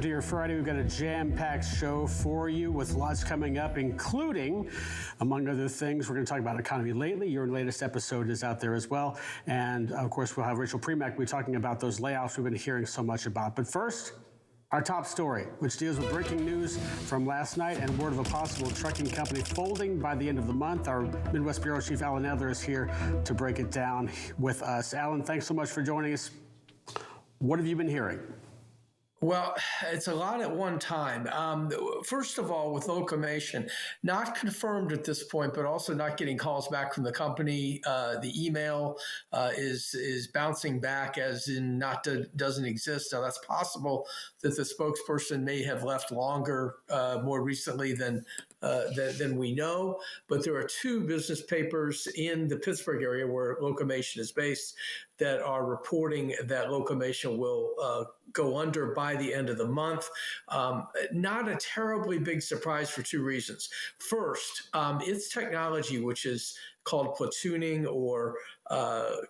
welcome to your Friday. We've got a jam-packed show for you with lots coming up, including, among other things, we're going to talk about economy lately. Your latest episode is out there as well. And, of course, we'll have Rachel Premack be talking about those layoffs we've been hearing so much about. But first, our top story, which deals with breaking news from last night and word of a possible trucking company folding by the end of the month. Our Midwest Bureau Chief, Alan Adler, is here to break it down with us. Alan, thanks so much for joining us. What have you been hearing? Well, it's a lot at one time. First of all, with Locomation, not confirmed at this point, but also not getting calls back from the company. The email is bouncing back as in doesn't exist. Now, that's possible that the spokesperson may have left longer, more recently than we know. But there are two business papers in the Pittsburgh area where Locomation is based that are reporting that Locomation will go under by the end of the month. Not a terribly big surprise for two reasons. First, its technology, which is called platooning or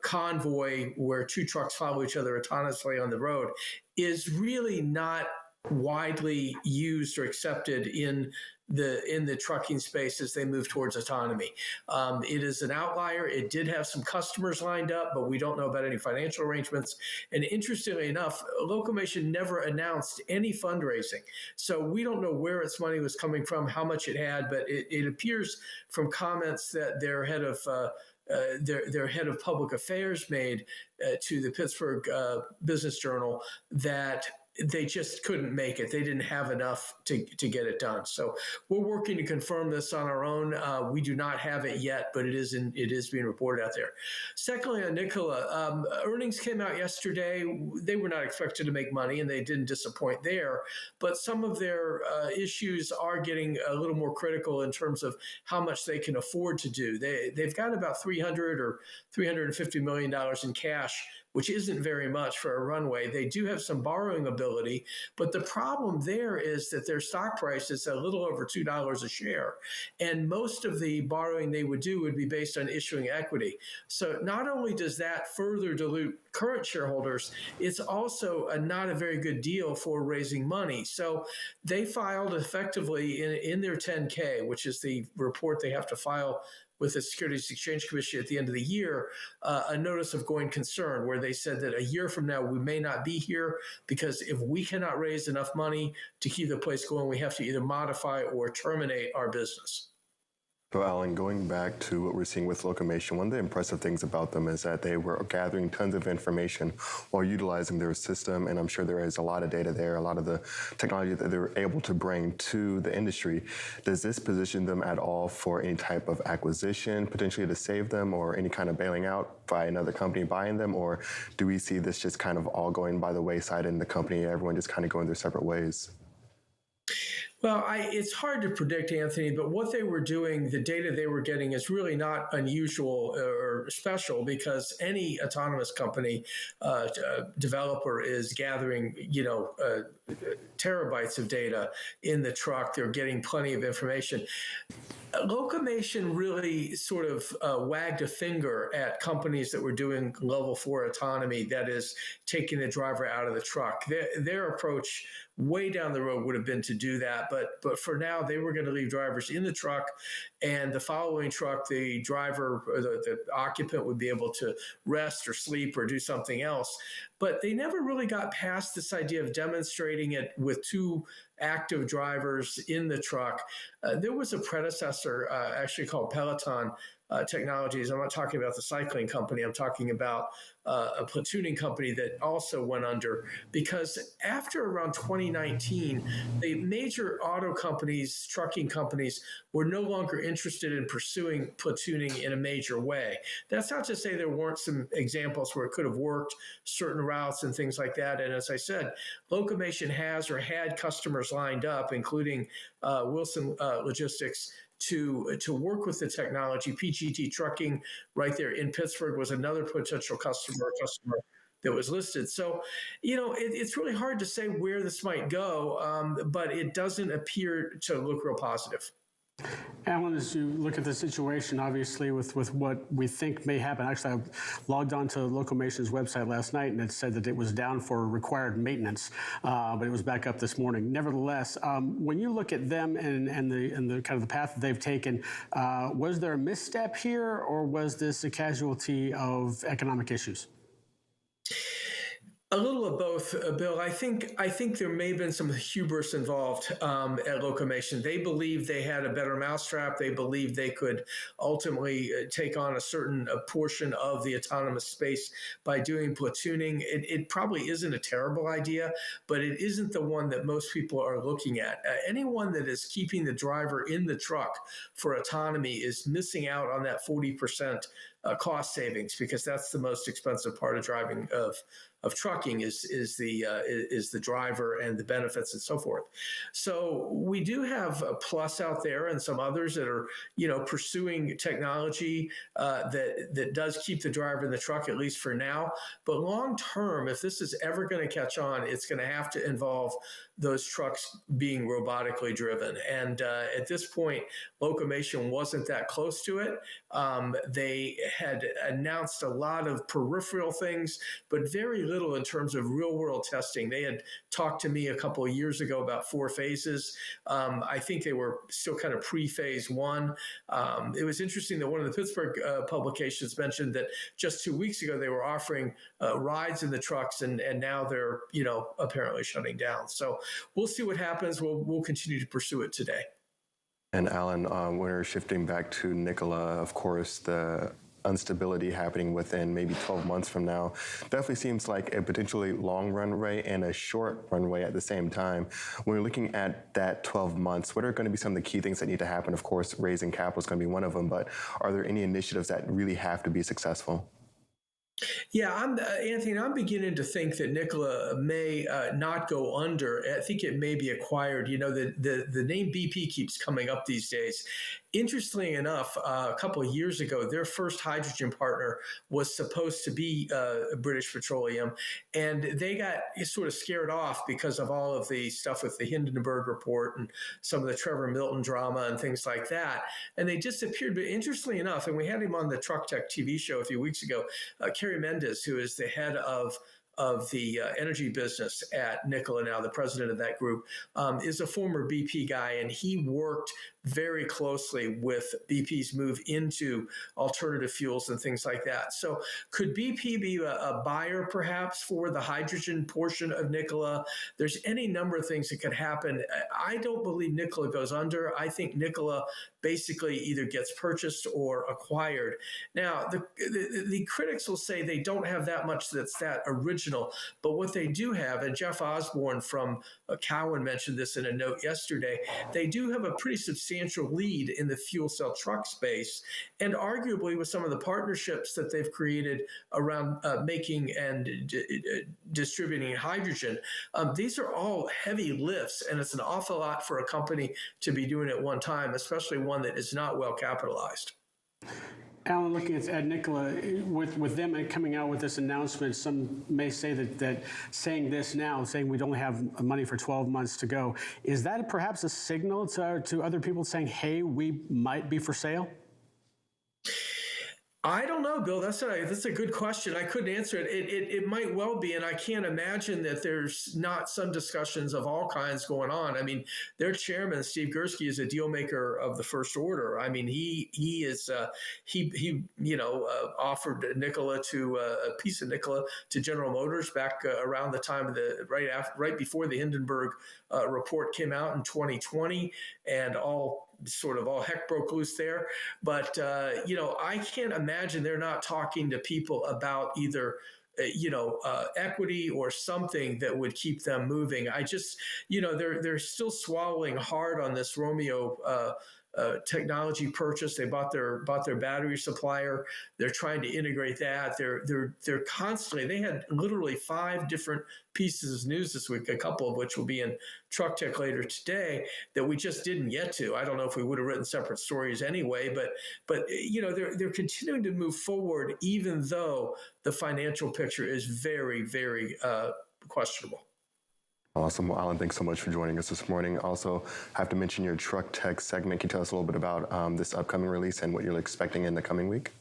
convoy, where two trucks follow each other autonomously on the road, is really not widely used or accepted in the trucking space as they move towards autonomy. It is an outlier. It did have some customers lined up, but we don't know about any financial arrangements. And interestingly enough, Locomation never announced any fundraising. So we don't know where its money was coming from, how much it had, but it appears from comments that their head of public affairs made to the Pittsburgh Business Journal that they just couldn't make it. They didn't have enough to get it done. So we're working to confirm this on our own. We do not have it yet, but it is being reported out there. Secondly, on Nikola, earnings came out yesterday. They were not expected to make money, and they didn't disappoint there. But some of their issues are getting a little more critical in terms of how much they can afford to do. They've got about $300 or $350 million in cash, which isn't very much for a runway. They do have some borrowing ability, but the problem there is that their stock price is a little over $2 a share. And most of the borrowing they would do would be based on issuing equity. So not only does that further dilute current shareholders, it's also not a very good deal for raising money. So they filed effectively in their 10K, which is the report they have to file with the Securities and Exchange Commission at the end of the year, a notice of going concern, where they said that a year from now, we may not be here because if we cannot raise enough money to keep the place going, we have to either modify or terminate our business. So, Alan, going back to what we're seeing with Locomation, one of the impressive things about them is that they were gathering tons of information while utilizing their system, and I'm sure there is a lot of data there, a lot of the technology that they were able to bring to the industry. Does this position them at all for any type of acquisition, potentially to save them, or any kind of bailing out by another company buying them, or do we see this just kind of all going by the wayside in the company, everyone just kind of going their separate ways? Well, it's hard to predict, Anthony, but what they were doing, the data they were getting is really not unusual or special, because any autonomous company developer is gathering, terabytes of data in the truck. They're getting plenty of information. Locomation really sort of wagged a finger at companies that were doing level 4 autonomy, that is, taking the driver out of the truck. Their approach way down the road would have been to do that, but for now, they were going to leave drivers in the truck, and the following truck, the driver or the occupant would be able to rest or sleep or do something else. But they never really got past this idea of demonstrating it with two active drivers in the truck. There was a predecessor actually called Peloton Technologies. I'm not talking about the cycling company. I'm talking about a platooning company that also went under, because after around 2019, the major auto companies, trucking companies, were no longer interested in pursuing platooning in a major way. That's not to say there weren't some examples where it could have worked, certain routes and things like that. And as I said, Locomation has or had customers lined up, including Wilson Logistics, to work with the technology. PGT Trucking right there in Pittsburgh was another potential customer that was listed. So, it's really hard to say where this might go, but it doesn't appear to look real positive. Alan, as you look at the situation, obviously, with what we think may happen, actually, I logged on to Locomation's website last night, and it said that it was down for required maintenance, but it was back up this morning. Nevertheless, when you look at them and the kind of the path that they've taken, was there a misstep here, or was this a casualty of economic issues? A little of both, Bill. I think there may have been some hubris involved at Locomation. They believed they had a better mousetrap. They believed they could ultimately take on a certain portion of the autonomous space by doing platooning. It probably isn't a terrible idea, but it isn't the one that most people are looking at. Anyone that is keeping the driver in the truck for autonomy is missing out on that 40% cost savings, because that's the most expensive part of driving of trucking is the driver and the benefits and so forth. So we do have a Plus out there and some others that are pursuing technology that does keep the driver in the truck, at least for now. But long term, if this is ever going to catch on, it's going to have to involve those trucks being robotically driven. And at this point, Locomation wasn't that close to it. They had announced a lot of peripheral things, but very little in terms of real world testing. They had talked to me a couple of years ago about 4 phases. I think they were still kind of pre-phase 1. It was interesting that one of the Pittsburgh publications mentioned that just 2 weeks ago they were offering rides in the trucks, and now they're apparently shutting down. So we'll see what happens. We'll continue to pursue it today. And Alan, when we're shifting back to Nikola, of course, the instability happening within maybe 12 months from now definitely seems like a potentially long runway and a short runway at the same time. When we're looking at that 12 months, what are going to be some of the key things that need to happen? Of course, raising capital is going to be one of them, but are there any initiatives that really have to be successful? Yeah, Anthony, I'm beginning to think that Nikola may not go under. I think it may be acquired. The name BP keeps coming up these days. Interestingly enough, a couple of years ago, their first hydrogen partner was supposed to be British Petroleum, and they got sort of scared off because of all of the stuff with the Hindenburg report and some of the Trevor Milton drama and things like that, and they disappeared. But interestingly enough, and we had him on the Truck Tech TV show a few weeks ago, Kerry Mendez, who is the head of the energy business at Nikola now, the president of that group, is a former BP guy, and he worked very closely with BP's move into alternative fuels and things like that. So could BP be a buyer perhaps for the hydrogen portion of Nikola? There's any number of things that could happen. I don't believe Nikola goes under. I think Nikola basically either gets purchased or acquired. Now, the critics will say they don't have that much that's that original, but what they do have, and Jeff Osborne from Cowen mentioned this in a note yesterday, they do have a pretty substantial lead in the fuel cell truck space, and arguably with some of the partnerships that they've created around making and distributing hydrogen. These are all heavy lifts, and it's an awful lot for a company to be doing at one time, especially one that is not well capitalized. Alan, looking at Nikola, with them coming out with this announcement, some may say that saying this now, saying we don't have money for 12 months to go, is that perhaps a signal to other people saying, hey, we might be for sale? I don't know, Bill. That's a good question. I couldn't answer it. It might well be, and I can't imagine that there's not some discussions of all kinds going on. I mean, their chairman, Steve Gursky, is a deal maker of the first order. I mean, he offered Nikola to a piece of Nikola to General Motors back around the time of right before the Hindenburg report came out in 2020, and all heck broke loose there. But, I can't imagine they're not talking to people about either, equity or something that would keep them moving. I just, they're still swallowing hard on this Romeo technology purchase. They bought their battery supplier. They're trying to integrate that. They're constantly. They had literally 5 different pieces of news this week, a couple of which will be in Truck Tech later today, that we just didn't get to. I don't know if we would have written separate stories anyway, but they're continuing to move forward, even though the financial picture is very, very questionable. Awesome. Well, Alan, thanks so much for joining us this morning. Also, have to mention your Truck Tech segment. Can you tell us a little bit about this upcoming release and what you're expecting in the coming week?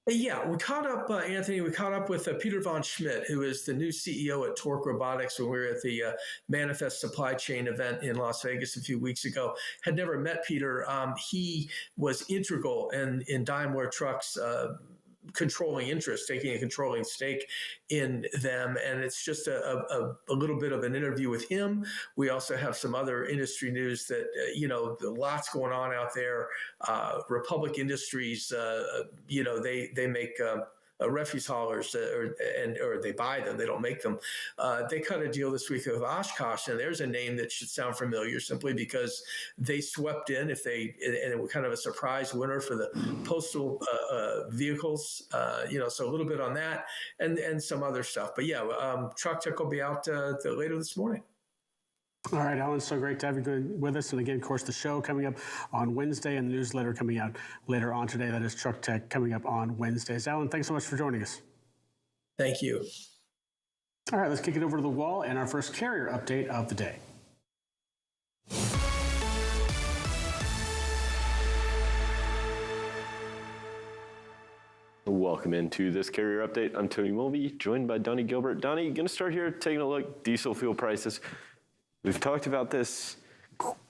Yeah, we caught up, Anthony. We caught up with Peter von Schmidt, who is the new CEO at Torque Robotics, when we were at the Manifest Supply Chain event in Las Vegas a few weeks ago. Had never met Peter. He was integral in Daimler Trucks. Controlling interest, taking a controlling stake in them. And it's just a little bit of an interview with him. We also have some other industry news that, lots going on out there. Republic Industries, they make refuse haulers, or they buy them. They don't make them. They cut a deal this week with Oshkosh, and there's a name that should sound familiar simply because they swept in. And it was kind of a surprise winner for the postal vehicles. So a little bit on that, and some other stuff. But yeah, Truck Tech will be out later this morning. All right, Alan, so great to have you with us. And again, of course, the show coming up on Wednesday and the newsletter coming out later on today. That is Truck Tech coming up on Wednesdays. Alan, thanks so much for joining us. Thank you. All right, let's kick it over to the wall and our first carrier update of the day. Welcome into this carrier update. I'm Tony Mulvey, joined by Donnie Gilbert. Donnie, going to start here taking a look, diesel fuel prices. We've talked about this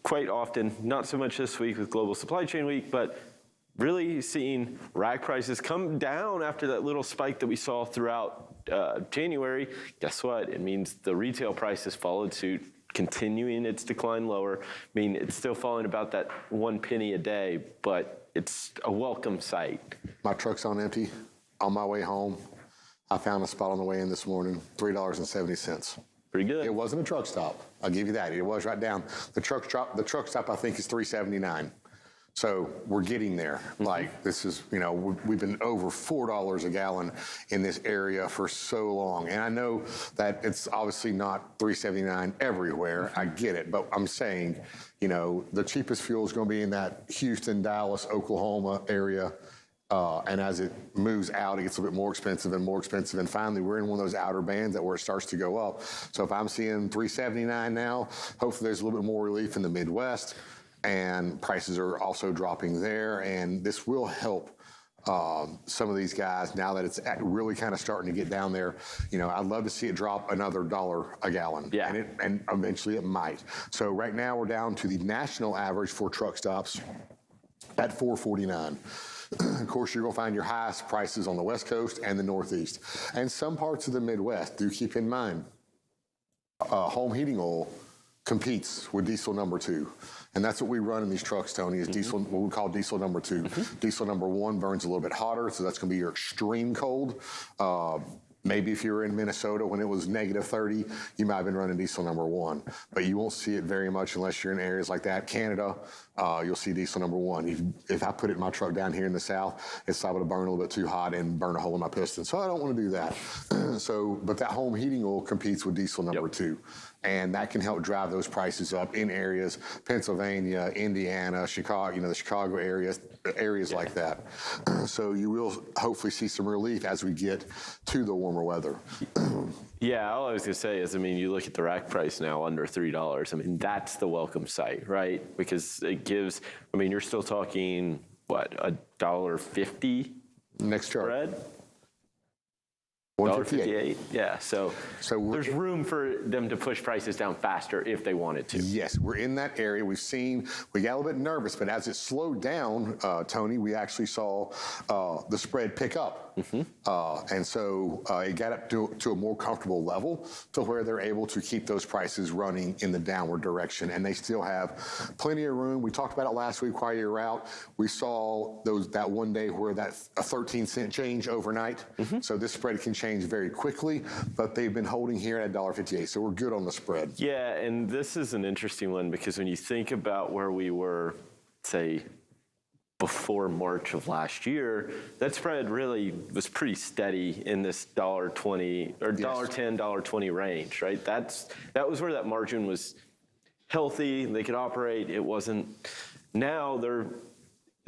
quite often, not so much this week with Global Supply Chain Week, but really seeing rack prices come down after that little spike that we saw throughout January. Guess what? It means the retail prices followed suit, continuing its decline lower. I mean, it's still falling about that 1 penny a day, but it's a welcome sight. My truck's on empty. On my way home, I found a spot on the way in this morning, $3.70. Pretty good. It wasn't a truck stop. I'll give you that. It was right down. The truck stop, I think, is $3.79. So we're getting there. Like, this is, we've been over $4 a gallon in this area for so long. And I know that it's obviously not $3.79 everywhere. I get it. But I'm saying, the cheapest fuel is going to be in that Houston, Dallas, Oklahoma area. And as it moves out, it gets a bit more expensive and more expensive. And finally, we're in one of those outer bands where it starts to go up. So if I'm seeing $3.79 now, hopefully there's a little bit more relief in the Midwest. And prices are also dropping there. And this will help some of these guys now that it's really kind of starting to get down there. I'd love to see it drop another $1 a gallon. Yeah. And eventually it might. So right now we're down to the national average for truck stops at $4.49. Of course, you're going to find your highest prices on the West Coast and the Northeast. And some parts of the Midwest. Do keep in mind, home heating oil competes with diesel number 2. And that's what we run in these trucks, Tony, is diesel, what we call diesel number 2. Diesel number 1 burns a little bit hotter, so that's going to be your extreme cold. Maybe if you were in Minnesota when it was -30, you might have been running diesel number 1. But you won't see it very much unless you're in areas like that. Canada, you'll see diesel number 1. If I put it in my truck down here in the South, it's liable to burn a little bit too hot and burn a hole in my piston. So I don't want to do that. But that home heating oil competes with diesel number 2. And that can help drive those prices up in areas, Pennsylvania, Indiana, Chicago, the Chicago areas like that. So you will hopefully see some relief as we get to the warmer weather. Yeah, all I was going to say is, you look at the rack price now under $3. That's the welcome sight, right? Because it gives, you're still talking, what, $1.50 Next chart. spread? $1.58. Yeah, so there's room for them to push prices down faster if they wanted to. Yes, we're in that area. We got a little bit nervous, but as it slowed down, Tony, we actually saw the spread pick up. And so it got up to a more comfortable level to where they're able to keep those prices running in the downward direction. And they still have plenty of room. We talked about it last week while you were out. We saw that one day where a 13-cent change overnight. So this spread can change very quickly, but they've been holding here at $1.58. So we're good on the spread. Yeah, and this is an interesting one because when you think about where we were, say, before March of last year, that spread really was pretty steady in this $1.20 or $1.10, $1.20 range, right? That was where that margin was healthy. They could operate. It wasn't. Now they're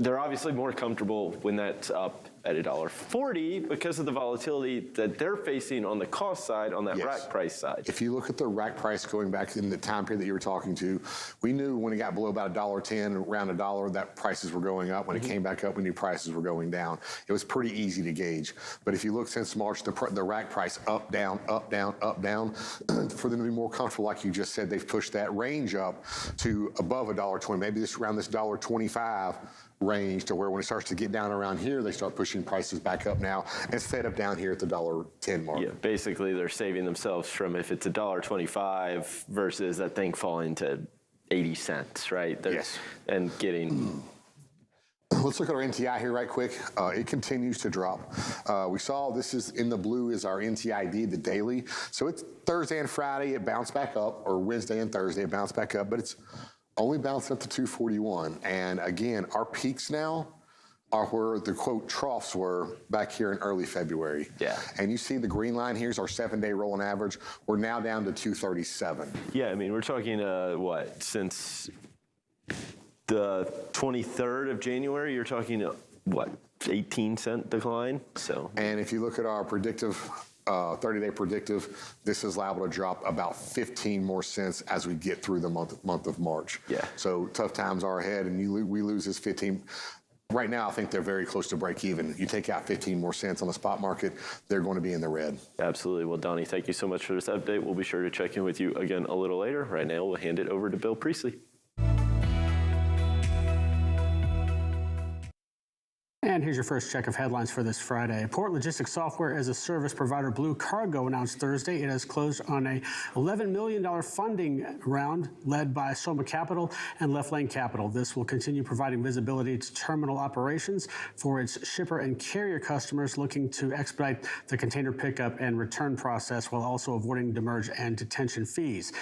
they're obviously more comfortable when that's up at $1.40 because of the volatility that they're facing on the cost side, on that Yes. rack price side. If you look at the rack price going back in the time period that you were talking to, we knew when it got below about $1.10, around $1, that prices were going up. When it came back up, we knew prices were going down. It was pretty easy to gauge. But if you look since March, the rack price up, down, up, down, up, down. For them to be more comfortable, like you just said, they've pushed that range up to above $1.20, maybe this around this $1.25 range, to where when it starts to get down around here, they start pushing prices back up now instead of down here at the $1.10 mark. Yeah, basically they're saving themselves from, if it's $1.25 versus that thing falling to 80 cents, right? Yes. And getting... Let's look at our NTI here right quick. It continues to drop. We saw this is in the blue is our NTID, the daily. So it's Thursday and Friday, it bounced back up, or Wednesday and Thursday, it bounced back up, but it's only bounced up to 241. And again, our peaks now are where the quote troughs were back here in early February. Yeah. And you see the green line here is our 7-day rolling average. We're now down to 237. Yeah, I mean, we're talking, what, since the 23rd of January, you're talking, what, 18-cent decline? So. And if you look at our predictive, 30-day predictive, this is liable to drop about 15 more cents as we get through the month of March. Yeah. So tough times are ahead, and we lose this 15. Right now, I think they're very close to break even. You take out 15 more cents on the spot market, they're going to be in the red. Absolutely. Well, Donnie, thank you so much for this update. We'll be sure to check in with you again a little later. Right now, we'll hand it over to Bill Priestley. And here's your first check of headlines for this Friday. Port Logistics Software as a Service provider Blue Cargo announced Thursday it has closed on a $11 million funding round led by Soma Capital and Left Lane Capital. This will continue providing visibility to terminal operations for its shipper and carrier customers looking to expedite the container pickup and return process while also avoiding demurrage and detention fees.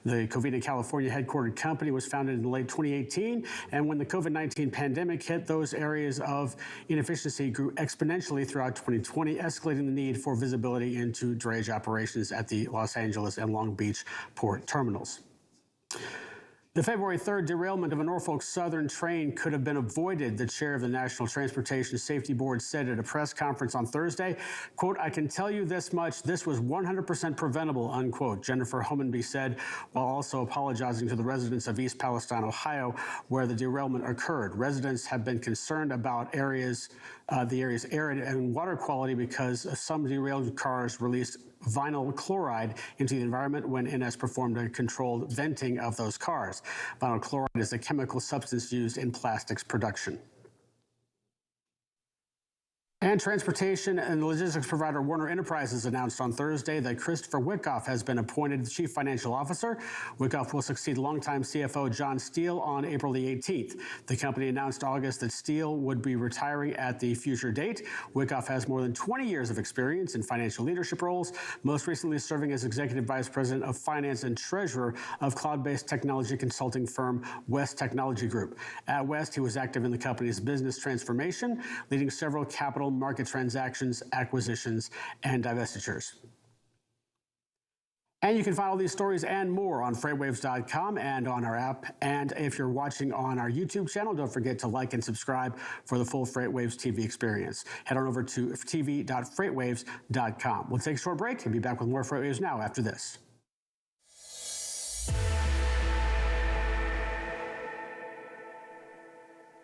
The Covina, California headquartered company was founded in late 2018, and when the COVID-19 pandemic hit, those areas of inefficiency grew exponentially throughout 2020, escalating the need for visibility into drayage operations at the Los Angeles and Long Beach port terminals. The February 3rd derailment of a Norfolk Southern train could have been avoided, the chair of the National Transportation Safety Board said at a press conference on Thursday. Quote, "I can tell you this much, this was 100% preventable," unquote, Jennifer Homenby said, while also apologizing to the residents of East Palestine, Ohio, where the derailment occurred. Residents have been concerned about the area's air and water quality because some derailed cars released vinyl chloride into the environment when NS performed a controlled venting of those cars. Vinyl chloride is a chemical substance used in plastics production. And transportation and logistics provider Werner Enterprises announced on Thursday that Christopher Wickoff has been appointed the Chief Financial Officer. Wickoff will succeed longtime CFO John Steele on April the 18th. The company announced August that Steele would be retiring at the future date. Wickoff has more than 20 years of experience in financial leadership roles, most recently serving as Executive Vice President of Finance and Treasurer of cloud-based technology consulting firm West Technology Group. At West, he was active in the company's business transformation, leading several capital market transactions, acquisitions, and divestitures. And you can find all these stories and more on FreightWaves.com and on our app. And if you're watching on our YouTube channel, don't forget to like and subscribe for the full FreightWaves TV experience. Head on over to tv.freightwaves.com. We'll take a short break and be back with more FreightWaves Now after this.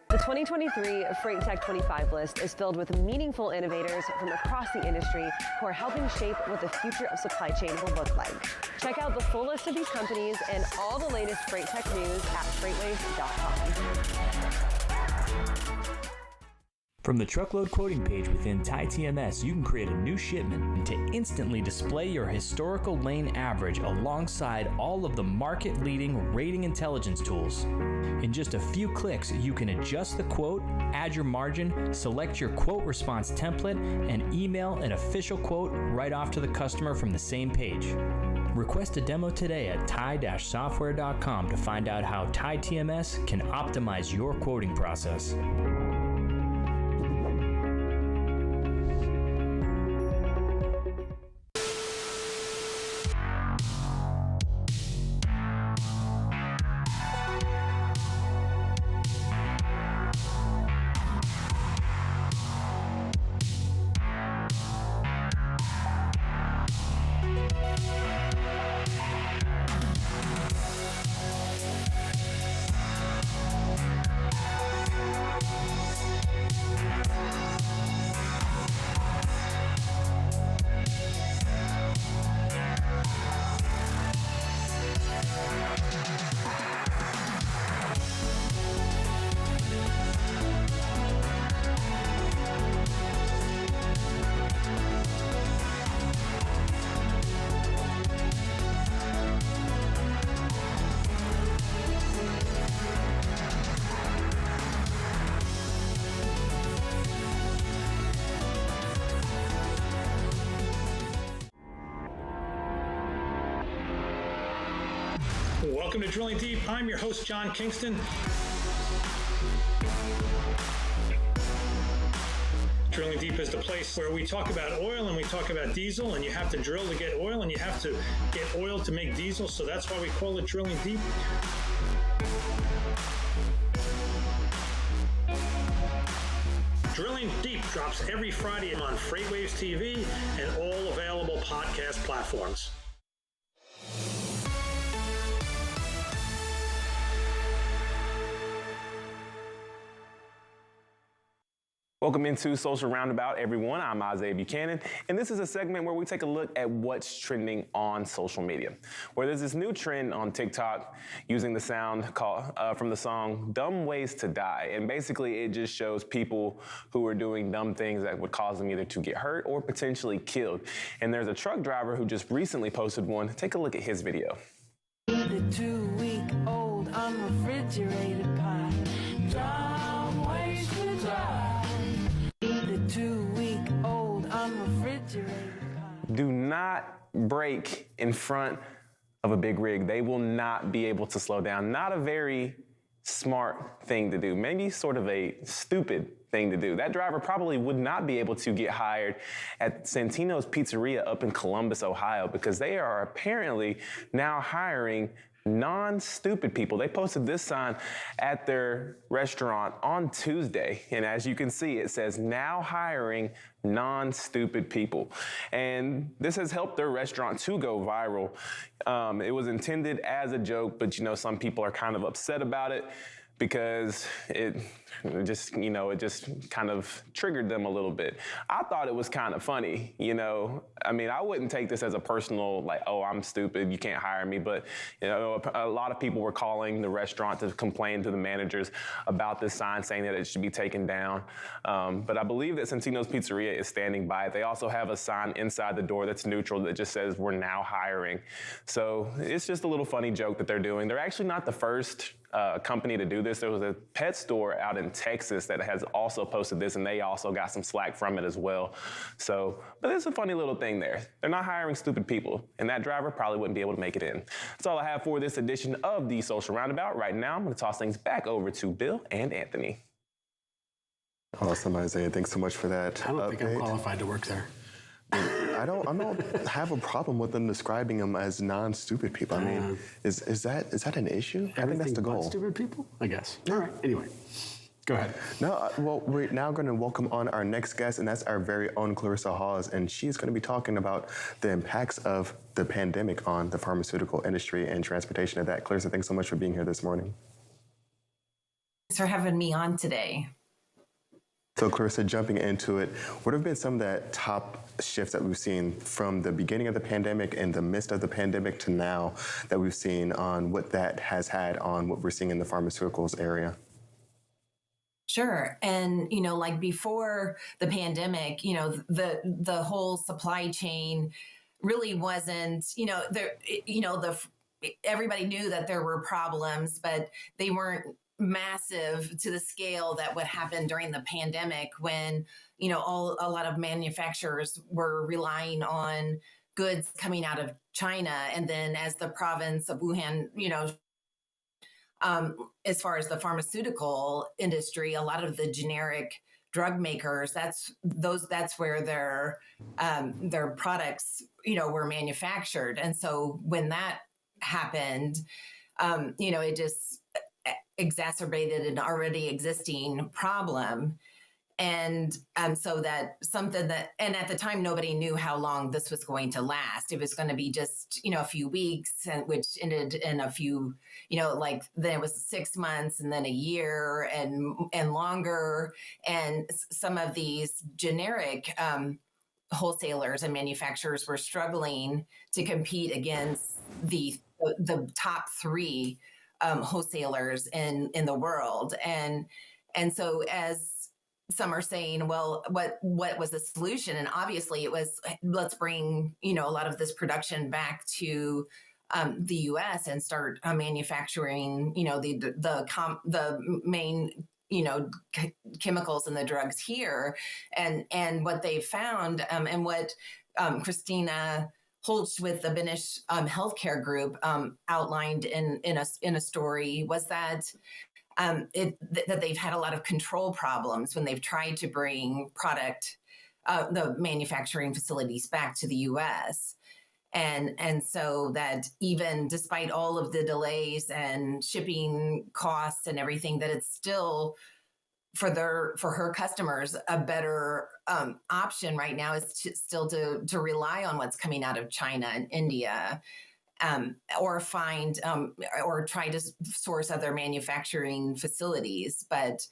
The 2023 Freight Tech 25 list is filled with meaningful innovators from across the industry who are helping shape what the future of supply chain will look like. Check out the full list of these companies and all the latest Freight Tech news at FreightWaves.com. From the truckload quoting page within TieTMS, you can create a new shipment to instantly display your historical lane average alongside all of the market-leading rating intelligence tools. In just a few clicks, you can adjust the quote, add your margin, select your quote response template, and email an official quote right off to the customer from the same page. Request a demo today at tie-software.com to find out how TieTMS can optimize your quoting process. Welcome to Drilling Deep. I'm your host, John Kingston. Drilling Deep is the place where we talk about oil and we talk about diesel, and you have to drill to get oil and you have to get oil to make diesel, so that's why we call it Drilling Deep. Drilling Deep drops every Friday on FreightWaves TV and all available podcast platforms. Welcome into Social Roundabout, everyone. I'm Isaiah Buchanan, and this is a segment where we take a look at what's trending on social media. Where there's this new trend on TikTok using the sound from the song Dumb Ways to Die. And basically, it just shows people who are doing dumb things that would cause them either to get hurt or potentially killed. And there's a truck driver who just recently posted one. Take a look at his video. The 2-week-old unrefrigerated pie. Dumb ways to die. The 2-week-old unrefrigerated pie. Do not brake in front of a big rig. They will not be able to slow down. Not a very smart thing to do. Maybe sort of a stupid thing to do. That driver probably would not be able to get hired at Santino's Pizzeria up in Columbus, Ohio, because they are apparently now hiring non-stupid people. They posted this sign at their restaurant on Tuesday, and as you can see, it says, now hiring non-stupid people. And this has helped their restaurant to go viral. It was intended as a joke, but some people are kind of upset about it because it just kind of triggered them a little bit. I thought it was kind of funny, I mean, I wouldn't take this as a personal, like, oh, I'm stupid, you can't hire me. But, a lot of people were calling the restaurant to complain to the managers about this sign, saying that it should be taken down. But I believe that Santino's Pizzeria is standing by it. They also have a sign inside the door that's neutral that just says, we're now hiring. So it's just a little funny joke that they're doing. They're actually not the first company to do this. There was a pet store out in Texas that has also posted this, and they also got some slack from it as well. So, but it's a funny little thing there. They're not hiring stupid people, and that driver probably wouldn't be able to make it in. That's all I have for this edition of the Social Roundabout. Right now, I'm going to toss things back over to Bill and Anthony. Awesome, Isaiah. Thanks so much for that. I don't think I'm qualified to work there. I don't have a problem with them describing them as non-stupid people. I mean, is that an issue? I think that's the goal. Stupid people, I guess. All right. Anyway, go ahead. No, well, we're now going to welcome on our next guest, and that's our very own Clarissa Hawes, and she's going to be talking about the impacts of the pandemic on the pharmaceutical industry and transportation of that. Clarissa, thanks so much for being here this morning. Thanks for having me on today. So Clarissa, jumping into it, what have been some of the top shifts that we've seen from the beginning of the pandemic and the midst of the pandemic to now that we've seen on what that has had on what we're seeing in the pharmaceuticals area? Sure. And, like before the pandemic, the whole supply chain really wasn't, everybody knew that there were problems, but they weren't massive to the scale that would happen during the pandemic when, a lot of manufacturers were relying on goods coming out of China. And then as the province of Wuhan, as far as the pharmaceutical industry, a lot of the generic drug makers, that's where their products, were manufactured. And so when that happened, it just exacerbated an already existing problem. And so that something that, and at the time, nobody knew how long this was going to last. It was going to be just, a few weeks, and which ended in a few, then it was 6 months and then a year and longer. And some of these generic wholesalers and manufacturers were struggling to compete against the top three wholesalers in the world. And so as some are saying, well, what was the solution? And obviously it was, let's bring, a lot of this production back to the U.S. and start manufacturing, the main, chemicals and the drugs here. And what they found, and what Christina Holtz with the Benish Healthcare Group outlined in a story was that that they've had a lot of control problems when they've tried to bring the manufacturing facilities back to the U.S. And so that even despite all of the delays and shipping costs and everything, that it's still for her customers a better option right now is still to rely on what's coming out of China and India, or find or try to source other manufacturing facilities. But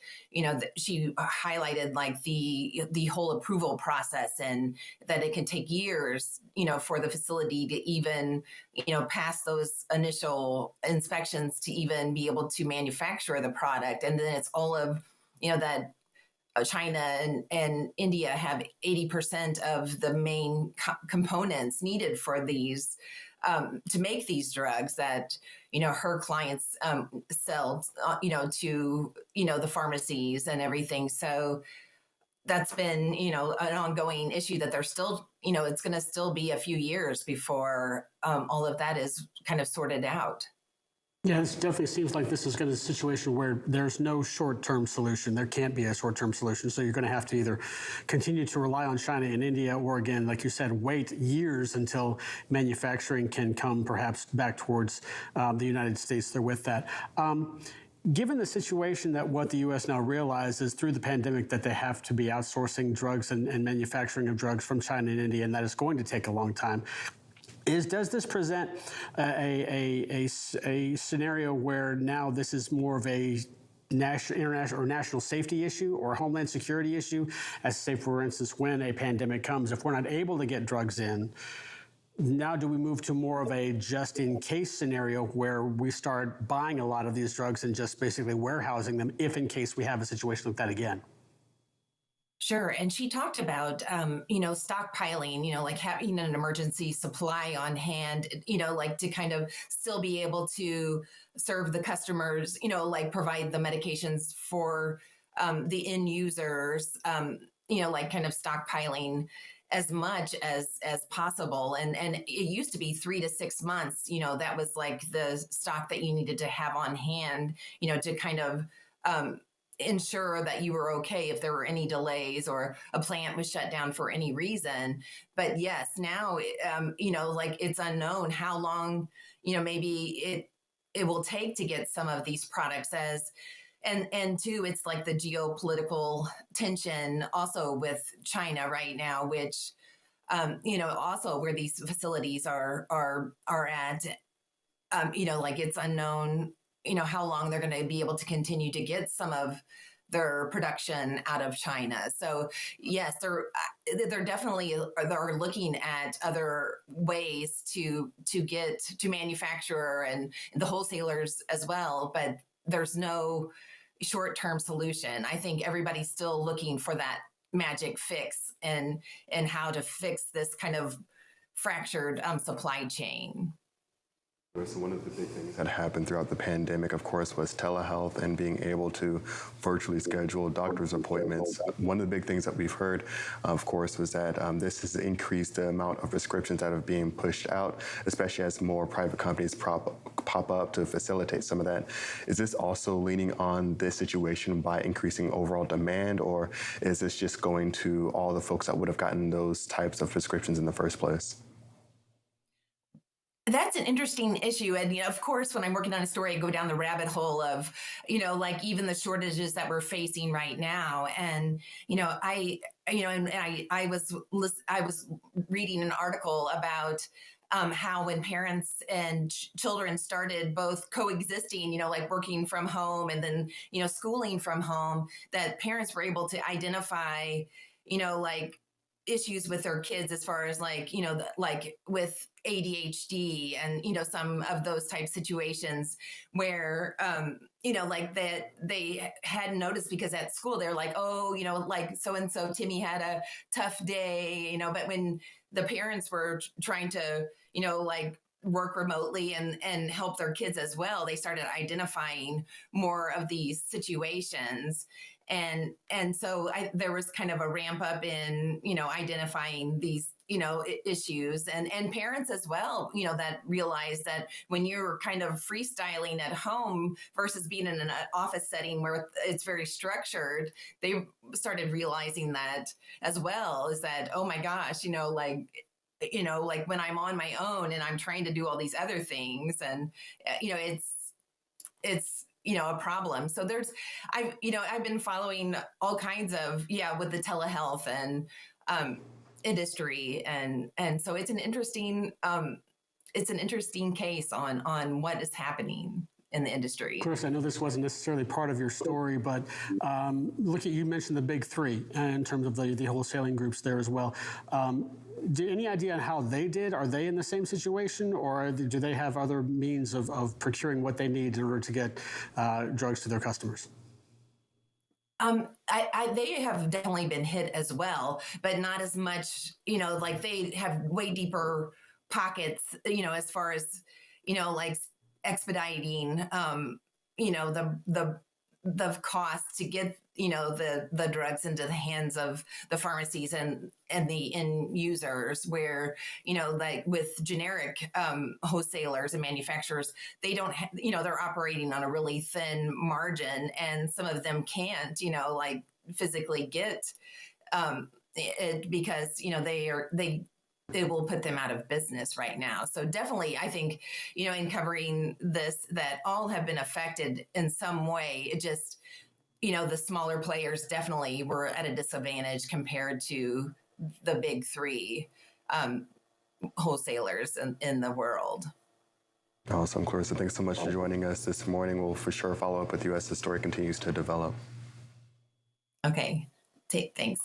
she highlighted like the whole approval process, and that it can take years for the facility to even pass those initial inspections to even be able to manufacture the product. And then it's all of that China and India have 80% of the main components needed for these to make these drugs that her clients sell to the pharmacies and everything. So that's been an ongoing issue that they're still it's going to still be a few years before all of that is kind of sorted out. Yeah, it definitely seems like this is going to be a situation where there's no short-term solution. There can't be a short-term solution. So you're going to have to either continue to rely on China and India, or again, like you said, wait years until manufacturing can come perhaps back towards the United States. They're with that. Given the situation that what the U.S. now realizes through the pandemic that they have to be outsourcing drugs and manufacturing of drugs from China and India, and that is going to take a long time, does this present a scenario where now this is more of a international or national safety issue or homeland security issue? As say, for instance, when a pandemic comes, if we're not able to get drugs in, now do we move to more of a just-in-case scenario where we start buying a lot of these drugs and just basically warehousing them if in case we have a situation like that again? Sure. And she talked about, stockpiling, like having an emergency supply on hand, like to kind of still be able to serve the customers, like provide the medications for the end users, like kind of stockpiling as much as possible. And it used to be 3 to 6 months, that was like the stock that you needed to have on hand, to kind of ensure that you were okay if there were any delays or a plant was shut down for any reason. But yes, now, like it's unknown how long, maybe it will take to get some of these products and two, it's like the geopolitical tension also with China right now, which, also where these facilities are at, like it's unknown, how long they're going to be able to continue to get some of their production out of China. So yes, they're definitely they're looking at other ways to manufacture and the wholesalers as well, but there's no short-term solution. I think everybody's still looking for that magic fix and how to fix this kind of fractured supply chain. So one of the big things that happened throughout the pandemic, of course, was telehealth and being able to virtually schedule doctor's appointments. One of the big things that we've heard, of course, was that this has increased the amount of prescriptions that are being pushed out, especially as more private companies pop up to facilitate some of that. Is this also leaning on this situation by increasing overall demand, or is this just going to all the folks that would have gotten those types of prescriptions in the first place? That's an interesting issue. And, of course, when I'm working on a story, I go down the rabbit hole of, like even the shortages that we're facing right now. And, I was reading an article about how when parents and children started both coexisting, like working from home and then, schooling from home, that parents were able to identify, like issues with their kids as far as like, like with ADHD and, some of those type situations where, like that they hadn't noticed because at school they're like, oh, like so-and-so Timmy had a tough day, but when the parents were trying to, like work remotely and help their kids as well, they started identifying more of these situations. And so there was kind of a ramp up in, identifying these, issues, and parents as well, that realize that when you're kind of freestyling at home versus being in an office setting where it's very structured, they started realizing that as well, is that, oh my gosh, like when I'm on my own and I'm trying to do all these other things, and it's a problem. So I've been following all kinds of with the telehealth and industry, and so it's an interesting case on what is happening in the industry. Clarissa, I know this wasn't necessarily part of your story, but you mentioned the big three in terms of the wholesaling groups there as well. Any idea on how they did? Are they in the same situation, or do they have other means of procuring what they need in order to get drugs to their customers? They have definitely been hit as well, but not as much, like they have way deeper pockets, as far as, like expediting, the cost to get, the drugs into the hands of the pharmacies and the end users, where, like with generic wholesalers and manufacturers, they don't, they're operating on a really thin margin, and some of them can't, like physically get it because, it will put them out of business right now. So definitely, I think, in covering this, that all have been affected in some way. It just, the smaller players definitely were at a disadvantage compared to the big three wholesalers in the world. Awesome, Clarissa. Thanks so much for joining us this morning. We'll for sure follow up with you as the story continues to develop. Okay, thanks.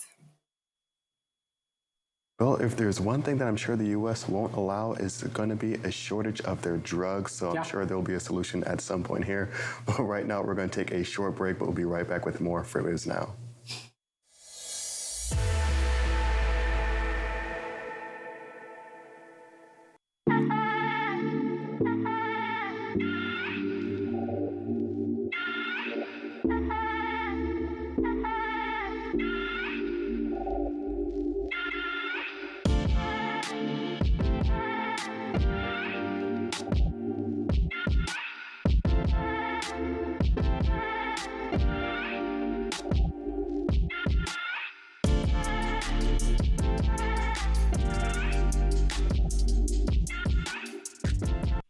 Well, if there's one thing that I'm sure the U.S. won't allow, is going to be a shortage of their drugs. So I'm sure there'll be a solution at some point here. But right now, we're going to take a short break, but we'll be right back with more FreightWaves Now.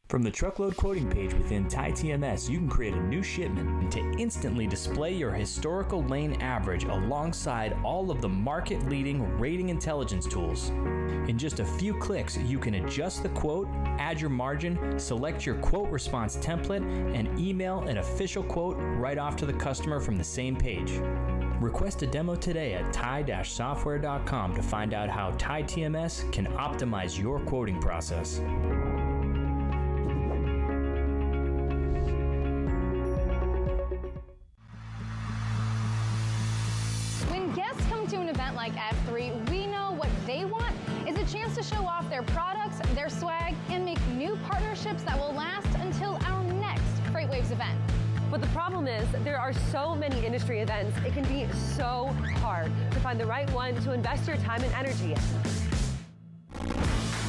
From the truckload quoting page within TieTMS, you can create a new shipment to instantly display your historical lane average alongside all of the market-leading rating intelligence tools. In just a few clicks, you can adjust the quote, add your margin, select your quote response template, and email an official quote right off to the customer from the same page. Request a demo today at tie-software.com to find out how TieTMS can optimize your quoting process. Like F3, we know what they want is a chance to show off their products, their swag, and make new partnerships that will last until our next FreightWaves event. But the problem is there are so many industry events, it can be so hard to find the right one to invest your time and energy in.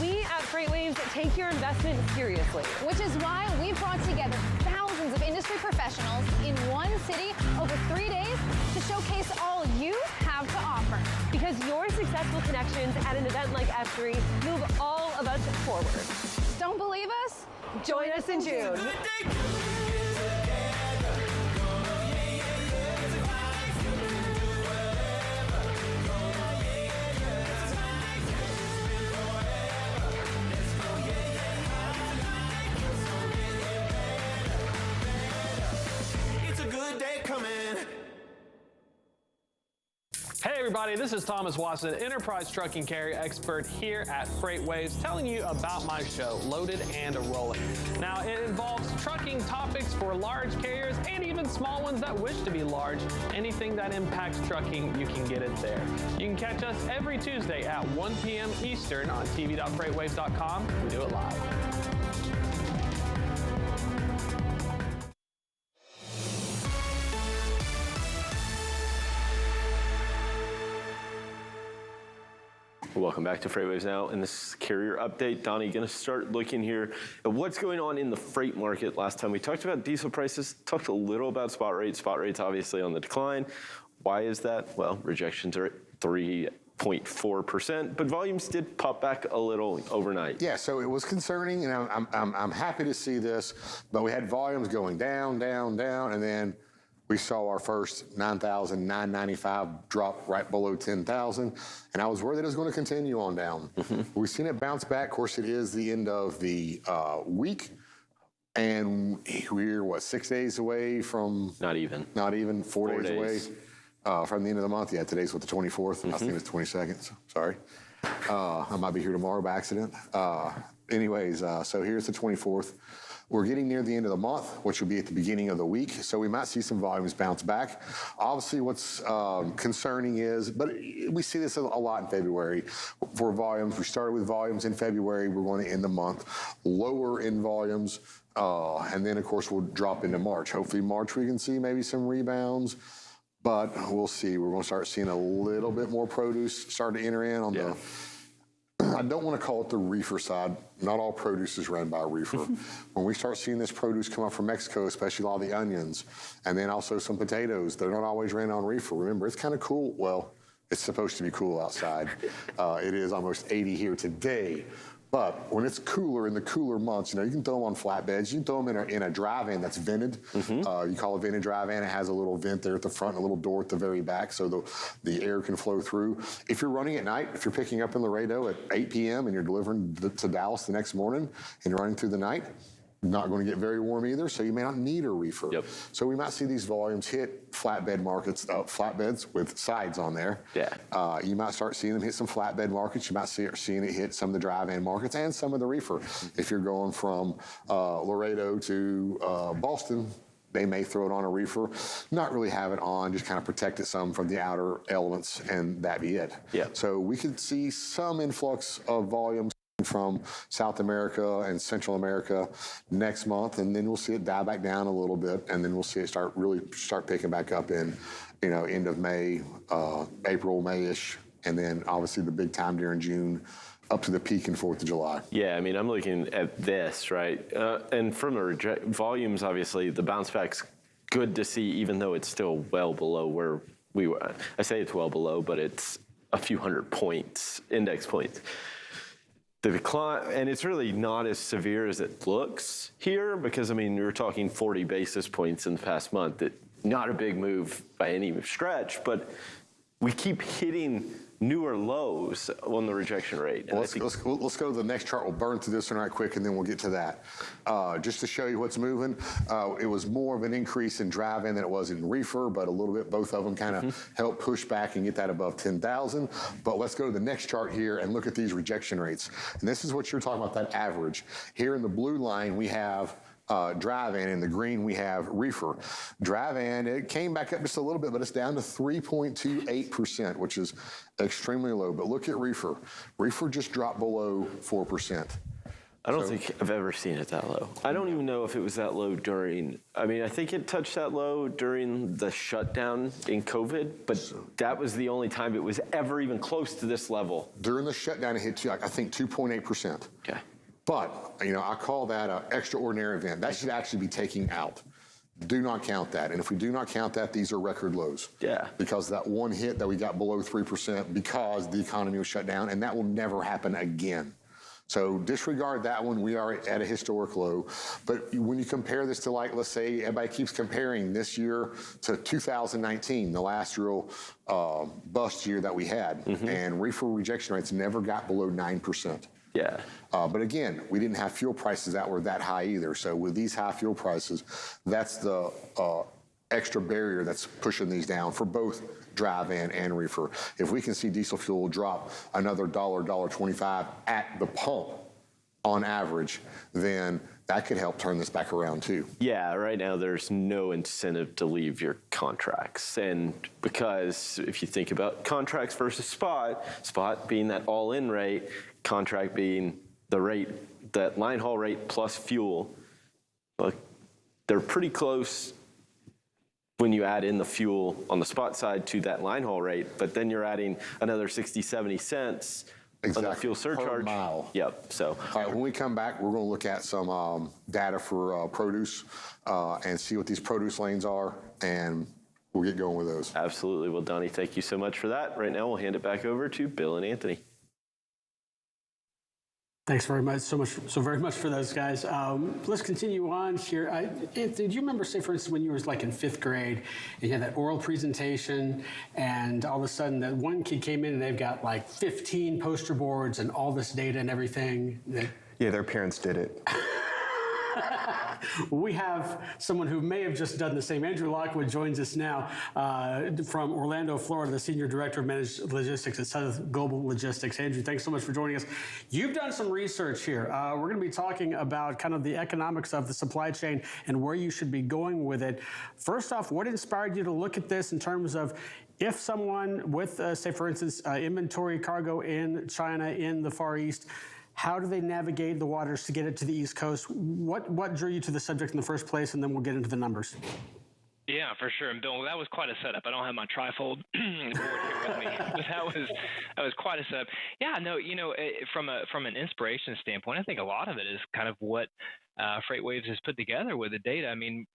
We at FreightWaves take your investment seriously. Which is why we brought together thousands of industry professionals in one city over 3 days to showcase all you have to offer. Because your successful connections at an event like F3 move all of us forward. Don't believe us? Join us in June. Hey everybody, this is Thomas Watson, Enterprise Trucking Carrier Expert here at FreightWaves, telling you about my show, Loaded and Rolling. Now, it involves trucking topics for large carriers and even small ones that wish to be large. Anything that impacts trucking, you can get it there. You can catch us every Tuesday at 1 p.m. Eastern on tv.freightwaves.com. We do it live. Welcome back to FreightWaves Now. In this carrier update, Donnie, going to start looking here at what's going on in the freight market. Last time we talked about diesel prices, talked a little about spot rates. Spot rates obviously on the decline. Why is that? Well, rejections are at 3.4%, but volumes did pop back a little overnight. Yeah, so it was concerning, and I'm happy to see this, but we had volumes going down, down, down, and then we saw our first 9,995 drop right below 10,000, and I was worried that it was going to continue on down. We've seen it bounce back. Of course, it is the end of the week, and we're, 6 days away from... Not even 4 days away from the end of the month. Yeah, today's the 24th. I think it's 22nd, so sorry. I might be here tomorrow by accident. Anyways, so here's the 24th. We're getting near the end of the month, which will be at the beginning of the week, so we might see some volumes bounce back. Obviously, what's concerning is, but we see this a lot in February for volumes. We started with volumes in February. We're going to end the month lower in volumes, and then, of course, we'll drop into March. Hopefully, March we can see maybe some rebounds, but we'll see. We're going to start seeing a little bit more produce start to enter in on the... I don't want to call it the reefer side. Not all produce is run by a reefer. When we start seeing this produce come up from Mexico, especially a lot of the onions, and then also some potatoes, they're not always ran on reefer. Remember, it's kind of cool. Well, it's supposed to be cool outside. It is almost 80 here today. But when it's cooler, in the cooler months, you can throw them on flatbeds. You can throw them in a dry van that's vented. You call a vented dry van. It has a little vent there at the front, a little door at the very back, so the air can flow through. If you're running at night, if you're picking up in Laredo at 8 p.m. and you're delivering to Dallas the next morning and you're running through the night, not going to get very warm either, so you may not need a reefer. So we might see these volumes hit flatbed markets, flatbeds with sides on there. You might start seeing them hit some flatbed markets. You might start seeing it hit some of the dry van markets and some of the reefer. If you're going from Laredo to Boston, they may throw it on a reefer, not really have it on, just kind of protect it some from the outer elements, and that be it. So we could see some influx of volumes from South America and Central America next month, and then we'll see it die back down a little bit, and then we'll see it start picking back up in, end of May, April, May-ish, and then obviously the big time during June, up to the peak in 4th of July. Yeah, I mean, I'm looking at this, right? And from the volumes, obviously, the bounce back's good to see, even though it's still well below where we were. I say it's well below, but it's a few hundred points, index points. The decline, and it's really not as severe as it looks here, because, I mean, we were talking 40 basis points in the past month. Not a big move by any stretch, but we keep hitting newer lows on the rejection rate. Well, let's go to the next chart. We'll burn through this one right quick, and then we'll get to that. Just to show you what's moving, it was more of an increase in dry van than it was in reefer, but a little bit, both of them kind of help push back and get that above 10,000. But let's go to the next chart here and look at these rejection rates. And this is what you're talking about, that average. Here in the blue line, we have dry van. In the green, we have reefer. Dry van, it came back up just a little bit, but it's down to 3.28%, which is extremely low. But look at reefer. Reefer just dropped below 4%. I don't think I've ever seen it that low. I don't even know if it was that low during, I mean, I think it touched that low during the shutdown in COVID, but that was the only time it was ever even close to this level. During the shutdown, it hit, I think, 2.8%. Okay. But, I call that an extraordinary event. That should actually be taken out. Do not count that. And if we do not count that, these are record lows. Because that one hit that we got below 3% because the economy was shut down, and that will never happen again. So disregard that one. We are at a historic low. But when you compare this to, like, let's say everybody keeps comparing this year to 2019, the last real bust year that we had, and reefer rejection rates never got below 9%. But again, we didn't have fuel prices that were that high either. So with these high fuel prices, that's the extra barrier that's pushing these down for both dry van and reefer. If we can see diesel fuel drop another $1.25 at the pump on average, then that could help turn this back around too. Yeah, right now there's no incentive to leave your contracts. And because if you think about contracts versus spot being that all-in rate, contract being the rate, that line haul rate plus fuel, look, they're pretty close when you add in the fuel on the spot side to that line haul rate, but then you're adding another 60, 70 cents Exactly. On the fuel surcharge. Per mile. Yep. So. All right, when we come back, we're going to look at some data for produce and see what these produce lanes are, and we'll get going with those. Absolutely. Well, Donnie, thank you so much for that. Right now, we'll hand it back over to Bill and Anthony. Thanks very much, so very much for those guys. Let's continue on here. Anthony, do you remember, say, for instance, when you were like in 5th grade and you had that oral presentation and all of a sudden that one kid came in and they've got like 15 poster boards and all this data and everything? Yeah, their parents did it. We have someone who may have just done the same. Andrew Lockwood joins us now from Orlando, Florida, the Senior Director of Managed Logistics at South Global Logistics. Andrew, thanks so much for joining us. You've done some research here. We're going to be talking about kind of the economics of the supply chain and where you should be going with it. First off, what inspired you to look at this in terms of if someone with, say, for instance, inventory cargo in China, in the Far East, how do they navigate the waters to get it to the East Coast? What drew you to the subject in the first place? And then we'll get into the numbers. Yeah, for sure. And Bill, that was quite a setup. I don't have my trifold board here with me, but that was quite a setup. Yeah, no, from an inspiration standpoint, I think a lot of it is kind of what FreightWaves has put together with the data. I mean,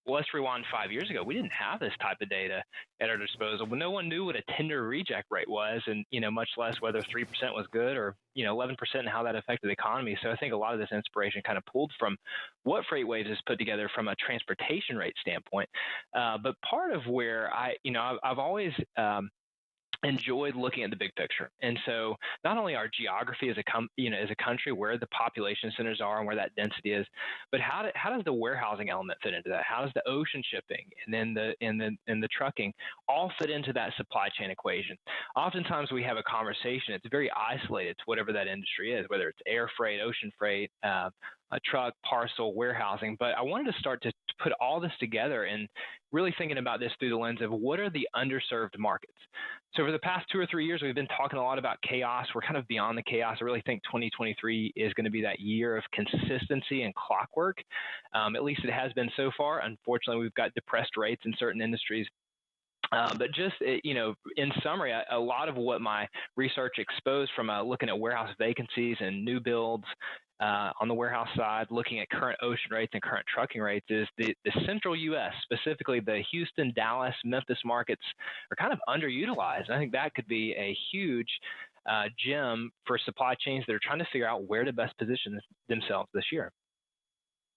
let's rewind 5 years ago. We didn't have this type of data at our disposal. No one knew what a tender reject rate was, and much less whether 3% was good or 11% and how that affected the economy. So I think a lot of this inspiration kind of pulled from what FreightWaves has put together from a transportation rate standpoint. But part of where I've always enjoyed looking at the big picture. And so not only our geography as a country, where the population centers are and where that density is, but how does the warehousing element fit into that? How does the ocean shipping and then the trucking all fit into that supply chain equation? Oftentimes we have a conversation, it's very isolated to whatever that industry is, whether it's air freight, ocean freight, a truck, parcel, warehousing. But I wanted to start to put all this together and really thinking about this through the lens of what are the underserved markets. So for the past 2 or 3 years, we've been talking a lot about chaos. We're kind of beyond the chaos. I really think 2023 is going to be that year of consistency and clockwork. At least it has been so far. Unfortunately, we've got depressed rates in certain industries. But just, in summary, a lot of what my research exposed from looking at warehouse vacancies and new builds on the warehouse side, looking at current ocean rates and current trucking rates, is the central U.S., specifically the Houston, Dallas, Memphis markets, are kind of underutilized. And I think that could be a huge gem for supply chains that are trying to figure out where to best position themselves this year.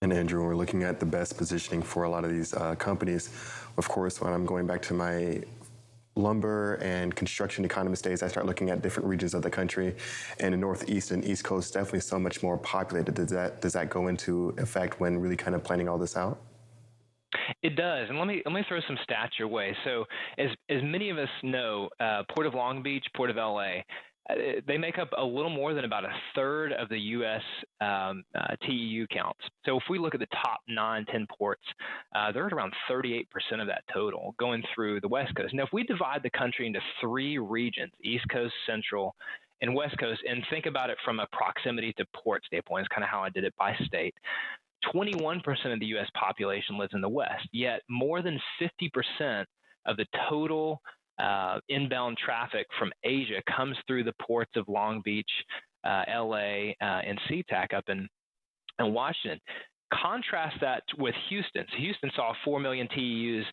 And Andrew, when we're looking at the best positioning for a lot of these companies, of course, when I'm going back to my lumber and construction economist days, I start looking at different regions of the country, and the Northeast and East Coast definitely so much more populated. Does that go into effect when really kind of planning all this out? It does, and let me throw some stats your way. So, as many of us know, Port of Long Beach, Port of LA, they make up a little more than about a third of the U.S. TEU counts. So if we look at the top 9-10 ports, they're at around 38% of that total going through the West Coast. Now, if we divide the country into 3 regions, East Coast, Central, and West Coast, and think about it from a proximity to port standpoint, is kind of how I did it by state, 21% of the U.S. population lives in the West, yet more than 50% of the total inbound traffic from Asia comes through the ports of Long Beach, LA, and SeaTac up in Washington. Contrast that with Houston. So Houston saw 4 million TEUs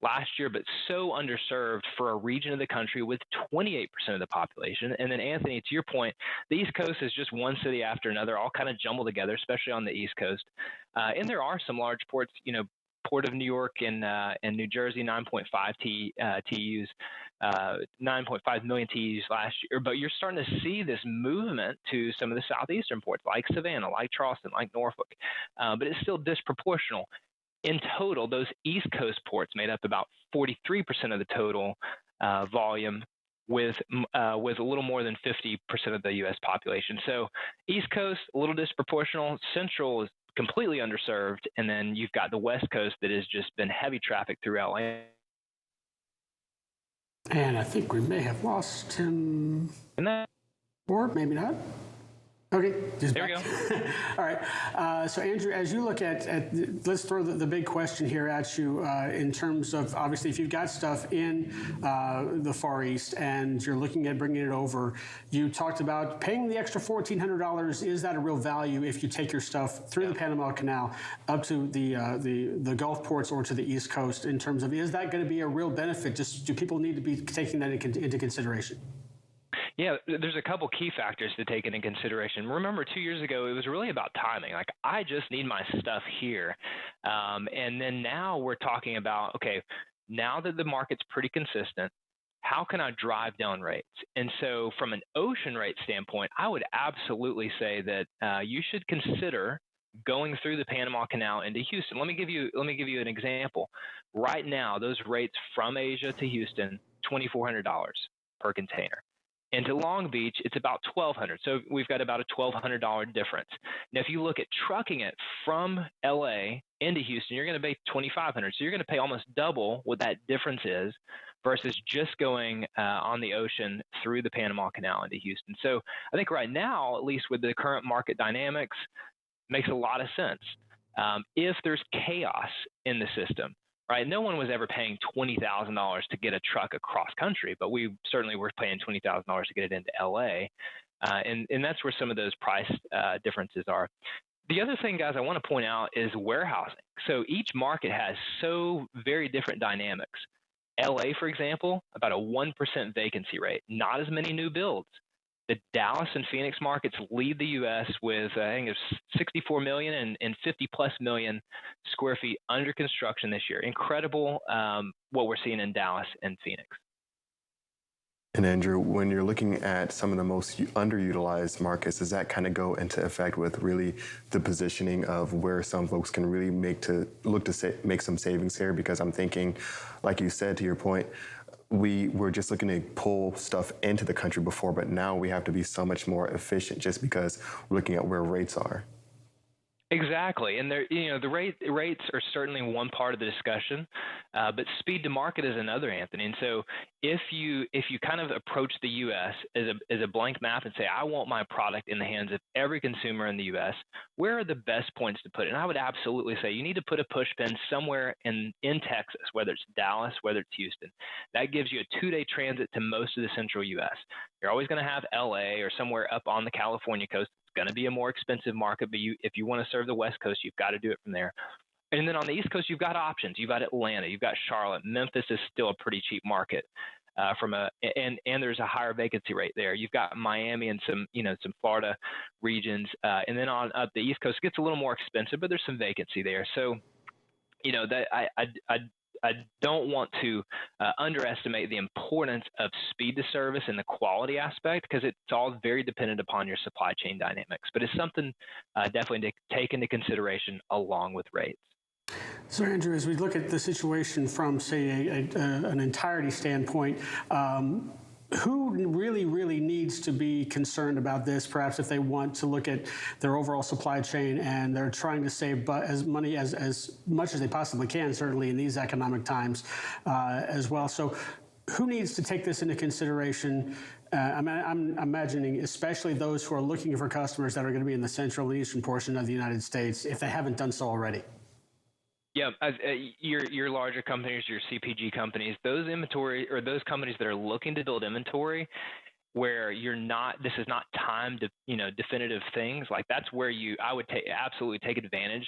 last year, but so underserved for a region of the country with 28% of the population. And then, Anthony, to your point, the East Coast is just one city after another, all kind of jumbled together, especially on the East Coast. And there are some large ports, Port of New York and New Jersey, 9.5 TEUs, 9.5 million TEUs last year. But you're starting to see this movement to some of the southeastern ports, like Savannah, like Charleston, like Norfolk. But it's still disproportional. In total, those East Coast ports made up about 43% of the total volume, with a little more than 50% of the U.S. population. So East Coast, a little disproportional. Central is completely underserved, and then you've got the West Coast that has just been heavy traffic through LA. And I think we may have lost him, or maybe not. Okay. There we go. All right. So, Andrew, as you look at let's throw the big question here at you in terms of, obviously, if you've got stuff in the Far East and you're looking at bringing it over, you talked about paying the extra $1,400. Is that a real value if you take your stuff through the Panama Canal up to the Gulf ports or to the East Coast, in terms of, is that going to be a real benefit? Just do people need to be taking that into consideration? Yeah, there's a couple key factors to take into consideration. Remember, 2 years ago, it was really about timing. Like, I just need my stuff here. And then now we're talking about, okay, now that the market's pretty consistent, how can I drive down rates? And so from an ocean rate standpoint, I would absolutely say that you should consider going through the Panama Canal into Houston. Let me give you an example. Right now, those rates from Asia to Houston, $2,400 per container. Into Long Beach, it's about $1,200. So we've got about a $1,200 difference. Now, if you look at trucking it from LA into Houston, you're going to pay $2,500. So you're going to pay almost double what that difference is versus just going on the ocean through the Panama Canal into Houston. So I think right now, at least with the current market dynamics, makes a lot of sense. If there's chaos in the system, right? No one was ever paying $20,000 to get a truck across country, but we certainly were paying $20,000 to get it into LA. And that's where some of those price differences are. The other thing, guys, I want to point out is warehousing. So each market has so very different dynamics. LA, for example, about a 1% vacancy rate, not as many new builds. The Dallas and Phoenix markets lead the U.S. with, I think it's 64 million and 50 plus million square feet under construction this year. Incredible what we're seeing in Dallas and Phoenix. And Andrew, when you're looking at some of the most underutilized markets, does that kind of go into effect with really the positioning of where some folks can really make some savings here? Because I'm thinking, like you said, to your point, we were just looking to pull stuff into the country before, but now we have to be so much more efficient just because we're looking at where rates are. Exactly, and the rates are certainly one part of the discussion, but speed to market is another, Anthony. And so if you kind of approach the U.S. as a blank map and say, I want my product in the hands of every consumer in the U.S., where are the best points to put it? And I would absolutely say you need to put a push pin somewhere in Texas, whether it's Dallas, whether it's Houston. That gives you a 2-day transit to most of the central U.S. You're always going to have L.A. or somewhere up on the California coast. Going to be a more expensive market, but if you want to serve the West Coast, you've got to do it from there. And then on the East Coast, you've got options. You've got Atlanta, you've got Charlotte. Memphis is still a pretty cheap market and there's a higher vacancy rate there. You've got Miami and some Florida regions, and then on up the East Coast it gets a little more expensive, but there's some vacancy there. So, that I don't want to underestimate the importance of speed to service and the quality aspect, because it's all very dependent upon your supply chain dynamics. But it's something definitely to take into consideration along with rates. So, Andrew, as we look at the situation from, say, an entirety standpoint, who really needs to be concerned about this, perhaps if they want to look at their overall supply chain and they're trying to save as much as they possibly can, certainly in these economic times as well. So who needs to take this into consideration? I'm imagining especially those who are looking for customers that are going to be in the central and eastern portion of the United States, if they haven't done so already. Yeah, your larger companies, your CPG companies, those inventory or those companies that are looking to build inventory where this is not timed, definitive things, like that's where I would absolutely take advantage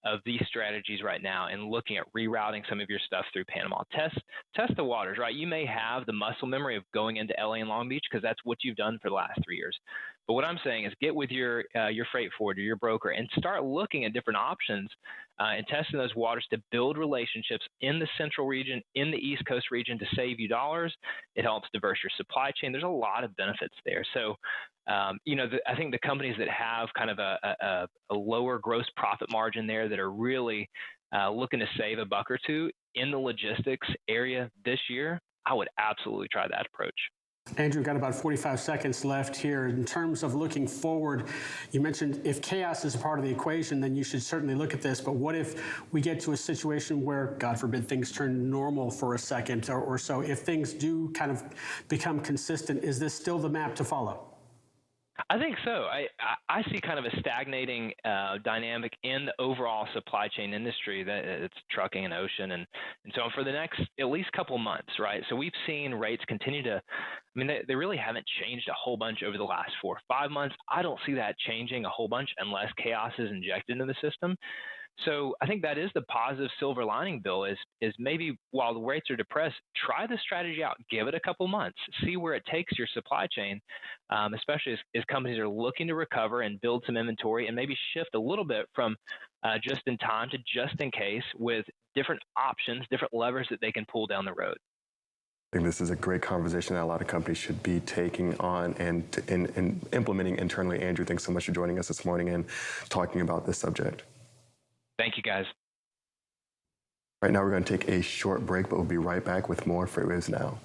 of these strategies right now and looking at rerouting some of your stuff through Panama. Test the waters, right? You may have the muscle memory of going into LA and Long Beach because that's what you've done for the last 3 years. But what I'm saying is get with your freight forwarder, your broker, and start looking at different options and testing those waters to build relationships in the central region, in the East Coast region to save you dollars. It helps diverse your supply chain. There's a lot of benefits there. So, I think the companies that have kind of a lower gross profit margin there that are really looking to save a buck or two in the logistics area this year, I would absolutely try that approach. Andrew, got about 45 seconds left here. In terms of looking forward, you mentioned if chaos is a part of the equation, then you should certainly look at this. But what if we get to a situation where, God forbid, things turn normal for a second or so? If things do kind of become consistent, is this still the map to follow? I think so. I see kind of a stagnating dynamic in the overall supply chain industry, that it's trucking and ocean and so on, for the next at least couple of months, right? So we've seen rates continue to, I mean, they really haven't changed a whole bunch over the last 4 or 5 months. I don't see that changing a whole bunch unless chaos is injected into the system. So I think that is the positive silver lining, Bill, is maybe while the rates are depressed, try the strategy out, give it a couple months, see where it takes your supply chain, especially as companies are looking to recover and build some inventory and maybe shift a little bit from just in time to just in case, with different options, different levers that they can pull down the road. I think this is a great conversation that a lot of companies should be taking on and implementing internally. Andrew, thanks so much for joining us this morning and talking about this subject. Thank you, guys. Right now, we're going to take a short break, but we'll be right back with more FreightWaves Now.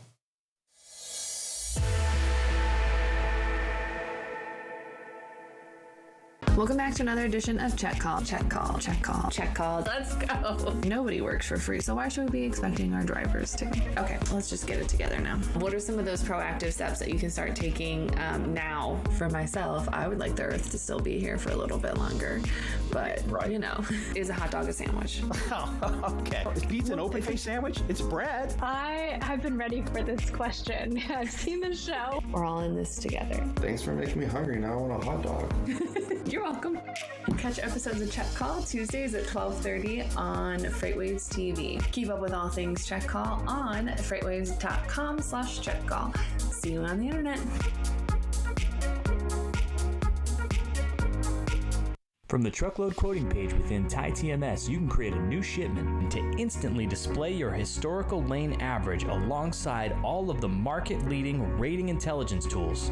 Welcome back to another edition of Check Call. Check Call. Check Call. Check Call. Let's go. Nobody works for free, so why should we be expecting our drivers to? Okay, let's just get it together now. What are some of those proactive steps that you can start taking now? For myself, I would like the Earth to still be here for a little bit longer, but you know, is a hot dog a sandwich? Oh, okay. Is pizza an open face sandwich? It's bread. I have been ready for this question. I've seen the show. We're all in this together. Thanks for making me hungry. Now I want a hot dog. You're welcome. Catch episodes of Check Call Tuesdays at 12:30 on FreightWaves TV. Keep up with all things Check Call on freightwaves.com/checkcall. See you on the internet. From the truckload quoting page within TieTMS, you can create a new shipment to instantly display your historical lane average alongside all of the market-leading rating intelligence tools.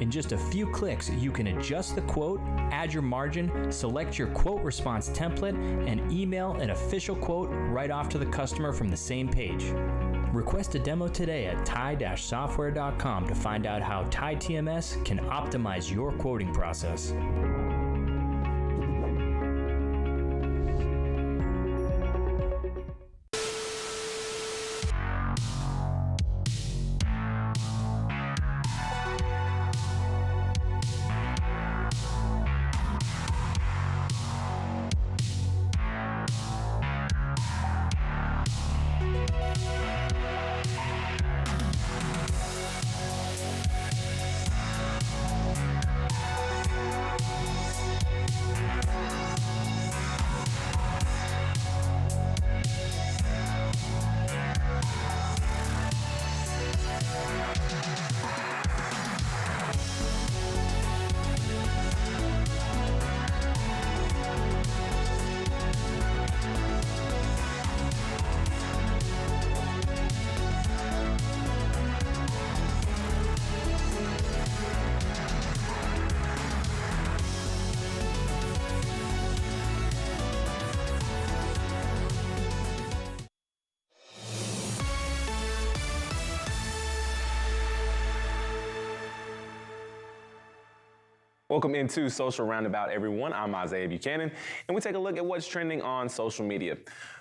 In just a few clicks, you can adjust the quote, add your margin, select your quote response template, and email an official quote right off to the customer from the same page. Request a demo today at tie-software.com to find out how TieTMS can optimize your quoting process. Welcome into Social Roundabout, everyone. I'm Isaiah Buchanan, and we take a look at what's trending on social media.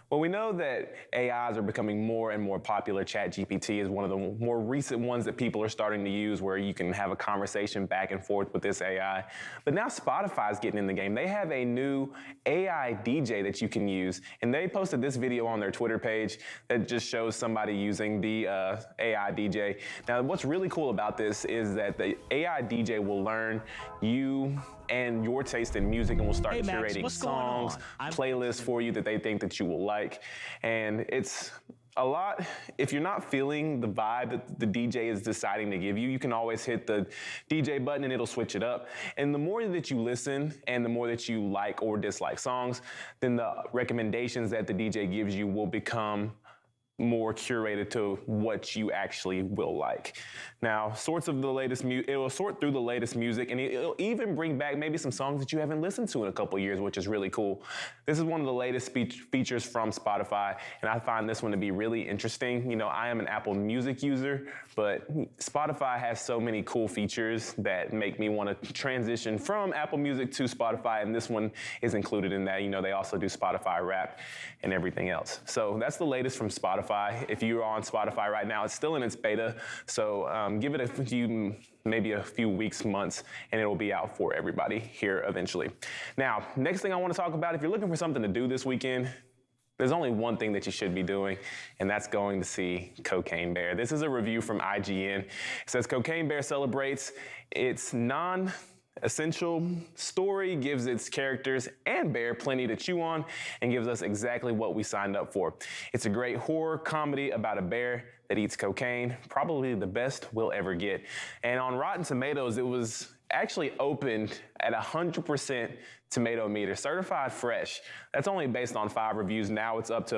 Well, we know that AIs are becoming more and more popular. ChatGPT is one of the more recent ones that people are starting to use, where you can have a conversation back and forth with this AI. But now Spotify is getting in the game. They have a new AI DJ that you can use, and they posted this video on their Twitter page that just shows somebody using the AI DJ. Now, what's really cool about this is that the AI DJ will learn you and your taste in music and will start curating songs, playlists for you that they think that you will like. And it's a lot, if you're not feeling the vibe that the DJ is deciding to give you, you can always hit the DJ button and it'll switch it up. And the more that you listen and the more that you like or dislike songs, then the recommendations that the DJ gives you will become more curated to what you actually will like. Now, it will sort through the latest music, and it'll even bring back maybe some songs that you haven't listened to in a couple years, which is really cool. This is one of the latest features from Spotify, and I find this one to be really interesting. You know, I am an Apple Music user, but Spotify has so many cool features that make me want to transition from Apple Music to Spotify, and this one is included in that. You know, they also do Spotify Rap and everything else. So that's the latest from Spotify. Spotify. If you're on Spotify right now, it's still in its beta. So give it maybe a few weeks, months, and it will be out for everybody here eventually. Now, next thing I want to talk about, if you're looking for something to do this weekend, there's only one thing that you should be doing, and that's going to see Cocaine Bear. This is a review from IGN. It says Cocaine Bear celebrates its non-essential story, gives its characters and bear plenty to chew on, and gives us exactly what we signed up for. It's a great horror comedy about a bear that eats cocaine, probably the best we'll ever get. And on Rotten Tomatoes, it was actually opened at 100% tomato meter, certified fresh. That's only based on 5 reviews. Now it's up to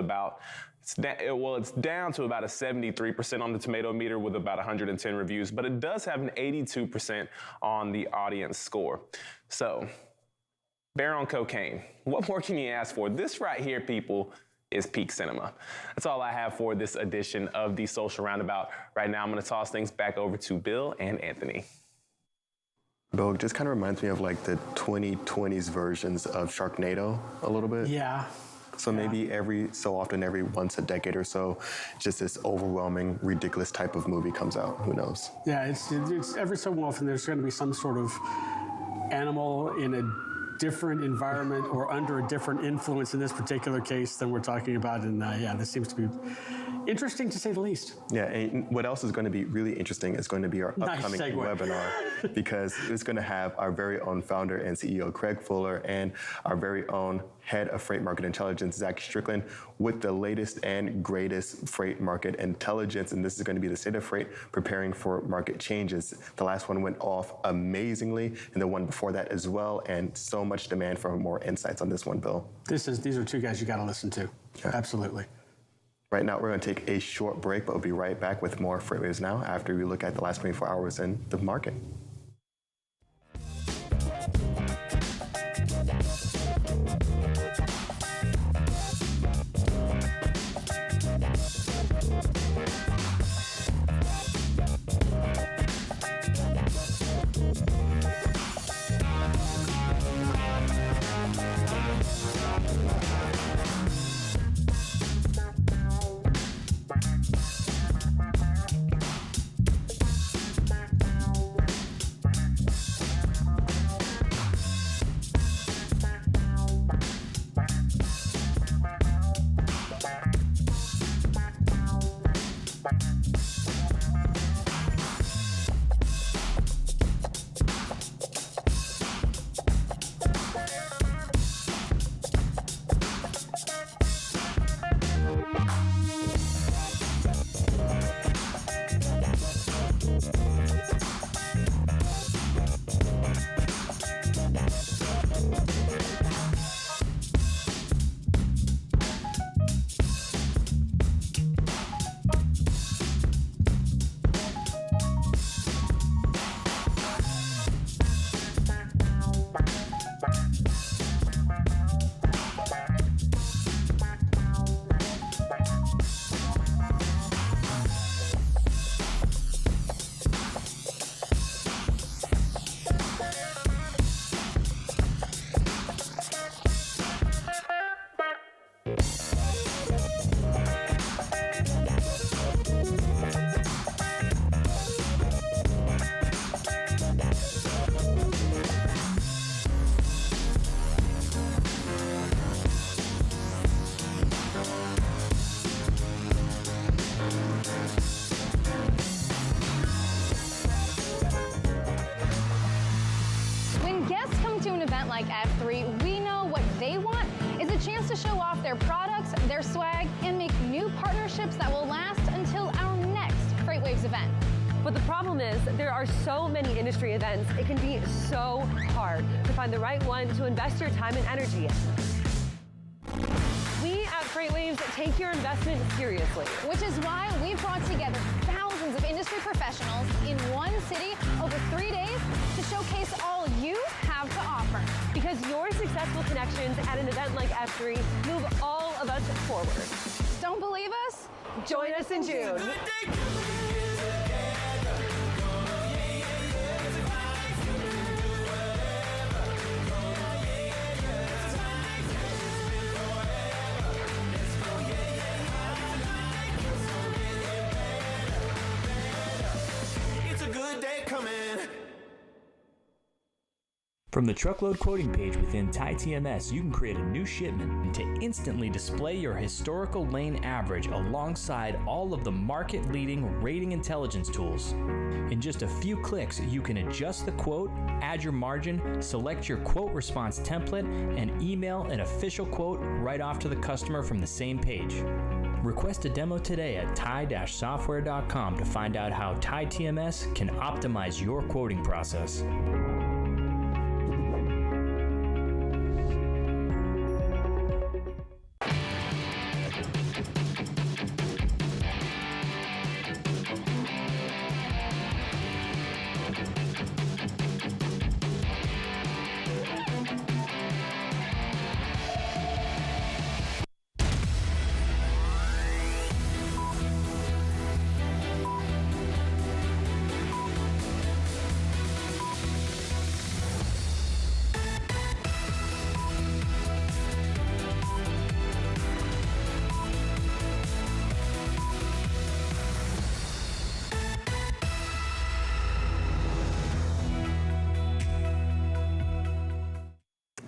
it's down to about a 73% on the tomato meter with about 110 reviews, but it does have an 82% on the audience score. So, Bear on Cocaine. What more can you ask for? This right here, people, is peak cinema. That's all I have for this edition of the Social Roundabout. Right now, I'm gonna toss things back over to Bill and Anthony. Bill, it just kind of reminds me of like the 2020s versions of Sharknado a little bit. Yeah. So maybe every so often, every once a decade or so, just this overwhelming, ridiculous type of movie comes out. Who knows? Yeah, it's every so often there's going to be some sort of animal in a different environment or under a different influence in this particular case than we're talking about. And yeah, this seems to be interesting to say the least. Yeah, and what else is going to be really interesting is going to be our upcoming webinar, because it's going to have our very own founder and CEO, Craig Fuller, and our very own head of freight market intelligence, Zach Strickland, with the latest and greatest freight market intelligence. And this is going to be the state of freight preparing for market changes. The last one went off amazingly, and the one before that as well. And so much demand for more insights on this one, Bill. These are 2 guys you got to listen to. Yeah. Absolutely. Right now, we're going to take a short break, but we'll be right back with more FreightWaves Now after we look at the last 24 hours in the market. like F3, we know what they want is a chance to show off their products, their swag, and make new partnerships that will last until our next FreightWaves event. But the problem is there are so many industry events, it can be so hard to find the right one to invest your time and energy in. We at FreightWaves take your investment seriously. Which is why we've brought together thousands of industry professionals in one city over 3 days to showcase all you have to offer. Because your successful connections at an event like F3 move all of us forward. Don't believe us? Join us in June. From the truckload quoting page within TIE-TMS, you can create a new shipment to instantly display your historical lane average alongside all of the market-leading rating intelligence tools. In just a few clicks, you can adjust the quote, add your margin, select your quote response template, and email an official quote right off to the customer from the same page. Request a demo today at tie-software.com to find out how TIE-TMS can optimize your quoting process.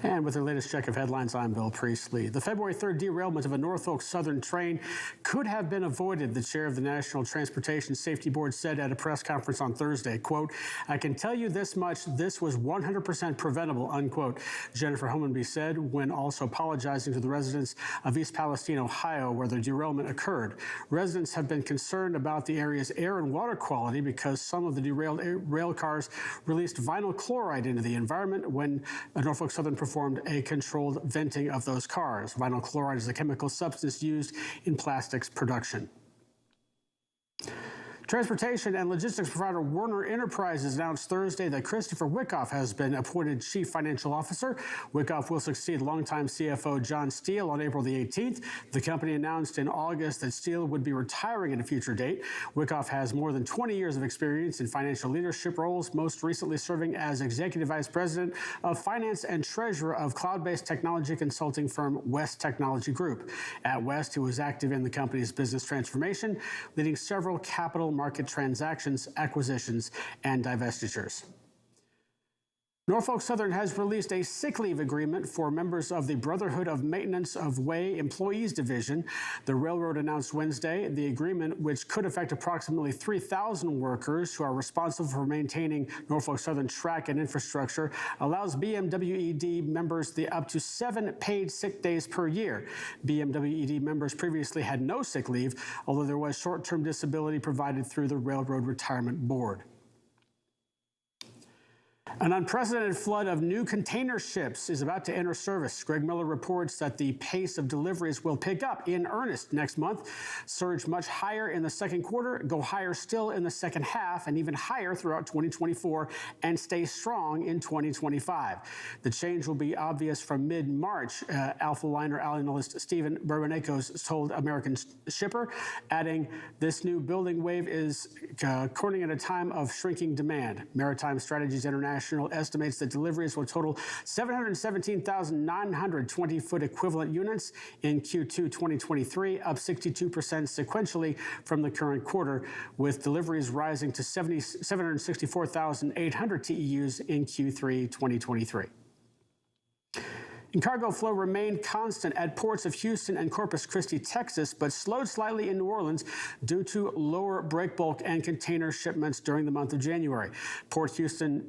And with the latest check of headlines, I'm Bill Priestley. The February 3rd derailment of a Norfolk Southern train could have been avoided, the chair of the National Transportation Safety Board said at a press conference on Thursday. Quote, "I can tell you this much, this was 100% preventable," unquote. Jennifer Homenby said when also apologizing to the residents of East Palestine, Ohio, where the derailment occurred. Residents have been concerned about the area's air and water quality because some of the derailed rail cars released vinyl chloride into the environment when Norfolk Southern performed a controlled venting of those cars. Vinyl chloride is a chemical substance used in plastics production. Transportation and logistics provider Werner Enterprises announced Thursday that Christopher Wickoff has been appointed Chief Financial Officer. Wickoff will succeed longtime CFO John Steele on April the 18th. The company announced in August that Steele would be retiring at a future date. Wickoff has more than 20 years of experience in financial leadership roles, most recently serving as Executive Vice President of Finance and Treasurer of cloud-based technology consulting firm West Technology Group. At West, he was active in the company's business transformation, leading several capital market transactions, acquisitions, and divestitures. Norfolk Southern has released a sick leave agreement for members of the Brotherhood of Maintenance of Way Employees Division. The railroad announced Wednesday the agreement, which could affect approximately 3,000 workers who are responsible for maintaining Norfolk Southern track and infrastructure, allows BMWED members the up to 7 paid sick days per year. BMWED members previously had no sick leave, although there was short-term disability provided through the Railroad Retirement Board. An unprecedented flood of new container ships is about to enter service. Greg Miller reports that the pace of deliveries will pick up in earnest next month, surge much higher in the second quarter, go higher still in the second half, and even higher throughout 2024, and stay strong in 2025. The change will be obvious from mid-March, Alpha Liner analyst Stephen Berbenakos told American Shipper, adding, "This new building wave is occurring at a time of shrinking demand. Maritime Strategies International estimates that deliveries will total 717,900 20-foot equivalent units in Q2 2023, up 62% sequentially from the current quarter, with deliveries rising to 764,800 TEUs in Q3 2023. And cargo flow remained constant at ports of Houston and Corpus Christi, Texas, but slowed slightly in New Orleans due to lower breakbulk and container shipments during the month of January. Port of Houston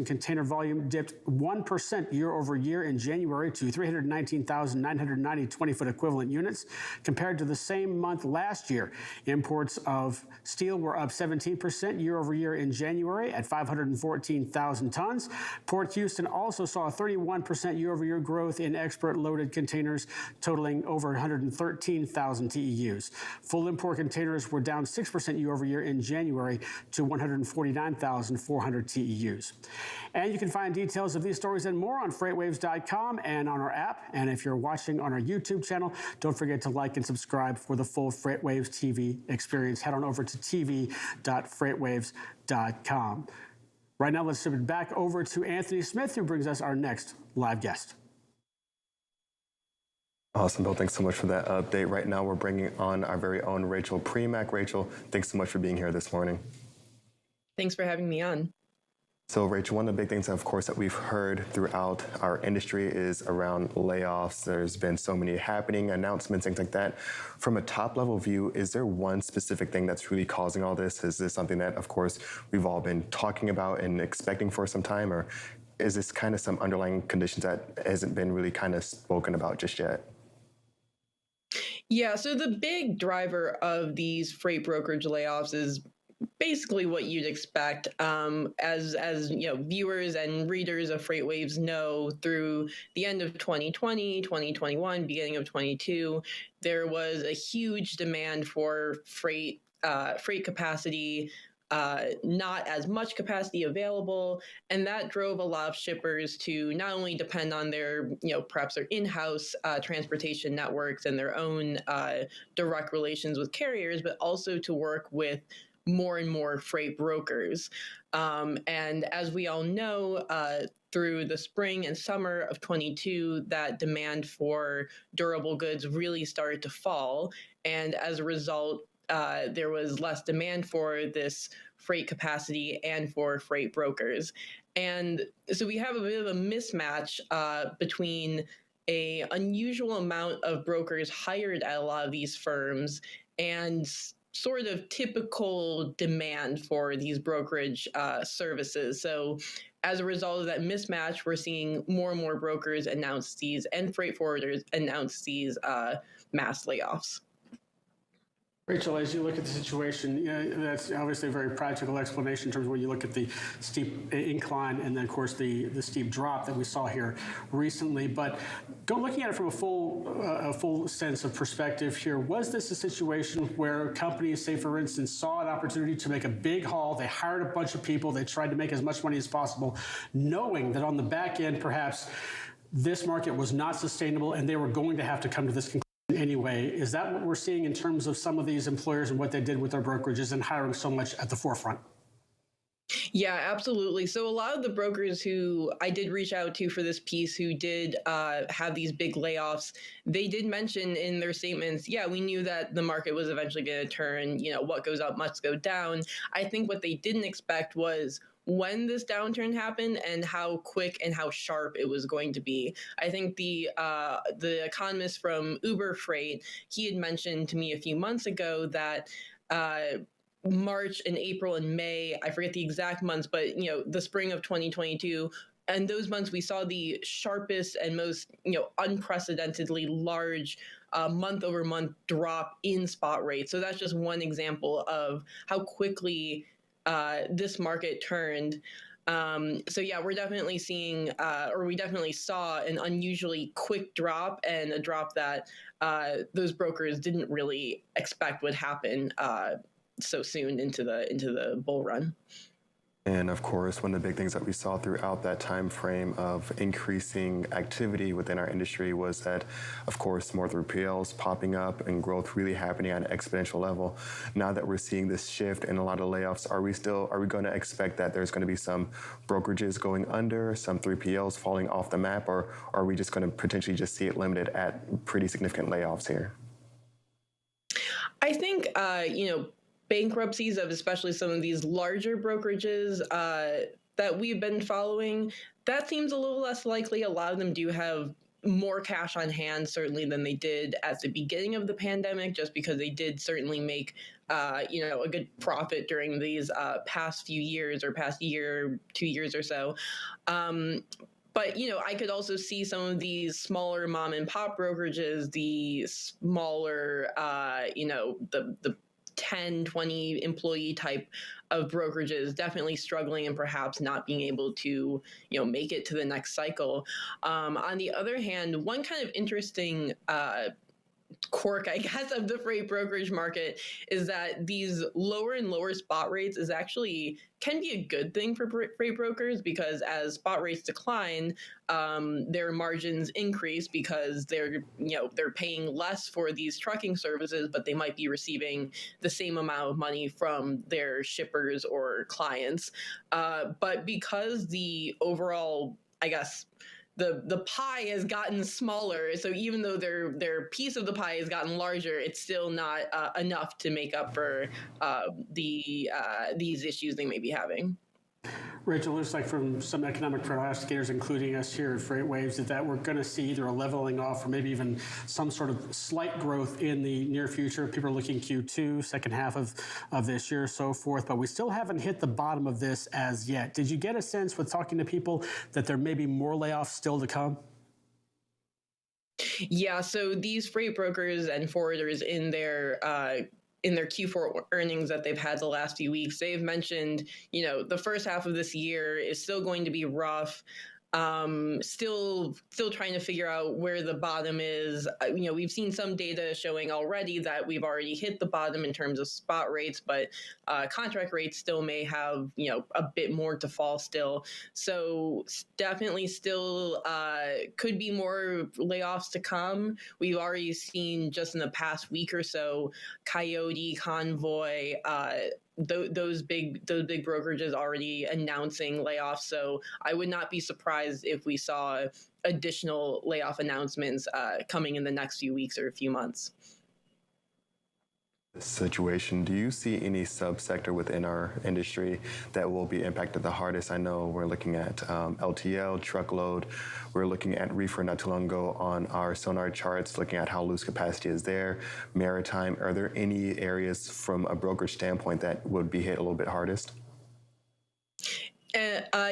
container volume dipped 1% year over year in January to 319,990 20-foot equivalent units compared to the same month last year. Imports of steel were up 17% year over year in January at 514,000 tons. Port Houston also saw a 31% year over year growth in export-loaded containers, totaling over 113,000 TEUs. Full import containers were down 6% year-over-year in January to 149,400 TEUs. And you can find details of these stories and more on FreightWaves.com and on our app. And if you're watching on our YouTube channel, don't forget to like and subscribe for the full FreightWaves TV experience. Head on over to tv.freightwaves.com. Right now, let's shift it back over to Anthony Smith, who brings us our next live guest. Awesome, Bill. Thanks so much for that update. Right now, we're bringing on our very own Rachel Premack. Rachel, thanks so much for being here this morning. Thanks for having me on. So, Rachel, one of the big things, of course, that we've heard throughout our industry is around layoffs. There's been so many happening, announcements, things like that. From a top-level view, is there one specific thing that's really causing all this? Is this something that, of course, we've all been talking about and expecting for some time, or is this kind of some underlying conditions that hasn't been really kind of spoken about just yet? Yeah, so the big driver of these freight brokerage layoffs is basically what you'd expect. As you know, viewers and readers of FreightWaves know, through the end of 2020, 2021, beginning of 22, there was a huge demand for freight capacity, not as much capacity available, and that drove a lot of shippers to not only depend on their, perhaps their in-house transportation networks and their own direct relations with carriers, but also to work with more and more freight brokers. And as we all know, through the spring and summer of 22, that demand for durable goods really started to fall. And as a result, there was less demand for this freight capacity and for freight brokers. And so we have a bit of a mismatch between an unusual amount of brokers hired at a lot of these firms and sort of typical demand for these brokerage services. So as a result of that mismatch, we're seeing more and more brokers announce these and freight forwarders announce these mass layoffs. Rachel, as you look at the situation, that's obviously a very practical explanation in terms of when you look at the steep incline and then, of course, the steep drop that we saw here recently. But looking at it from a full sense of perspective here, was this a situation where companies, say, for instance, saw an opportunity to make a big haul, they hired a bunch of people, they tried to make as much money as possible, knowing that on the back end, perhaps, this market was not sustainable and they were going to have to come to this conclusion anyway? Is that what we're seeing in terms of some of these employers and what they did with their brokerages and hiring so much at the forefront? Yeah, absolutely. So a lot of the brokers who I did reach out to for this piece who did have these big layoffs, they did mention in their statements, yeah, we knew that the market was eventually going to turn, what goes up must go down. I think what they didn't expect was when this downturn happened and how quick and how sharp it was going to be. I think the economist from Uber Freight, he had mentioned to me a few months ago that March and April and May, I forget the exact months, but the spring of 2022, and those months we saw the sharpest and most unprecedentedly large month over month drop in spot rate. So that's just one example of how quickly this market turned. So yeah, we're definitely seeing, or we definitely saw an unusually quick drop, and a drop that those brokers didn't really expect would happen so soon into the bull run. And of course, one of the big things that we saw throughout that time frame of increasing activity within our industry was that, of course, more 3PLs popping up and growth really happening at an exponential level. Now that we're seeing this shift and a lot of layoffs, are we going to expect that there's going to be some brokerages going under, some 3PLs falling off the map, or are we just going to potentially just see it limited at pretty significant layoffs here? I think, bankruptcies of especially some of these larger brokerages that we've been following, that seems a little less likely. A lot of them do have more cash on hand, certainly, than they did at the beginning of the pandemic, just because they did certainly make, a good profit during these past few years or past year, 2 years or so. But, I could also see some of these smaller mom and pop brokerages, the smaller, the 10, 20 employee type of brokerages definitely struggling and perhaps not being able to, make it to the next cycle. On the other hand, one kind of interesting quirk, I guess, of the freight brokerage market is that these lower and lower spot rates can be a good thing for freight brokers, because as spot rates decline, their margins increase because they're paying less for these trucking services, but they might be receiving the same amount of money from their shippers or clients. But because the overall, I guess, the pie has gotten smaller, so even though their piece of the pie has gotten larger, it's still not enough to make up for these issues they may be having. Rachel, it looks like from some economic prognosticators, including us here at FreightWaves, that we're going to see either a leveling off or maybe even some sort of slight growth in the near future. People are looking Q2, second half of this year, so forth, but we still haven't hit the bottom of this as yet. Did you get a sense with talking to people that there may be more layoffs still to come? Yeah, so these freight brokers and forwarders in their Q4 earnings that they've had the last few weeks, they've mentioned, the first half of this year is still going to be rough. Still trying to figure out where the bottom is. We've seen some data showing already that we've already hit the bottom in terms of spot rates, but contract rates still may have, a bit more to fall still. So definitely still could be more layoffs to come. We've already seen just in the past week or so, Coyote, Convoy, those big brokerages already announcing layoffs. So I would not be surprised if we saw additional layoff announcements coming in the next few weeks or a few months. Situation, do you see any subsector within our industry that will be impacted the hardest? I know we're looking at LTL, truckload. We're looking at reefer not too long ago on our sonar charts, looking at how loose capacity is there. Maritime, are there any areas from a brokerage standpoint that would be hit a little bit hardest?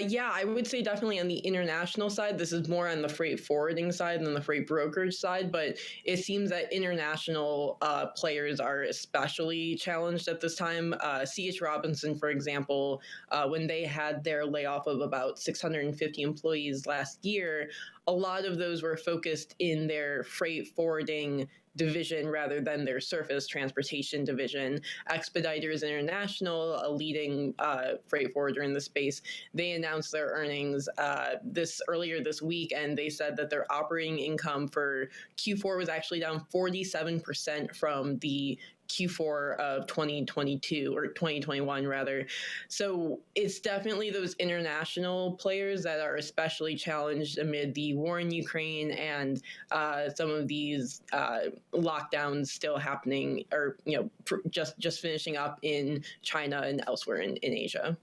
Yeah, I would say definitely on the international side. This is more on the freight forwarding side than the freight brokerage side, but it seems that international players are especially challenged at this time. C.H. Robinson, for example, when they had their layoff of about 650 employees last year, a lot of those were focused in their freight forwarding division rather than their surface transportation division. Expeditors International, a leading freight forwarder in the space, they announced their earnings earlier this week, and they said that their operating income for Q4 was actually down 47% from the Q4 of 2022 or 2021 rather. So it's definitely those international players that are especially challenged amid the war in Ukraine and some of these lockdowns still happening or just finishing up in China and elsewhere in Asia.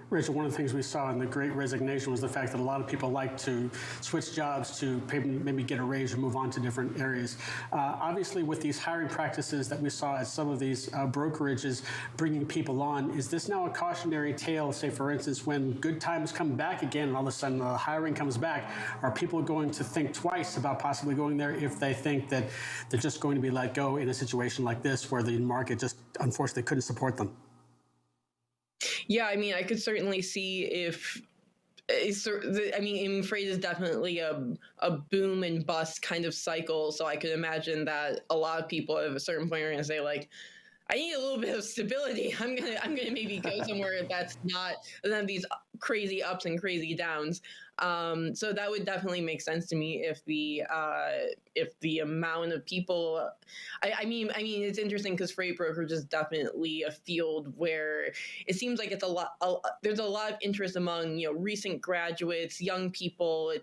Rachel, one of the things we saw in the Great Resignation was the fact that a lot of people like to switch jobs to maybe get a raise or move on to different areas. Obviously, with these hiring practices that we saw at some of these brokerages bringing people on, is this now a cautionary tale? Say, for instance, when good times come back again and all of a sudden the hiring comes back, are people going to think twice about possibly going there if they think that they're just going to be let go in a situation like this where the market just unfortunately couldn't support them? Yeah, I mean, I could certainly see if. Freight is definitely a boom and bust kind of cycle. So I could imagine that a lot of people at a certain point are going to say, like, I need a little bit of stability. I'm gonna maybe go somewhere that's not doesn't have these crazy ups and crazy downs. So that would definitely make sense to me if the amount of people. I mean, it's interesting because freight brokerage is definitely a field where it seems like it's there's a lot of interest among recent graduates, young people.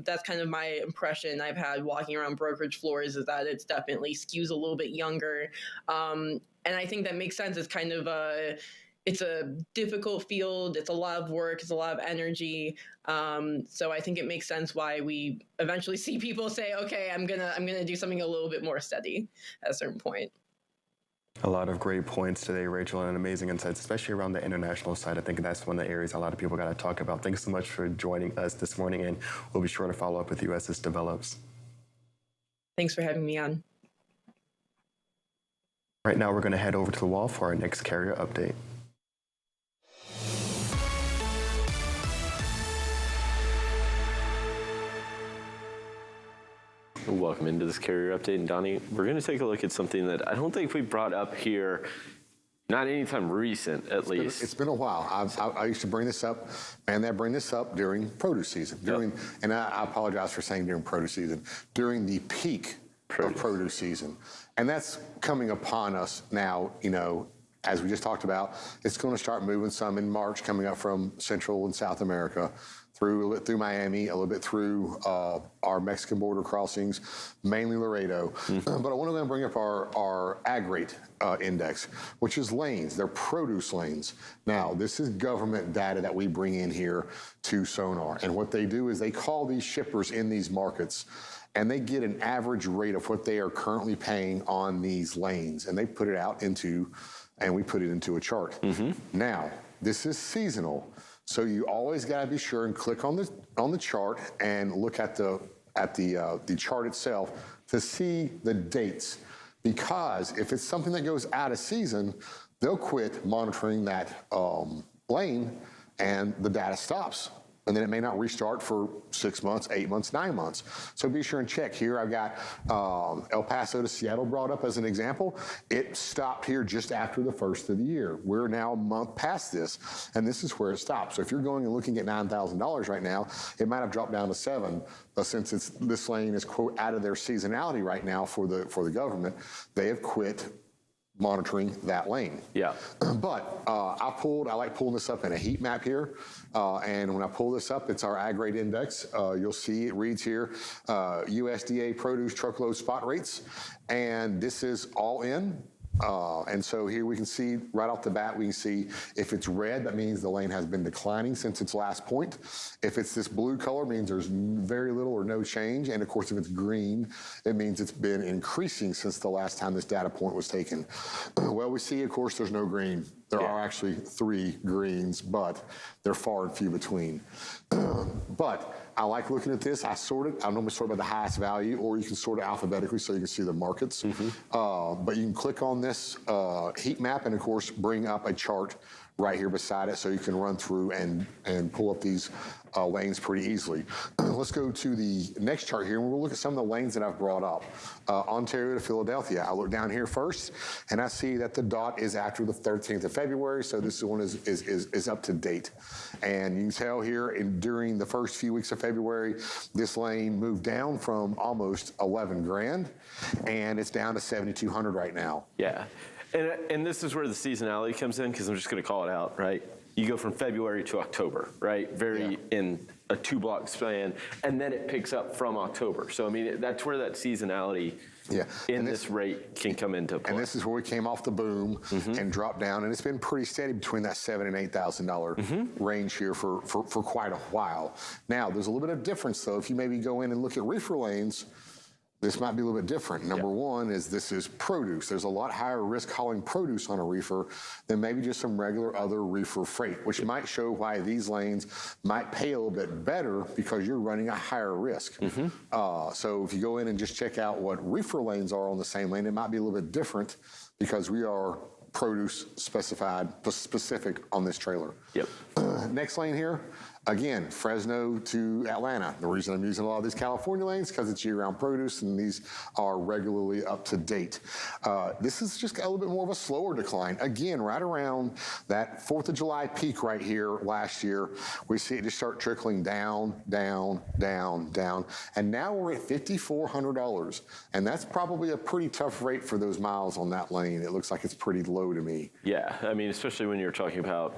That's kind of my impression I've had walking around brokerage floors is that it's definitely skews a little bit younger. And I think that makes sense. It's kind of it's a difficult field. It's a lot of work. It's a lot of energy. So I think it makes sense why we eventually see people say, okay, I'm gonna do something a little bit more steady at a certain point. A lot of great points today, Rachel, and amazing insights, especially around the international side. I think that's one of the areas a lot of people got to talk about. Thanks so much for joining us this morning, and we'll be sure to follow up with you as this develops. Thanks for having me on. Right now, we're going to head over to the wall for our next carrier update. Welcome into this carrier update. And Donnie, we're going to take a look at something that I don't think we brought up here, not anytime recent, at least. It's been a while. I used to bring this up, and I bring this up during produce season. And I apologize for saying during produce season, during the peak of produce season. And that's coming upon us now, as we just talked about, it's going to start moving some in March, coming up from Central and South America, through Miami, a little bit through our Mexican border crossings, mainly Laredo. But I want to then bring up our ag rate index, which is lanes. They're produce lanes. Now, this is government data that we bring in here to Sonar. And what they do is they call these shippers in these markets, and they get an average rate of what they are currently paying on these lanes. And they put it out into, and we put it into a chart. Now, this is seasonal. So you always got to be sure and click on the chart and look at the chart itself to see the dates, because if it's something that goes out of season, they'll quit monitoring that lane and the data stops. And then it may not restart for 6 months, 8 months, 9 months. So be sure and check. Here I've got El Paso to Seattle brought up as an example. It stopped here just after the first of the year. We're now a month past this, and this is where it stopped. So if you're going and looking at $9,000 right now, it might have dropped down to 7. But since this lane is, quote, out of their seasonality right now for the government, they have quit monitoring that lane. Yeah. But I like pulling this up in a heat map here. And when I pull this up, it's our ag rate index. You'll see it reads here, USDA produce truckload spot rates. And this is all in. And so here we can see right off the bat, we can see if it's red, that means the lane has been declining since its last point. If it's this blue color, it means there's very little or no change. And of course, if it's green, it means it's been increasing since the last time this data point was taken. Well, we see, of course, there's no green. There are actually 3 greens, but they're far and few between. But I like looking at this. I normally sort by the highest value, or you can sort it alphabetically so you can see the markets. But you can click on this heat map and, of course, bring up a chart right here beside it so you can run through and pull up these lanes pretty easily. Let's go to the next chart here, and we'll look at some of the lanes that I've brought up. Ontario to Philadelphia. I look down here first, and I see that the dot is after the 13th of February, so this one is up to date. And you can tell here during the first few weeks of February, this lane moved down from almost 11 grand, and it's down to 7,200 right now. Yeah. And this is where the seasonality comes in, because I'm just going to call it out, right? You go from February to October, right? In a 2-block span, and then it picks up from October. So, I mean, that's where that seasonality in this rate can come into play. And this is where we came off the boom and dropped down, and it's been pretty steady between that $7,000 and $8,000 range here for quite a while. Now, there's a little bit of difference, though. If you maybe go in and look at reefer lanes, this might be a little bit different. Number one is this is produce. There's a lot higher risk hauling produce on a reefer than maybe just some regular other reefer freight, which might show why these lanes might pay a little bit better because you're running a higher risk. So if you go in and just check out what reefer lanes are on the same lane, it might be a little bit different because we are produce specific on this trailer. Next lane here. Again, Fresno to Atlanta. The reason I'm using a lot of these California lanes is because it's year-round produce, and these are regularly up to date. This is just a little bit more of a slower decline. Again, right around that 4th of July peak right here last year, we see it just start trickling down, down, down, down, and now we're at $5,400, and that's probably a pretty tough rate for those miles on that lane. It looks like it's pretty low to me. Yeah, I mean, especially when you're talking about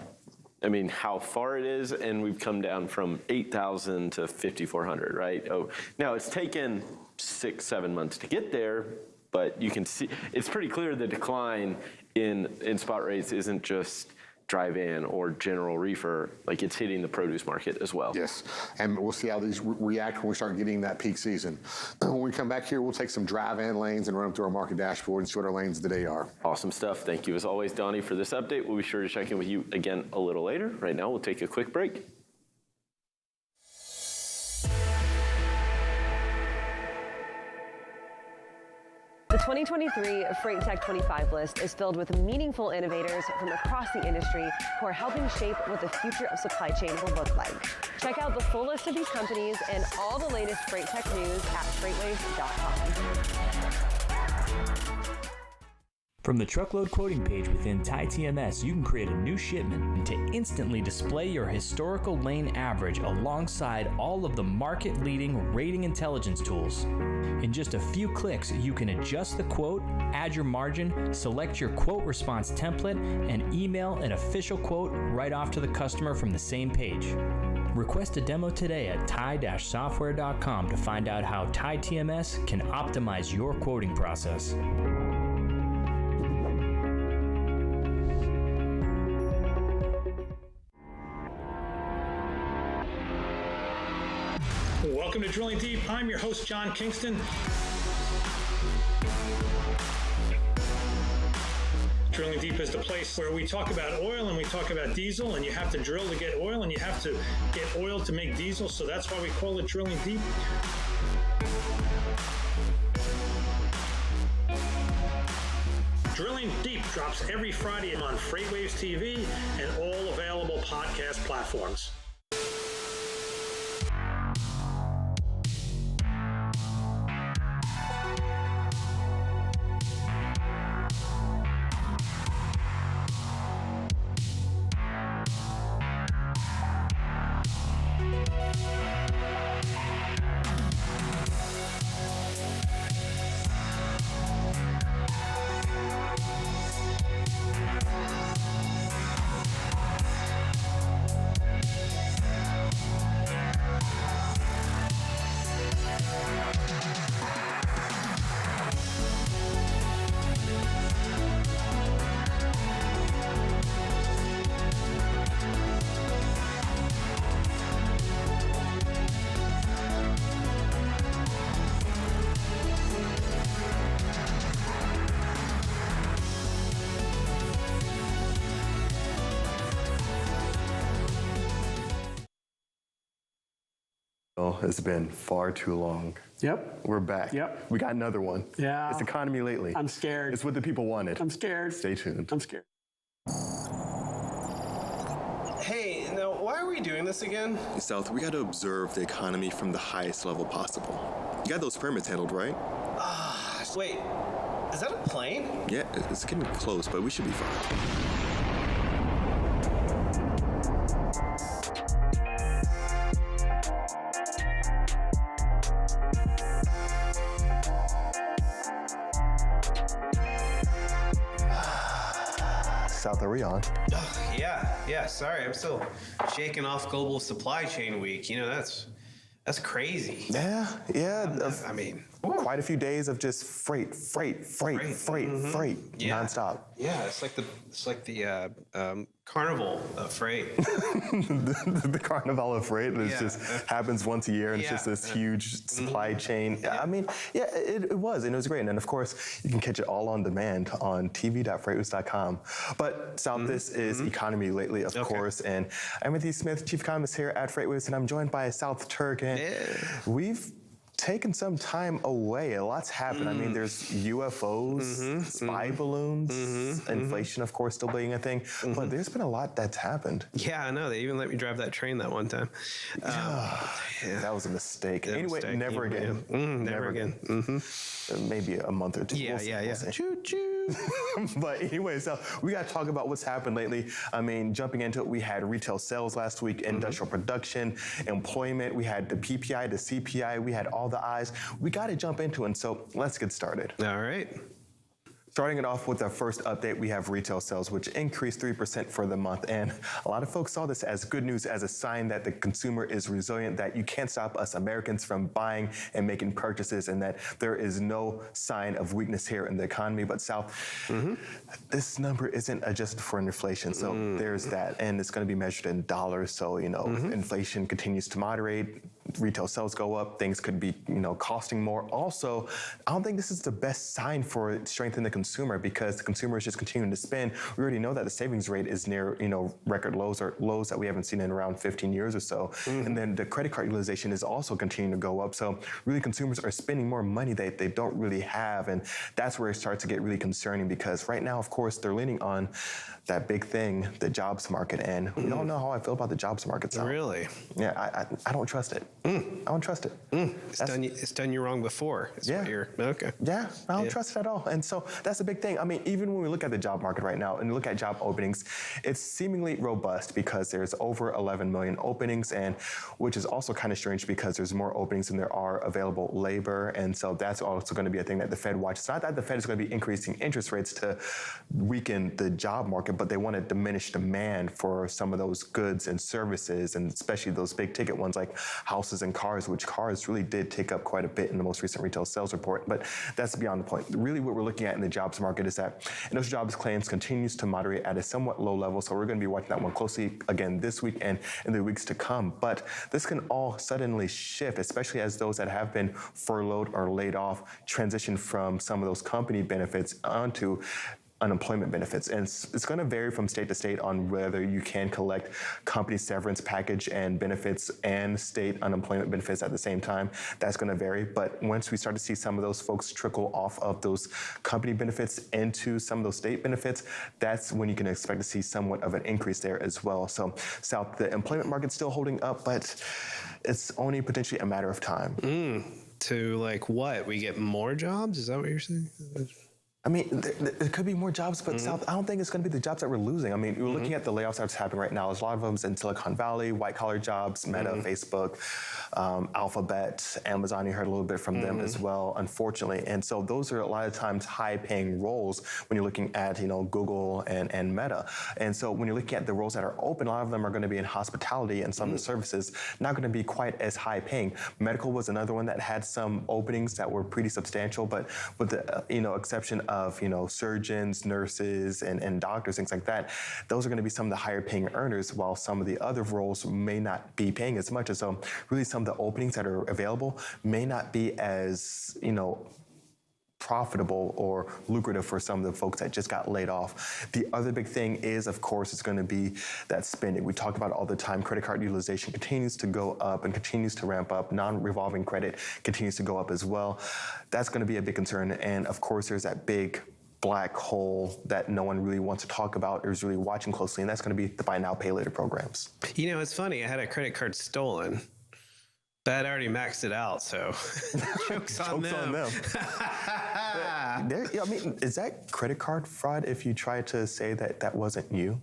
how far it is, and we've come down from 8,000 to 5,400, right? Oh, now it's taken 6-7 months to get there, but you can see it's pretty clear the decline in spot rates isn't just drive-in or general reefer, like it's hitting the produce market as well. Yes, and we'll see how these react when we start getting that peak season. When we come back here, we'll take some drive-in lanes and run them through our market dashboard and see what our lanes today are. Awesome stuff. Thank you as always, Donnie, for this update. We'll be sure to check in with you again a little later. Right now, we'll take a quick break. The 2023 Freight Tech 25 list is filled with meaningful innovators from across the industry who are helping shape what the future of supply chain will look like. Check out the full list of these companies and all the latest Freight Tech news at FreightWaves.com. From the truckload quoting page within TieTMS, you can create a new shipment to instantly display your historical lane average alongside all of the market-leading rating intelligence tools. In just a few clicks, you can adjust the quote, add your margin, select your quote response template, and email an official quote right off to the customer from the same page. Request a demo today at tie-software.com to find out how TieTMS can optimize your quoting process. Welcome to Drilling Deep. I'm your host, John Kingston. Drilling Deep is the place where we talk about oil and we talk about diesel, and you have to drill to get oil and you have to get oil to make diesel, so that's why we call it Drilling Deep. Drilling Deep drops every Friday on FreightWaves TV and all available podcast platforms. It's been far too long. Yep. We're back. Yep. We got another one. Yeah. It's economy lately. I'm scared. It's what the people wanted. I'm scared. Stay tuned. I'm scared. Hey, now why are we doing this again? South, we got to observe the economy from the highest level possible. You got those permits handled, right? Wait, is that a plane? Yeah, it's getting close, but we should be fine. South, are we on? Yeah, sorry, I'm still shaking off global supply chain week. You know, that's crazy. Yeah. I mean, quite a few days of just freight, nonstop. Yeah, it's like the carnival of freight. the carnival of freight just happens once a year, and it's just this huge supply chain. I mean, it was, and it was great. And then, of course, you can catch it all on demand on tv.freightwaves.com. But South, this is Economy Lately, of course, and I'm Anthony Smith, Chief Economist here at FreightWaves, and I'm joined by South Turk, and we've taken some time away. A lot's happened. I mean, there's UFOs, spy balloons, inflation, of course, still being a thing. But there's been a lot that's happened. Yeah, I know. They even let me drive that train that one time. That was a mistake. Anyway, never again. Never again. Maybe a month or two. Yeah. Choo-choo. But anyway, so we got to talk about what's happened lately. I mean, jumping into it, we had retail sales last week, industrial production, employment. We had the PPI, the CPI. We had all the I's. We got to jump into it, and so let's get started. All right. Starting it off with our first update, we have retail sales, which increased 3% for the month. And a lot of folks saw this as good news, as a sign that the consumer is resilient, that you can't stop us Americans from buying and making purchases, and that there is no sign of weakness here in the economy. But South, this number isn't adjusted for inflation. So there's that. And it's going to be measured in dollars. So, inflation continues to moderate. Retail sales go up, things could be, costing more. Also, I don't think this is the best sign for strengthening the consumer, because the consumer is just continuing to spend. We already know that the savings rate is near, record lows, or lows that we haven't seen in around 15 years or so. And then the credit card utilization is also continuing to go up. So really, consumers are spending more money that they don't really have. And that's where it starts to get really concerning, because right now, of course, they're leaning on that big thing, the jobs market. And we all know how I feel about the jobs market. So, really? Yeah, I don't trust it. I don't trust it. It's done you wrong before. Okay. Yeah, I don't trust it at all. And so that's a big thing. I mean, even when we look at the job market right now and look at job openings, it's seemingly robust because there's over 11 million openings, and which is also kind of strange because there's more openings than there are available labor. And so that's also going to be a thing that the Fed watches. It's not that the Fed is going to be increasing interest rates to weaken the job market, but they want to diminish demand for some of those goods and services, and especially those big ticket ones like houses and cars, which cars really did take up quite a bit in the most recent retail sales report. But that's beyond the point. Really what we're looking at in the jobs market is that industrial jobs claims continues to moderate at a somewhat low level. So we're going to be watching that one closely again this week and in the weeks to come. But this can all suddenly shift, especially as those that have been furloughed or laid off transition from some of those company benefits onto unemployment benefits. And it's going to vary from state to state on whether you can collect company severance package and benefits and state unemployment benefits at the same time. That's going to vary. But once we start to see some of those folks trickle off of those company benefits into some of those state benefits, that's when you can expect to see somewhat of an increase there as well. So South, the employment market's still holding up, but it's only potentially a matter of time. To like what? We get more jobs? Is that what you're saying? I mean, there could be more jobs, but South, I don't think it's going to be the jobs that we're losing. I mean, we're looking at the layoffs that's happening right now. There's a lot of them in Silicon Valley, white-collar jobs, Meta, Facebook, Alphabet, Amazon. You heard a little bit from them as well, unfortunately. And so those are a lot of times high-paying roles when you're looking at, Google and Meta. And so when you're looking at the roles that are open, a lot of them are going to be in hospitality and some of the services, not going to be quite as high-paying. Medical was another one that had some openings that were pretty substantial, but with the, exception of, surgeons, nurses, and doctors, things like that, those are going to be some of the higher paying earners, while some of the other roles may not be paying as much. And so really some of the openings that are available may not be as, profitable or lucrative for some of the folks that just got laid off. The other big thing is, of course, it's going to be that spending. We talk about it all the time. Credit card utilization continues to go up and continues to ramp up. Non-revolving credit continues to go up as well. That's going to be a big concern. And of course, there's that big black hole that no one really wants to talk about or is really watching closely, and that's going to be the buy now, pay later programs. It's funny. I had a credit card stolen. But I'd already maxed it out, so joke's on them. Is that credit card fraud if you try to say that wasn't you?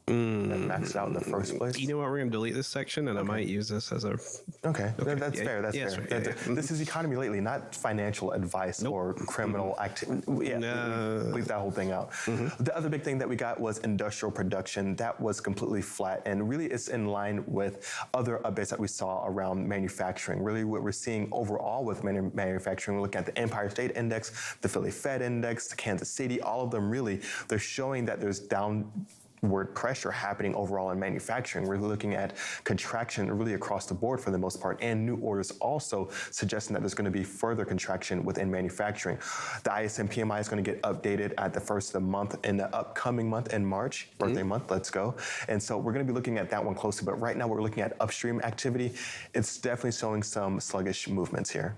That maxed out in the first place? You know what? We're going to delete this section, and I might use this as a... Okay. That's fair. That's fair. This is economy lately, not financial advice or criminal activity. Leave that whole thing out. The other big thing that we got was industrial production. That was completely flat, and really it's in line with other updates that we saw around manufacturing. Really what we're seeing overall with manufacturing, we look at the Empire State Index, the Philly Fed Index, the Kansas City, all of them really, they're showing that there's downward pressure happening overall in manufacturing. We're looking at contraction really across the board for the most part, and new orders also suggesting that there's going to be further contraction within manufacturing. The ISM PMI is going to get updated at the first of the month in the upcoming month in March, birthday month, let's go. And so we're going to be looking at that one closely, but right now we're looking at upstream activity. It's definitely showing some sluggish movements here.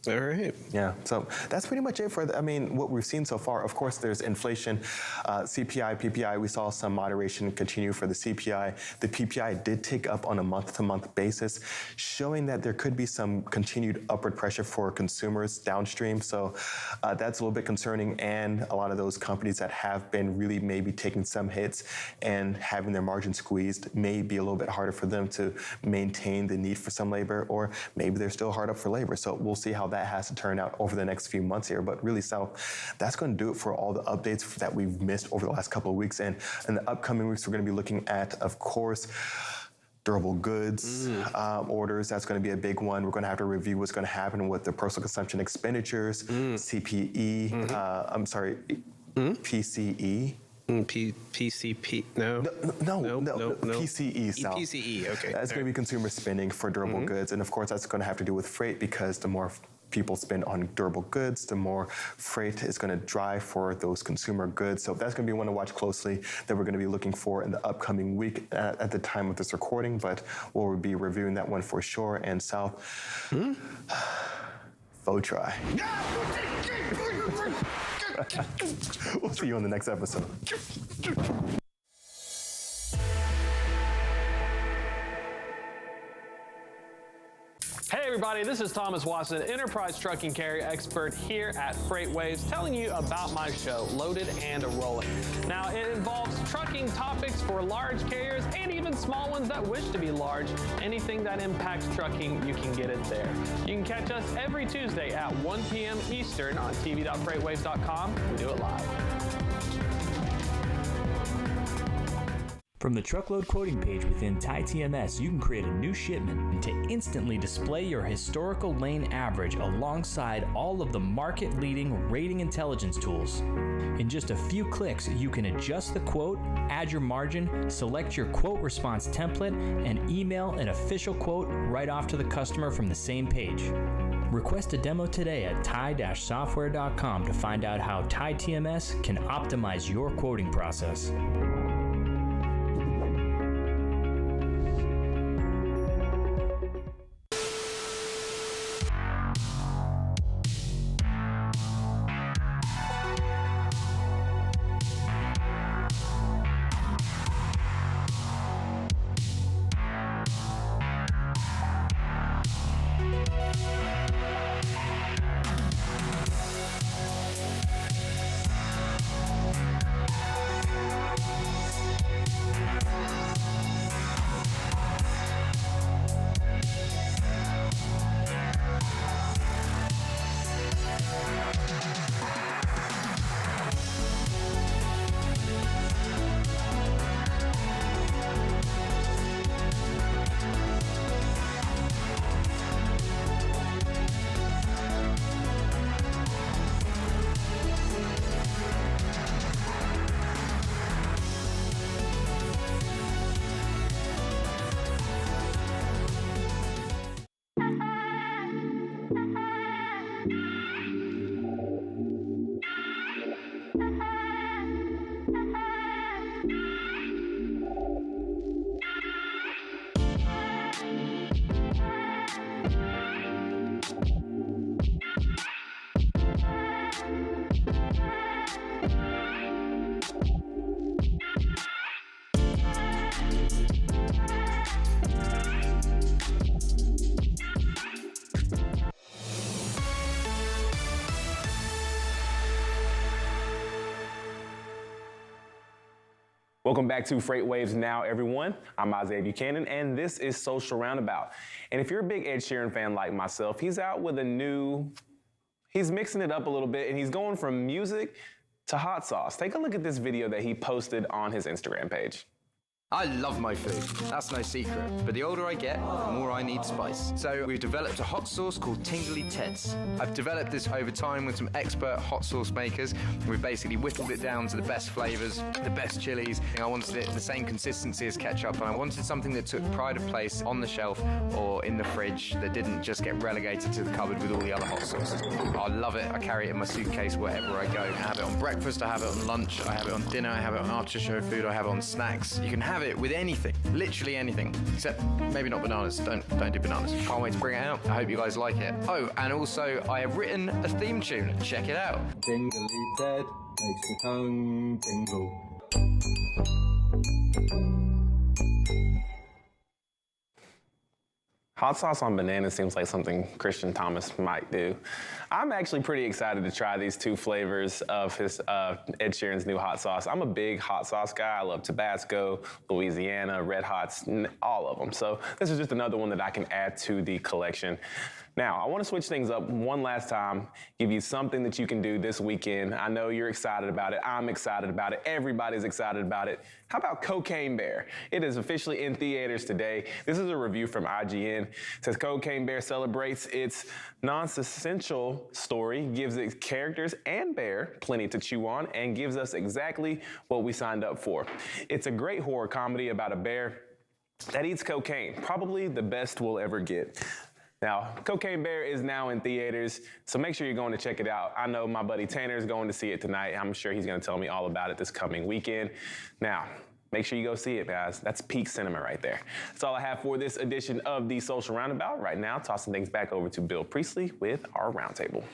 All right. Yeah, so that's pretty much it for what we've seen so far. Of course, there's inflation, CPI, PPI. We saw some moderation continue for the CPI. The PPI did tick up on a month-to-month basis, showing that there could be some continued upward pressure for consumers downstream. So that's a little bit concerning, and a lot of those companies that have been really maybe taking some hits and having their margins squeezed may be a little bit harder for them to maintain the need for some labor, or maybe they're still hard up for labor. So we'll see how that has to turn out over the next few months here. But really, South, that's going to do it for all the updates that we've missed over the last couple of weeks. And in the upcoming weeks, we're going to be looking at, of course, durable goods orders. That's going to be a big one. We're going to have to review what's going to happen with the personal consumption expenditures, CPE, PCE. PCP, no, PCE, South. PCE, okay. That's going to be consumer spending for durable goods. And of course, that's going to have to do with freight, because the more people spend on durable goods, the more freight is going to drive for those consumer goods. So that's going to be one to watch closely that we're going to be looking for in the upcoming week at the time of this recording, but we'll be reviewing that one for sure. And South, faux try. We'll see you on the next episode. Hey everybody, this is Thomas Watson, enterprise trucking carrier expert here at FreightWaves, telling you about my show, Loaded and Rolling. Now, it involves trucking topics for large carriers and even small ones that wish to be large. Anything that impacts trucking, you can get it there. You can catch us every Tuesday at 1 p.m. Eastern on tv.freightwaves.com. We do it live. From the truckload quoting page within TieTMS, you can create a new shipment to instantly display your historical lane average alongside all of the market-leading rating intelligence tools. In just a few clicks, you can adjust the quote, add your margin, select your quote response template, and email an official quote right off to the customer from the same page. Request a demo today at tie-software.com to find out how TieTMS can optimize your quoting process. Welcome back to FreightWaves Now, everyone. I'm Isaiah Buchanan, and this is Social Roundabout. And if you're a big Ed Sheeran fan like myself, he's out with he's mixing it up a little bit, and he's going from music to hot sauce. Take a look at this video that he posted on his Instagram page. I love my food, that's no secret, but the older I get, the more I need spice. So we've developed a hot sauce called Tingly Teds. I've developed this over time with some expert hot sauce makers. We've basically whittled it down to the best flavors, the best chilies. I wanted it the same consistency as ketchup, and I wanted something that took pride of place on the shelf or in the fridge that didn't just get relegated to the cupboard with all the other hot sauces. I love it, I carry it in my suitcase wherever I go. I have it on breakfast, I have it on lunch, I have it on dinner, I have it on after show food, I have it on snacks. You can have it with anything, literally anything, except maybe not bananas. Don't do bananas. Can't wait to bring it out. I hope you guys like it. Oh, and also I have written a theme tune. Check it out. Tingly Ted makes the tongue tingle. Hot sauce on banana seems like something Christian Thomas might do. I'm actually pretty excited to try these two flavors of his Ed Sheeran's new hot sauce. I'm a big hot sauce guy. I love Tabasco, Louisiana, Red Hots, all of them. So this is just another one that I can add to the collection. Now, I want to switch things up one last time, give you something that you can do this weekend. I know you're excited about it. I'm excited about it. Everybody's excited about it. How about Cocaine Bear? It is officially in theaters today. This is a review from IGN. It says Cocaine Bear celebrates its non-essential story, gives its characters and bear plenty to chew on, and gives us exactly what we signed up for. It's a great horror comedy about a bear that eats cocaine, probably the best we'll ever get. Now, Cocaine Bear is now in theaters, so make sure you're going to check it out. I know my buddy Tanner is going to see it tonight. I'm sure he's going to tell me all about it this coming weekend. Now, make sure you go see it, guys. That's peak cinema right there. That's all I have for this edition of the Social Roundabout. Right now, tossing things back over to Bill Priestley with our roundtable.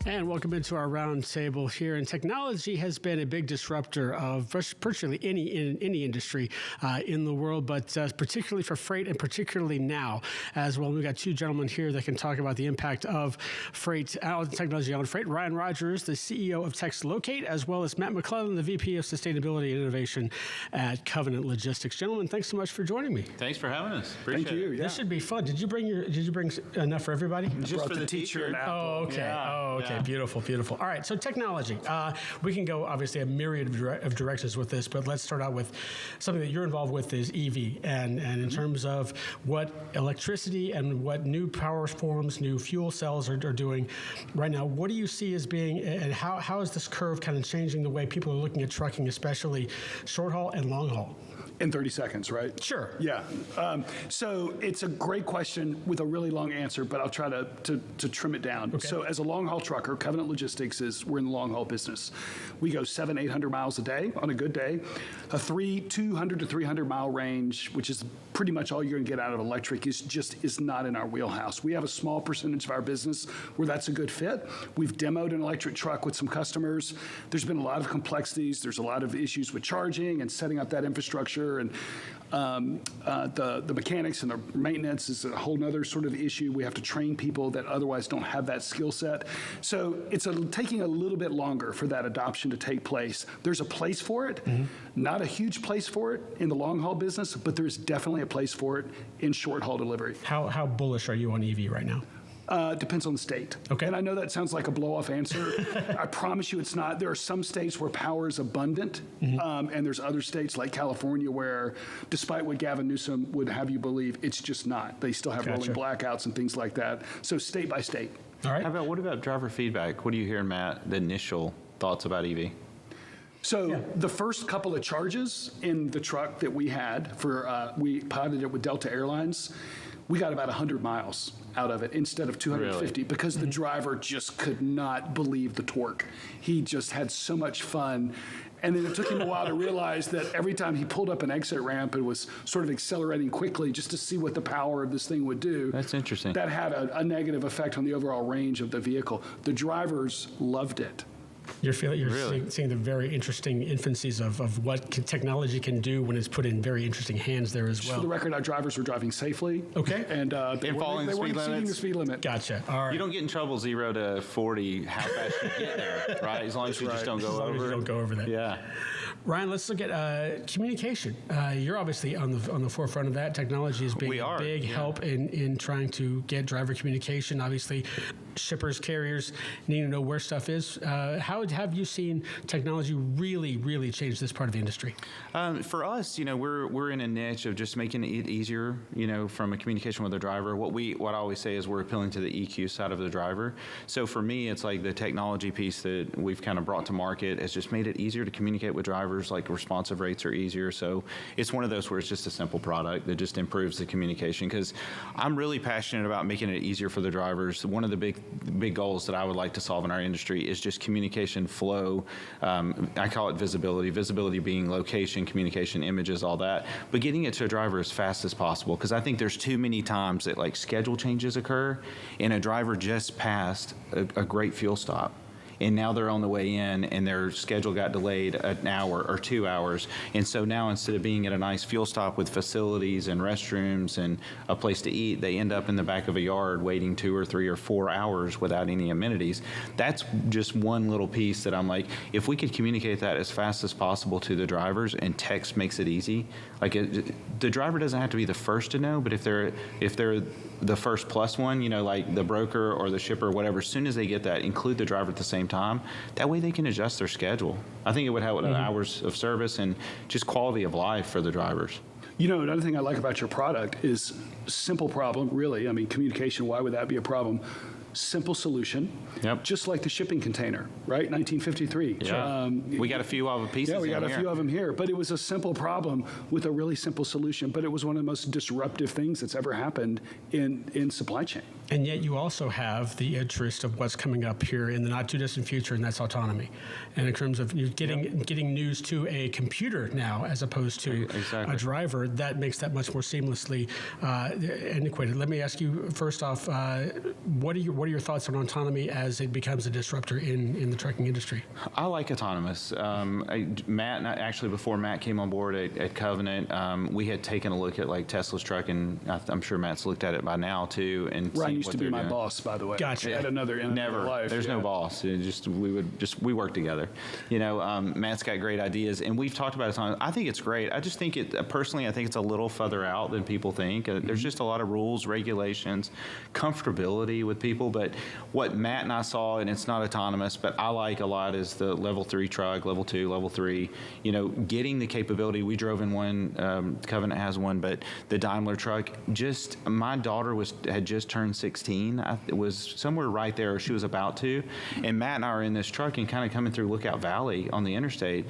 And welcome into our roundtable here. And technology has been a big disruptor of virtually any industry in the world, but particularly for freight and particularly now as well. We've got two gentlemen here that can talk about the impact of freight technology on freight. Ryan Rogers, the CEO of TextLocate, as well as Matt McClellan, the VP of Sustainability and Innovation at Covenant Logistics. Gentlemen, thanks so much for joining me. Thanks for having us. Appreciate Thank you. it. This should be fun. Did you bring enough for everybody? Just for the teacher. Oh, okay. Yeah. Oh, okay. Yeah. Beautiful, beautiful. All right. So technology. We can go obviously a myriad of directions with this, but let's start out with something that you're involved with is EV, and in terms of what electricity and what new power forms, new fuel cells are doing right now. What do you see as being, and how is this curve kind of changing the way people are looking at trucking, especially short haul and long haul? In 30 seconds, right? Sure. Yeah. So it's a great question with a really long answer, but I'll try to trim it down. Okay. So as a long-haul trucker, Covenant Logistics we're in the long-haul business. We go 700-800 miles a day on a good day. A 200 to 300 mile range, which is pretty much all you're going to get out of electric, is not in our wheelhouse. We have a small percentage of our business where that's a good fit. We've demoed an electric truck with some customers. There's been a lot of complexities. There's a lot of issues with charging and setting up that infrastructure. And the mechanics and the maintenance is a whole nother sort of issue. We have to train people that otherwise don't have that skill set. So it's taking a little bit longer for that adoption to take place. There's a place for it, not a huge place for it in the long haul business, but there's definitely a place for it in short haul delivery. How bullish are you on EV right now? Depends on the state. Okay. And I know that sounds like a blow-off answer. I promise you it's not. There are some states where power is abundant, and there's other states like California where, despite what Gavin Newsom would have you believe, it's just not. They still have rolling blackouts and things like that. So state by state. All right. What about driver feedback? What are you hearing, Matt, the initial thoughts about EV? So the first couple of charges in the truck that we had we piloted it with Delta Airlines, we got about 100 miles out of it instead of 250 because the driver just could not believe the torque. He just had so much fun. And then it took him a while to realize that every time he pulled up an exit ramp and was sort of accelerating quickly just to see what the power of this thing would do. That's interesting. That had a negative effect on the overall range of the vehicle. The drivers loved it. You're seeing the very interesting infancies of what technology can do when it's put in very interesting hands there as well. For the record, our drivers were driving safely. Okay. And they weren't exceeding the speed limit. Gotcha. All right. You don't get in trouble 0 to 40 how fast you get there, right? As long as you just don't go over. As long as you don't go over that. Yeah. Ryan, let's look at communication. You're obviously on the forefront of that. Technology is being a big help in trying to get driver communication. Obviously, shippers, carriers need to know where stuff is. How have you seen technology really change this part of the industry? For us, we're in a niche of just making it easier, from a communication with the driver. What I always say is we're appealing to the EQ side of the driver. So for me, it's like the technology piece that we've kind of brought to market has just made it easier to communicate with drivers. Like responsive rates are easier. So it's one of those where it's just a simple product that just improves the communication, because I'm really passionate about making it easier for the drivers. One of the big goals that I would like to solve in our industry is just communication flow. I call it visibility. Visibility being location, communication, images, all that. But getting it to a driver as fast as possible, because I think there's too many times that schedule changes occur and a driver just passed a great fuel stop. And now they're on the way in and their schedule got delayed an hour or 2 hours. And so now instead of being at a nice fuel stop with facilities and restrooms and a place to eat, they end up in the back of a yard waiting 2 or 3 or 4 hours without any amenities. That's just one little piece that I'm like, if we could communicate that as fast as possible to the drivers, and text makes it easy. The driver doesn't have to be the first to know, but if they're the first plus one, like the broker or the shipper or whatever, as soon as they get that, include the driver at the same time. That way they can adjust their schedule. I think it would help with hours of service and just quality of life for the drivers. Another thing I like about your product is simple problem, really. I mean, communication, why would that be a problem? Simple solution, just like the shipping container, right? 1953. Yeah. We got a few of them pieces. Yeah, we got a few of them here. But it was a simple problem with a really simple solution. But it was one of the most disruptive things that's ever happened in supply chain. And yet you also have the interest of what's coming up here in the not too distant future, and that's autonomy. And in terms of getting news to a computer now as opposed to a driver, that makes that much more seamlessly antiquated. Let me ask you first off, what are what are your thoughts on autonomy as it becomes a disruptor in the trucking industry? I like autonomous. Matt, actually before Matt came on board at Covenant, we had taken a look at like Tesla's truck, and I'm sure Matt's looked at it by now too. And Ryan used to be my boss, by the way. Gotcha. At another life. There's no boss. We work together. Matt's got great ideas, and we've talked about autonomy. I think it's great. I just think personally, I think it's a little further out than people think. There's just a lot of rules, regulations, comfortability with people. But what Matt and I saw, and it's not autonomous, but I like a lot, is the level 3 truck, level 2, level 3. Getting the capability. We drove in one. Covenant has one, but the Daimler truck. Just my daughter had just turned 16. It was somewhere right there. She was about to, and Matt and I are in this truck and kind of coming through Lookout Valley on the interstate.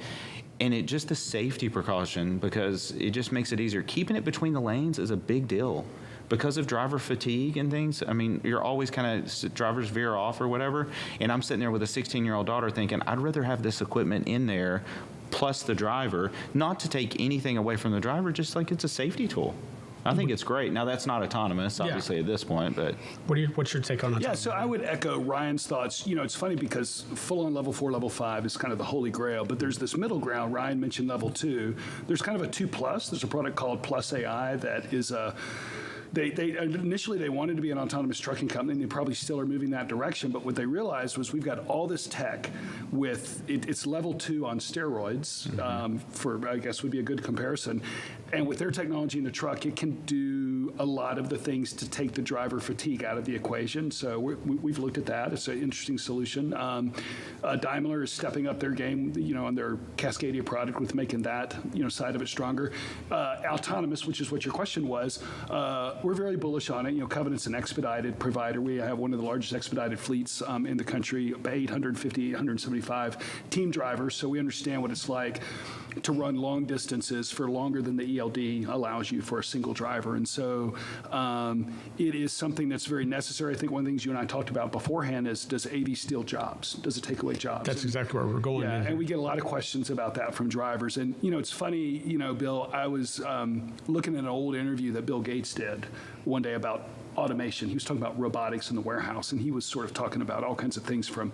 And it just a safety precaution, because it just makes it easier. Keeping it between the lanes is a big deal. Because of driver fatigue and things, I mean, you're always kind of, drivers veer off or whatever. And I'm sitting there with a 16-year-old daughter thinking, I'd rather have this equipment in there plus the driver, not to take anything away from the driver, just like it's a safety tool. I think it's great. Now, that's not autonomous, obviously, at this point, but... What's your take on autonomous? Yeah, so I would echo Ryan's thoughts. It's funny because full-on level 4, level 5 is kind of the holy grail, but there's this middle ground. Ryan mentioned level 2. There's kind of a 2+. There's a product called Plus AI that is a... They initially they wanted to be an autonomous trucking company, and they probably still are moving that direction. But what they realized was we've got all this tech with it's level 2 on steroids. For I guess would be a good comparison. And with their technology in the truck, it can do a lot of the things to take the driver fatigue out of the equation. So we've looked at that. It's an interesting solution. Daimler is stepping up their game, on their Cascadia product with making that side of it stronger. Autonomous, which is what your question was. We're very bullish on it. Covenant's an expedited provider. We have one of the largest expedited fleets in the country, 850, 875 team drivers. So we understand what it's like to run long distances for longer than the ELD allows you for a single driver. And so it is something that's very necessary. I think one of the things you and I talked about beforehand is, does AV steal jobs? Does it take away jobs? That's exactly where we're going. Yeah, and we get a lot of questions about that from drivers. And, it's funny, Bill, I was looking at an old interview that Bill Gates did one day about automation. He was talking about robotics in the warehouse, and he was sort of talking about all kinds of things from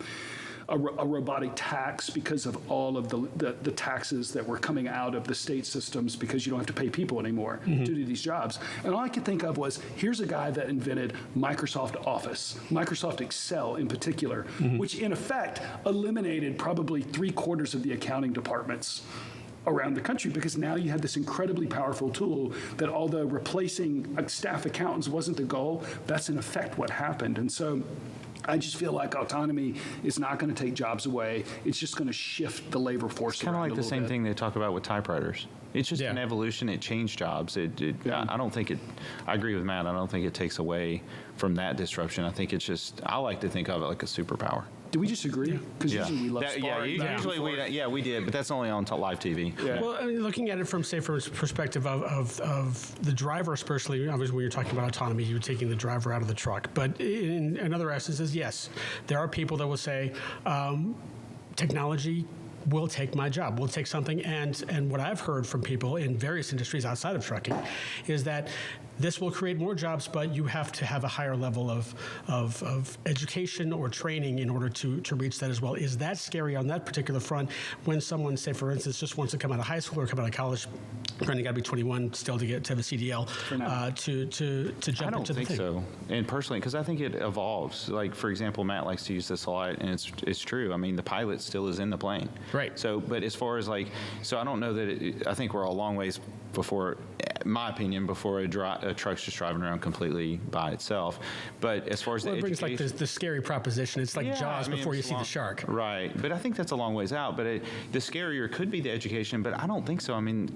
a robotic tax because of all of the taxes that were coming out of the state systems because you don't have to pay people anymore to do these jobs. And all I could think of was, here's a guy that invented Microsoft Office, Microsoft Excel in particular, which in effect eliminated probably 3/4 of the accounting departments around the country, because now you had this incredibly powerful tool that, although replacing staff accountants wasn't the goal, that's in effect what happened. And so I just feel like autonomy is not going to take jobs away. It's just going to shift the labor force around a little bit. Kind of like the same thing they talk about with typewriters. It's just an evolution. It changed jobs. I don't think it, I agree with Matt, I don't think it takes away from that disruption. I think it's just, I like to think of it like a superpower. Do we just agree? Because usually we love usually we did, but that's only on live TV. Yeah. Well, I mean, looking at it from a perspective of the driver, especially, obviously when you're talking about autonomy, you're taking the driver out of the truck. But in other instances, yes, there are people that will say, technology will take my job, will take something. And what I've heard from people in various industries outside of trucking is that this will create more jobs, but you have to have a higher level of education or training in order to reach that as well. Is that scary on that particular front when someone, say, for instance, just wants to come out of high school or come out of college, and you got to be 21 still to have a CDL to jump into the thing? I don't think so. And personally, because I think it evolves. Like, for example, Matt likes to use this a lot, and it's true. I mean, the pilot still is in the plane. Right. So, but as far as so I don't know that I think we're a long ways before, my opinion, before a truck's just driving around completely by itself. But as far as it brings like the scary proposition. It's like Jaws before you see the shark. Right. But I think that's a long ways out. But the scarier could be the education, but I don't think so. I mean,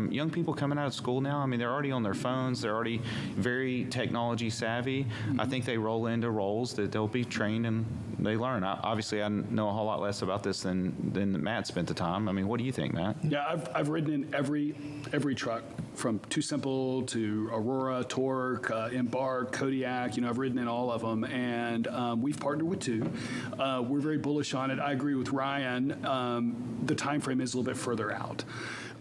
young people coming out of school now, I mean, they're already on their phones. They're already very technology savvy. I think they roll into roles that they'll be trained and they learn. Obviously, I know a whole lot less about this than Matt spent the time. I mean, what do you think, Matt? Yeah, I've ridden in every truck, from Too Simple to Aurora, Torque, Embark, Kodiak. I've ridden in all of them, and we've partnered with two. We're very bullish on it. I agree with Ryan. The time frame is a little bit further out.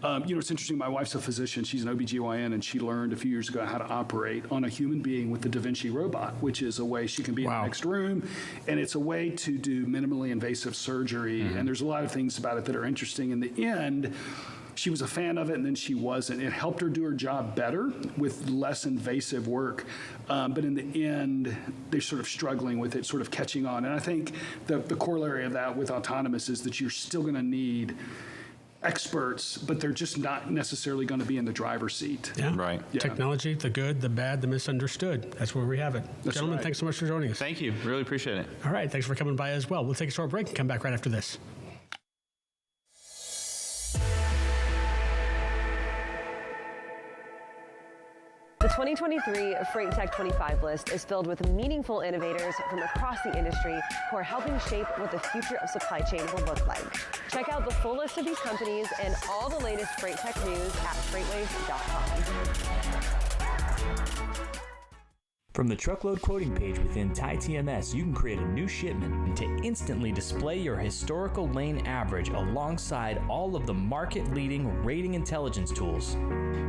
It's interesting, my wife's a physician, she's an OBGYN, and she learned a few years ago how to operate on a human being with the Da Vinci robot, which is a way she can be in the next room, and it's a way to do minimally invasive surgery, and there's a lot of things about it that are interesting. In the end, she was a fan of it, and then she wasn't. It helped her do her job better with less invasive work. But in the end, they're sort of struggling with it, sort of catching on. And I think the corollary of that with autonomous is that you're still going to need experts, but they're just not necessarily going to be in the driver's seat. Yeah. Right. Yeah. Technology, the good, the bad, the misunderstood. That's where we have it. That's Gentlemen, right. thanks so much for joining us. Thank you. Really appreciate it. All right. Thanks for coming by as well. We'll take a short break and come back right after this. The 2023 Freight Tech 25 list is filled with meaningful innovators from across the industry who are helping shape what the future of supply chain will look like. Check out the full list of these companies and all the latest freight tech news at FreightWaves.com. From the truckload quoting page within TieTMS, you can create a new shipment to instantly display your historical lane average alongside all of the market-leading rating intelligence tools.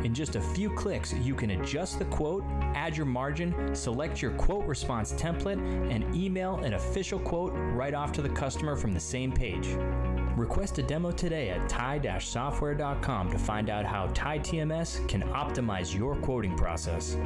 In just a few clicks, you can adjust the quote, add your margin, select your quote response template, and email an official quote right off to the customer from the same page. Request a demo today at tie-software.com to find out how TieTMS can optimize your quoting process.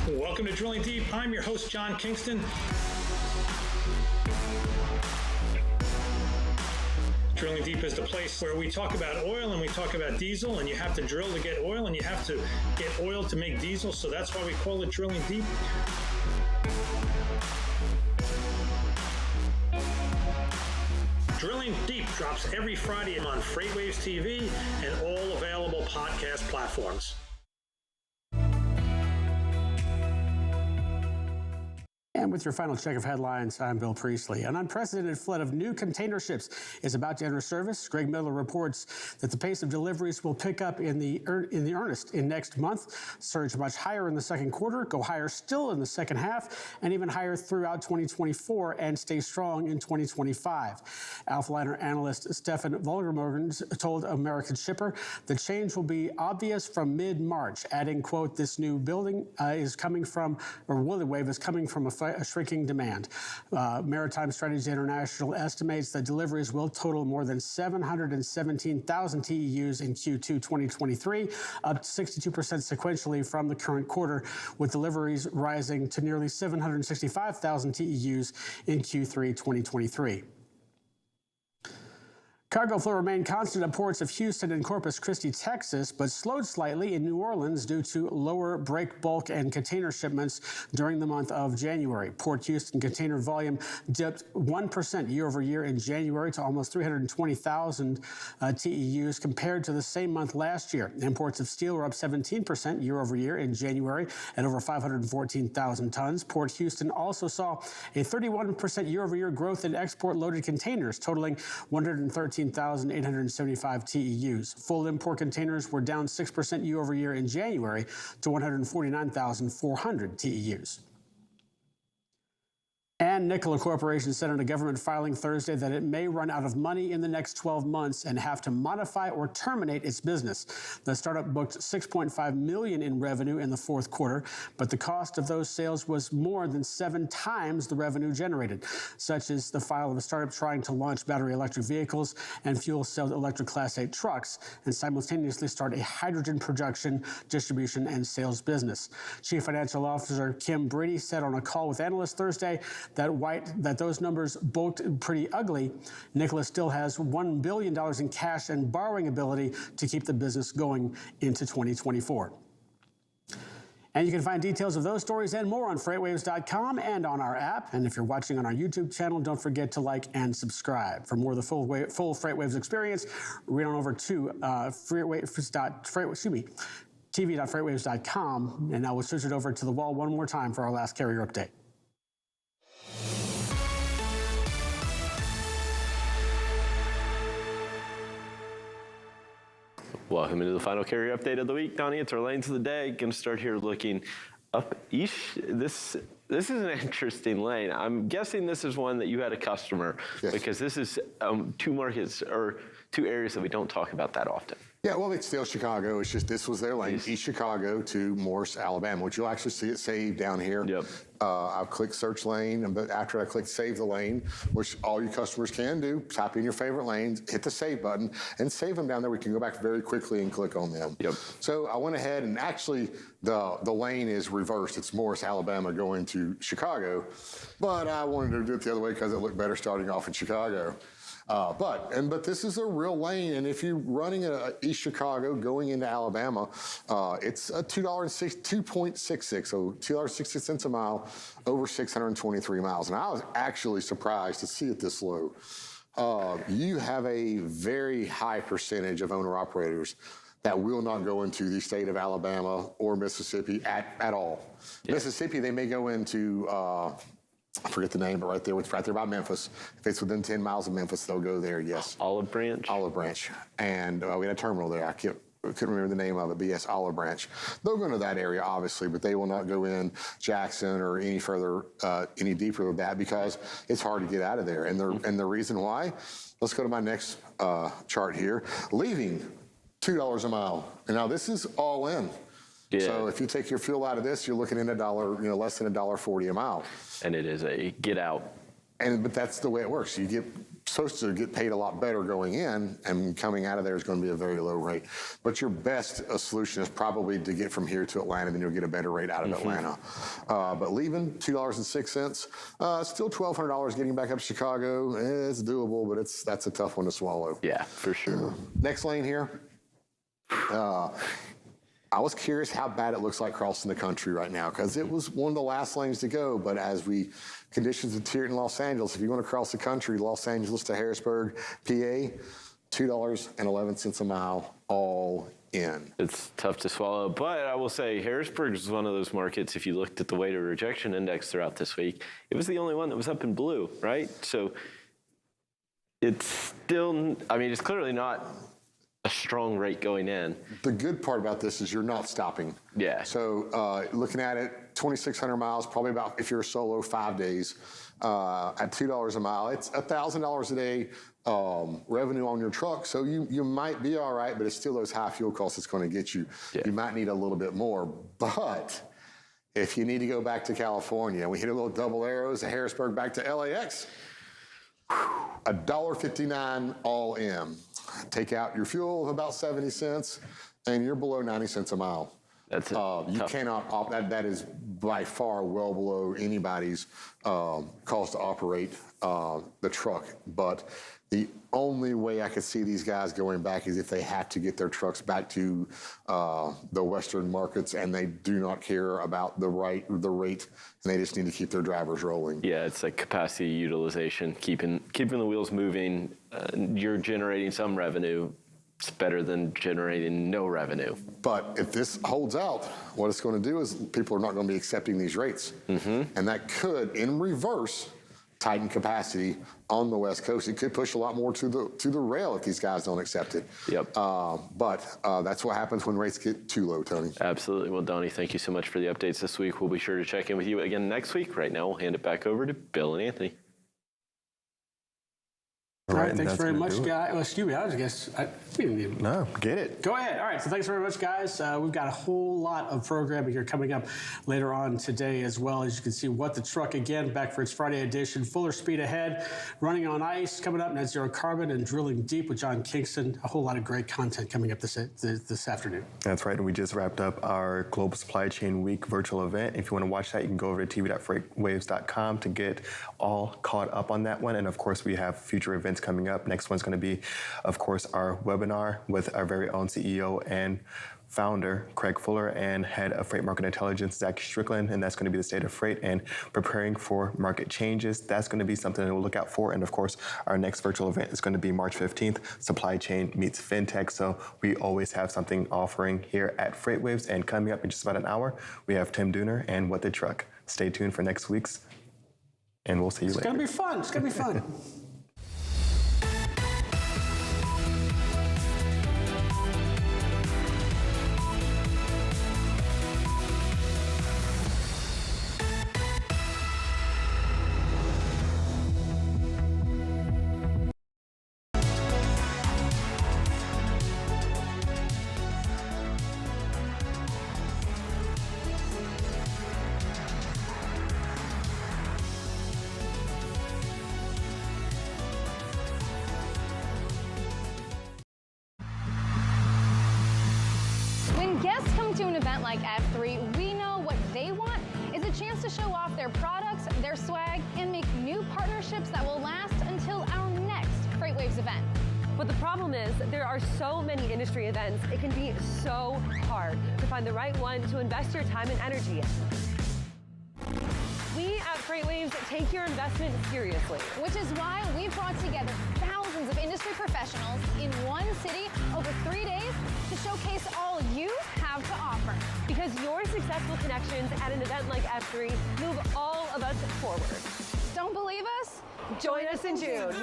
Welcome to Drilling Deep. I'm your host, John Kingston. Drilling Deep is the place where we talk about oil and we talk about diesel, and you have to drill to get oil and you have to get oil to make diesel, so that's why we call it Drilling Deep. Drilling Deep drops every Friday on FreightWaves TV and all available podcast platforms. And with your final check of headlines, I'm Bill Priestley. An unprecedented flood of new container ships is about to enter service. Greg Miller reports that the pace of deliveries will pick up in the earnest in next month, surge much higher in the second quarter, go higher still in the second half, and even higher throughout 2024 and stay strong in 2025. Alphaliner analyst Stefan Volgermogen told American Shipper the change will be obvious from mid-March, adding, quote, this new building is coming from, or Woolly Wave is coming from a shrinking demand. Maritime Strategy International estimates that deliveries will total more than 717,000 TEUs in Q2 2023, up 62% sequentially from the current quarter, with deliveries rising to nearly 765,000 TEUs in Q3 2023. Cargo flow remained constant at ports of Houston and Corpus Christi, Texas, but slowed slightly in New Orleans due to lower break bulk and container shipments during the month of January. Port Houston container volume dipped 1% year over year in January to almost 320,000 TEUs compared to the same month last year. Imports of steel were up 17% year over year in January at over 514,000 tons. Port Houston also saw a 31% year over year growth in export loaded containers, totaling 113,875 TEUs. Full import containers were down 6% year over year in January to 149,400 TEUs. And And Nikola Corporation said in a government filing Thursday that it may run out of money in the next 12 months and have to modify or terminate its business. The startup booked $6.5 million in revenue in the fourth quarter, but the cost of those sales was more than 7 times the revenue generated. Such is the file of a startup trying to launch battery electric vehicles and fuel cell electric Class 8 trucks and simultaneously start a hydrogen production, distribution, and sales business. Chief Financial Officer Kim Brady said on a call with analysts Thursday that those numbers booked pretty ugly. Nikola still has $1 billion in cash and borrowing ability to keep the business going into 2024. And you can find details of those stories and more on FreightWaves.com and on our app. And if you're watching on our YouTube channel, don't forget to like and subscribe. For more of the full FreightWaves experience, read on over to TV.freightwaves.com. And now we'll switch it over to the wall one more time for our last carrier update. Welcome into the final carrier update of the week. Donnie, it's our lanes of the day. Going to start here looking up east. This is an interesting lane. I'm guessing this is one that you had a customer, because this is two markets or two areas that we don't talk about that often. Yeah, well, it's still Chicago. It's just this was their lane, East Chicago to Morris, Alabama, which you'll actually see it saved down here. Yep. I've clicked search lane, but after I click save the lane, which all you customers can do, type in your favorite lanes, hit the save button, and save them down there. We can go back very quickly and click on them. Yep. So I went ahead and actually the lane is reversed. It's Morris, Alabama going to Chicago, but I wanted to do it the other way because it looked better starting off in Chicago. But this is a real lane, and if you're running East Chicago going into Alabama, it's a $2.66, so $2.60 a mile over 623 miles. And I was actually surprised to see it this low. You have a very high percentage of owner-operators that will not go into the state of Alabama or Mississippi at all. Yeah. Mississippi, they may go into I forget the name, but right there, it's right there by Memphis. If it's within 10 miles of Memphis, they'll go there, yes. Olive Branch? Olive Branch. And we had a terminal there. I couldn't remember the name of it, but yes, Olive Branch. They'll go into that area, obviously, but they will not go in Jackson or any further, any deeper than that, because it's hard to get out of there. And the reason why, let's go to my next chart here. Leaving, $2 a mile. And now this is all in. Yeah. So if you take your fuel out of this, you're looking at $1, less than $1.40 a mile. And it is a get out. But that's the way it works. You supposed to get paid a lot better going in, and coming out of there is going to be a very low rate. But your best solution is probably to get from here to Atlanta, then you'll get a better rate out of Atlanta. But leaving, $2.06, still $1,200 getting back up to Chicago. It's doable, but that's a tough one to swallow. Yeah, for sure. Next lane here. I was curious how bad it looks like crossing the country right now, because it was one of the last lanes to go. But as conditions deteriorate in Los Angeles, if you want to cross the country, Los Angeles to Harrisburg, PA, $2.11 a mile, all in. It's tough to swallow, but I will say Harrisburg is one of those markets. If you looked at the weighted rejection index throughout this week, it was the only one that was up in blue, right? So it's still, it's clearly not a strong rate going in. The good part about this is you're not stopping. Yeah. So looking at it, 2,600 miles, probably about, if you're a solo, 5 days, at $2 a mile. It's $1,000 a day revenue on your truck. So you might be all right, but it's still those high fuel costs it's going to get you. Yeah. You might need a little bit more. But if you need to go back to California, we hit a little double arrows, Harrisburg back to LAX, $1.59 all in. Take out your fuel of about 70 cents, and you're below 90 cents a mile. That's you cannot. That is by far well below anybody's cost to operate the truck. But the only way I could see these guys going back is if they have to get their trucks back to the Western markets, and they do not care about the rate, and they just need to keep their drivers rolling. Yeah, it's like capacity utilization, keeping the wheels moving. You're generating some revenue. It's better than generating no revenue. But if this holds out, what it's going to do is people are not going to be accepting these rates. And that could, in reverse, tighten capacity on the West Coast. It could push a lot more to the rail if these guys don't accept it. Yep. But that's what happens when rates get too low, Tony. Absolutely. Well, Donnie, thank you so much for the updates this week. We'll be sure to check in with you again next week. Right now, we'll hand it back over to Bill and Anthony. All right, thanks very much, guys. Well, excuse me, I guess we didn't even. No, get it. Go ahead. All right, so thanks very much, guys. We've got a whole lot of programming here coming up later on today as well. As you can see, What the Truck again, back for its Friday edition. Fuller Speed Ahead, Running on Ice, coming up, Net Zero Carbon, and Drilling Deep with John Kingston. A whole lot of great content coming up this afternoon. That's right, and we just wrapped up our Global Supply Chain Week virtual event. If you want to watch that, you can go over to tv.freightwaves.com to get all caught up on that one. And of course, we have future events coming up. Next one's going to be, of course, our webinar with our very own CEO and founder, Craig Fuller, and head of Freight Market Intelligence, Zach Strickland, and that's going to be the state of freight and preparing for market changes. That's going to be something that we'll look out for. And of course, our next virtual event is going to be March 15th, Supply Chain Meets FinTech. So we always have something offering here at FreightWaves. And coming up in just about an hour, we have Tim Dooner and What the Truck. Stay tuned for next week's, and we'll see you later. It's going to be fun. It's going to be fun. When guests come to an event like F3, we know what they want is a chance to show off their products, their swag, and make new partnerships that will last until our next FreightWaves event. But the problem is there are so many industry events, it can be so hard to find the right one to invest your time and energy in. We at FreightWaves take your investment seriously. Which is why we've brought together thousands of industry professionals in one city over 3 days to showcase all you have to offer. Because your successful connections at an event like F3 move all of us forward. Don't believe us? Join us in June.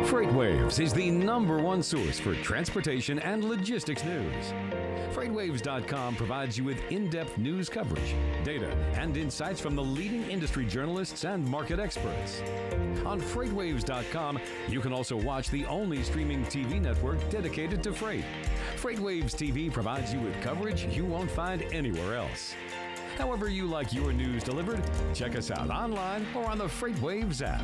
FreightWaves is the #1 source for transportation and logistics news. FreightWaves.com provides you with in-depth news coverage, data, and insights from the leading industry journalists and market experts. On FreightWaves.com, you can also watch the only streaming TV network dedicated to freight. FreightWaves TV provides you with coverage you won't find anywhere else. However you like your news delivered, check us out online or on the FreightWaves app.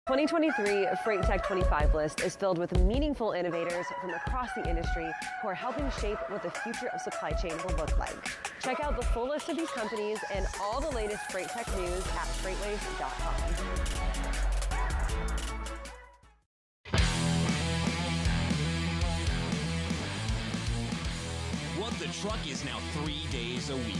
The 2023 Freight Tech 25 list is filled with meaningful innovators from across the industry who are helping shape what the future of supply chain will look like. Check out the full list of these companies and all the latest Freight Tech news at FreightWaves.com. What the Truck is now 3 days a week.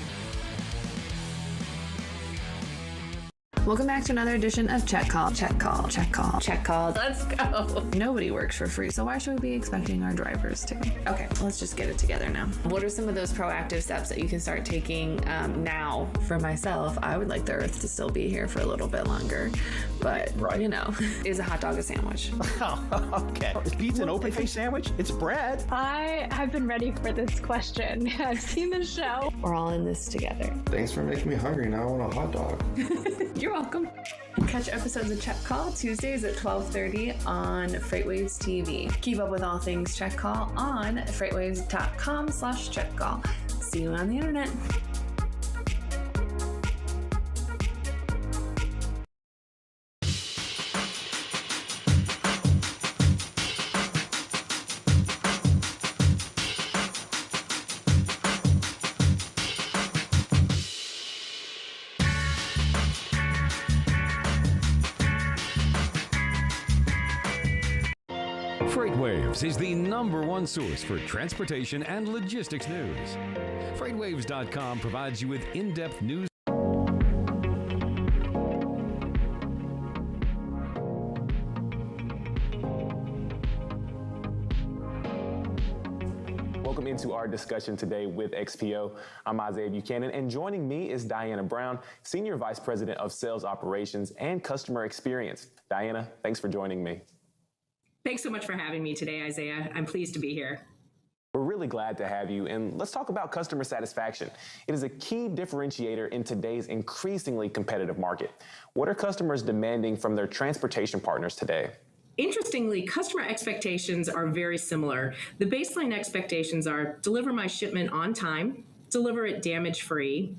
Welcome back to another edition of Check Call. Check Call. Check Call. Check Call. Let's go. Nobody works for free, so why should we be expecting our drivers to? Okay, let's just get it together now. What are some of those proactive steps that you can start taking now? For myself, I would like the Earth to still be here for a little bit longer, but you know, is a hot dog a sandwich? Oh, okay. Is pizza an open face sandwich? It's bread. I have been ready for this question. I've seen the show. We're all in this together. Thanks for making me hungry. Now I want a hot dog. You're welcome. Catch episodes of Check Call Tuesdays at 12:30 on FreightWaves TV. Keep up with all things Check Call on freightwaves.com/checkcall. See you on the internet. FreightWaves is the #1 source for transportation and logistics news. FreightWaves.com provides you with in-depth news. Welcome into our discussion today with XPO. I'm Isaiah Buchanan, and joining me is Diana Brown, Senior Vice President of Sales Operations and Customer Experience. Diana, thanks for joining me. Thanks so much for having me today, Isaiah. I'm pleased to be here. We're really glad to have you, and let's talk about customer satisfaction. It is a key differentiator in today's increasingly competitive market. What are customers demanding from their transportation partners today? Interestingly, customer expectations are very similar. The baseline expectations are deliver my shipment on time, deliver it damage-free,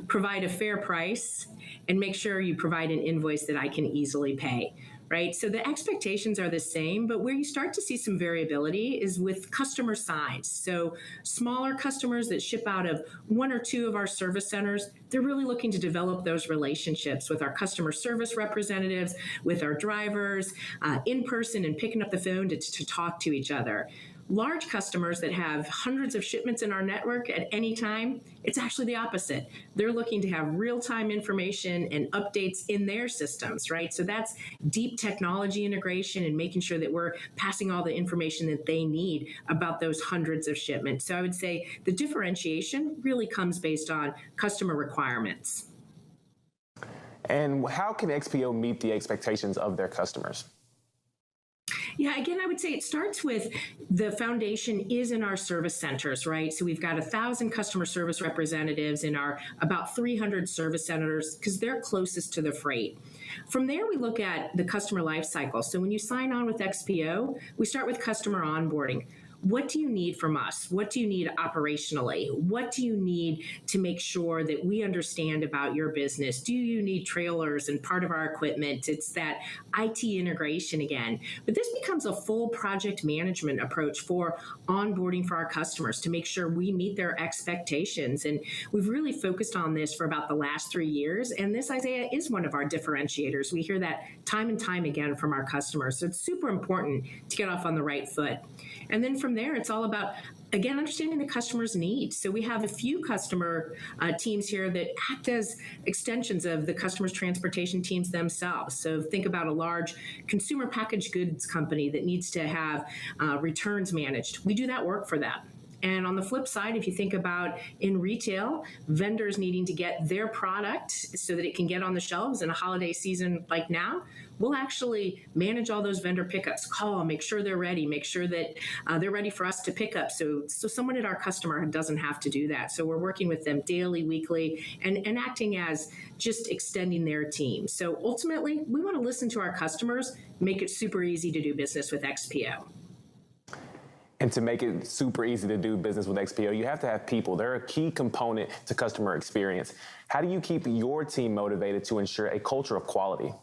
provide a fair price, and make sure you provide an invoice that I can easily pay. Right? So the expectations are the same, but where you start to see some variability is with customer size. So smaller customers that ship out of 1 or 2 of our service centers, they're really looking to develop those relationships with our customer service representatives, with our drivers, in person and picking up the phone to talk to each other. Large customers that have hundreds of shipments in our network at any time, it's actually the opposite. They're looking to have real-time information and updates in their systems, right? So that's deep technology integration and making sure that we're passing all the information that they need about those hundreds of shipments. So I would say the differentiation really comes based on customer requirements. And how can XPO meet the expectations of their customers? Yeah, again, I would say it starts with the foundation is in our service centers, right? So we've got 1,000 customer service representatives in our about 300 service centers because they're closest to the freight. From there, we look at the customer life cycle. So when you sign on with XPO, we start with customer onboarding. What do you need from us? What do you need operationally? What do you need to make sure that we understand about your business? Do you need trailers and part of our equipment? It's that IT integration again. But this becomes a full project management approach for onboarding for our customers to make sure we meet their expectations. And we've really focused on this for about the last 3 years. And this, Isaiah, is one of our differentiators. We hear that time and time again from our customers. So it's super important to get off on the right foot. And then from there, it's all about, again, understanding the customer's needs. So we have a few customer teams here that act as extensions of the customer's transportation teams themselves. So think about a large consumer packaged goods company that needs to have returns managed. We do that work for them. And on the flip side, if you think about in retail, vendors needing to get their product so that it can get on the shelves in a holiday season like now, we'll actually manage all those vendor pickups, call them, make sure they're ready, make sure that they're ready for us to pick up. So someone at our customer doesn't have to do that. So we're working with them daily, weekly, and acting as just extending their team. So ultimately, we want to listen to our customers, make it super easy to do business with XPO. And to make it super easy to do business with XPO, you have to have people. They're a key component to customer experience. How do you keep your team motivated to ensure a culture of quality?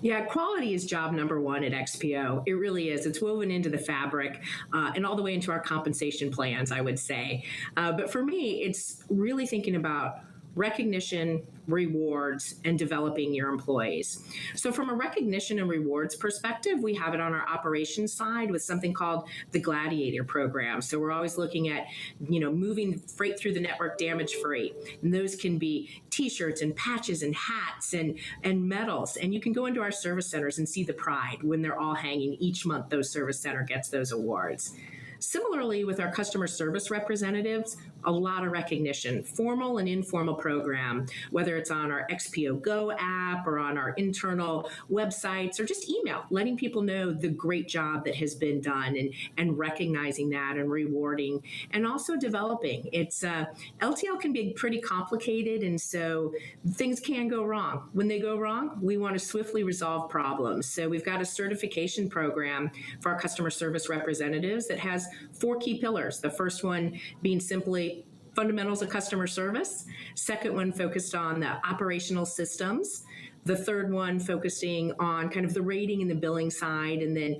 Yeah, quality is job number one at XPO. It really is. It's woven into the fabric and all the way into our compensation plans, I would say. But for me, it's really thinking about recognition, rewards, and developing your employees. So from a recognition and rewards perspective, we have it on our operations side with something called the Gladiator program. So we're always looking at, moving freight through the network damage-free. And those can be T-shirts and patches and hats and medals. And you can go into our service centers and see the pride when they're all hanging. Each month, those service center gets those awards. Similarly, with our customer service representatives, a lot of recognition, formal and informal program, whether it's on our XPO Go app or on our internal websites or just email, letting people know the great job that has been done and recognizing that and rewarding, and also developing. It's LTL can be pretty complicated, and so things can go wrong. When they go wrong, we want to swiftly resolve problems. So we've got a certification program for our customer service representatives that has 4 key pillars. The first one being simply fundamentals of customer service. Second one focused on the operational systems. The third one focusing on kind of the rating and the billing side, and then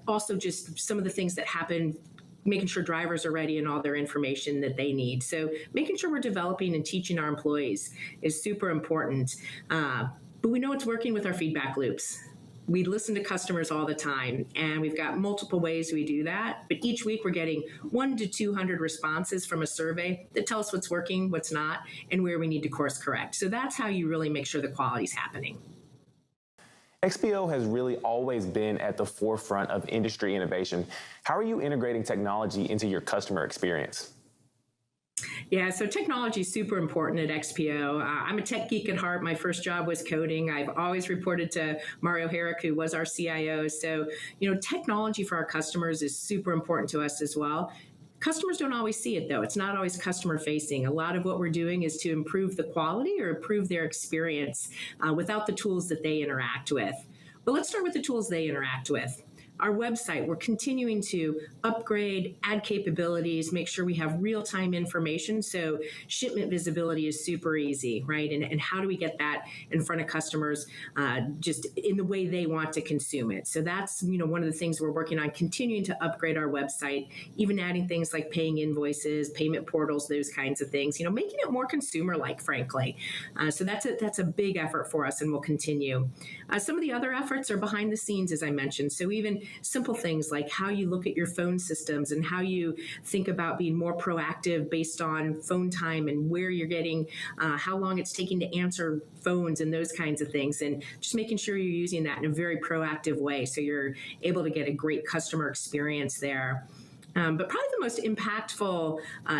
also just some of the things that happen, making sure drivers are ready and all their information that they need. So making sure we're developing and teaching our employees is super important. But we know it's working with our feedback loops. We listen to customers all the time, and we've got multiple ways we do that. But each week we're getting 100 to 200 responses from a survey that tell us what's working, what's not, and where we need to course correct. So that's how you really make sure the quality is happening. XPO has really always been at the forefront of industry innovation. How are you integrating technology into your customer experience? Yeah, so technology is super important at XPO. I'm a tech geek at heart. My first job was coding. I've always reported to Mario Herrick, who was our CIO. So, technology for our customers is super important to us as well. Customers don't always see it, though. It's not always customer facing. A lot of what we're doing is to improve the quality or improve their experience without the tools that they interact with. But let's start with the tools they interact with. Our website, we're continuing to upgrade, add capabilities, make sure we have real-time information. So shipment visibility is super easy, right? And how do we get that in front of customers just in the way they want to consume it? So that's, one of the things we're working on, continuing to upgrade our website, even adding things like paying invoices, payment portals, those kinds of things, making it more consumer-like, frankly. So that's a big effort for us, and we'll continue. Some of the other efforts are behind the scenes, as I mentioned. So even simple things like how you look at your phone systems and how you think about being more proactive based on phone time and where you're getting, how long it's taking to answer phones and those kinds of things, and just making sure you're using that in a very proactive way so you're able to get a great customer experience there. But probably the most impactful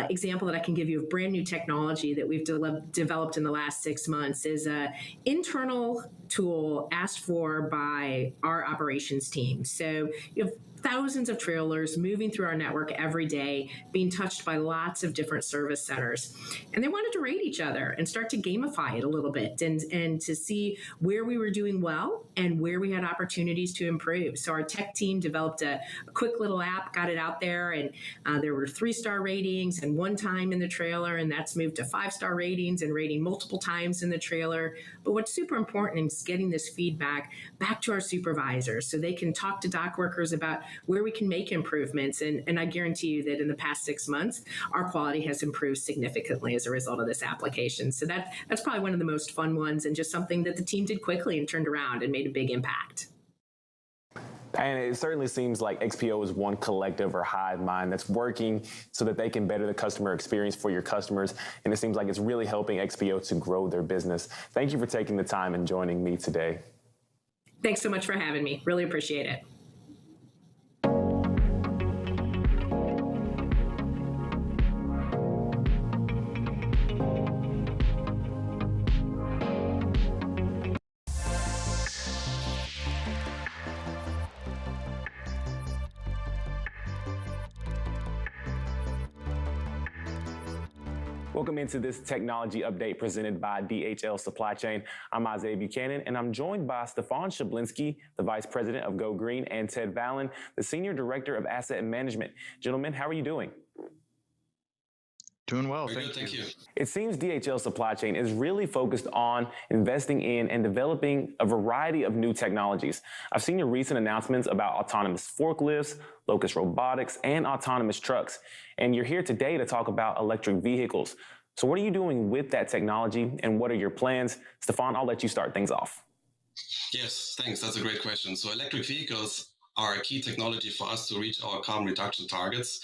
example that I can give you of brand new technology that we've developed in the last 6 months is an internal tool asked for by our operations team. So you have thousands of trailers moving through our network every day, being touched by lots of different service centers. And they wanted to rate each other and start to gamify it a little bit and to see where we were doing well and where we had opportunities to improve. So our tech team developed a quick little app, got it out there, and there were 3-star ratings and 1 time in the trailer, and that's moved to 5-star ratings and rating multiple times in the trailer. But what's super important is getting this feedback back to our supervisors so they can talk to dock workers about where we can make improvements. And I guarantee you that in the past 6 months, our quality has improved significantly as a result of this application. So that's probably one of the most fun ones, and just something that the team did quickly and turned around and made a big impact. And it certainly seems like XPO is one collective or hive mind that's working so that they can better the customer experience for your customers. And it seems like it's really helping XPO to grow their business. Thank you for taking the time and joining me today. Thanks so much for having me. Really appreciate it. Welcome into this technology update presented by DHL Supply Chain. I'm Isaiah Buchanan, and I'm joined by Stefan Shablinski, the Vice President of Go Green, and Ted Vallon, the Senior Director of Asset Management. Gentlemen, how are you doing? Doing well, thank you. It seems DHL Supply Chain is really focused on investing in and developing a variety of new technologies. I've seen your recent announcements about autonomous forklifts, Locust Robotics, and autonomous trucks. And you're here today to talk about electric vehicles. So what are you doing with that technology, and what are your plans? Stefan, I'll let you start things off. Yes, thanks. That's a great question. So electric vehicles are a key technology for us to reach our carbon reduction targets.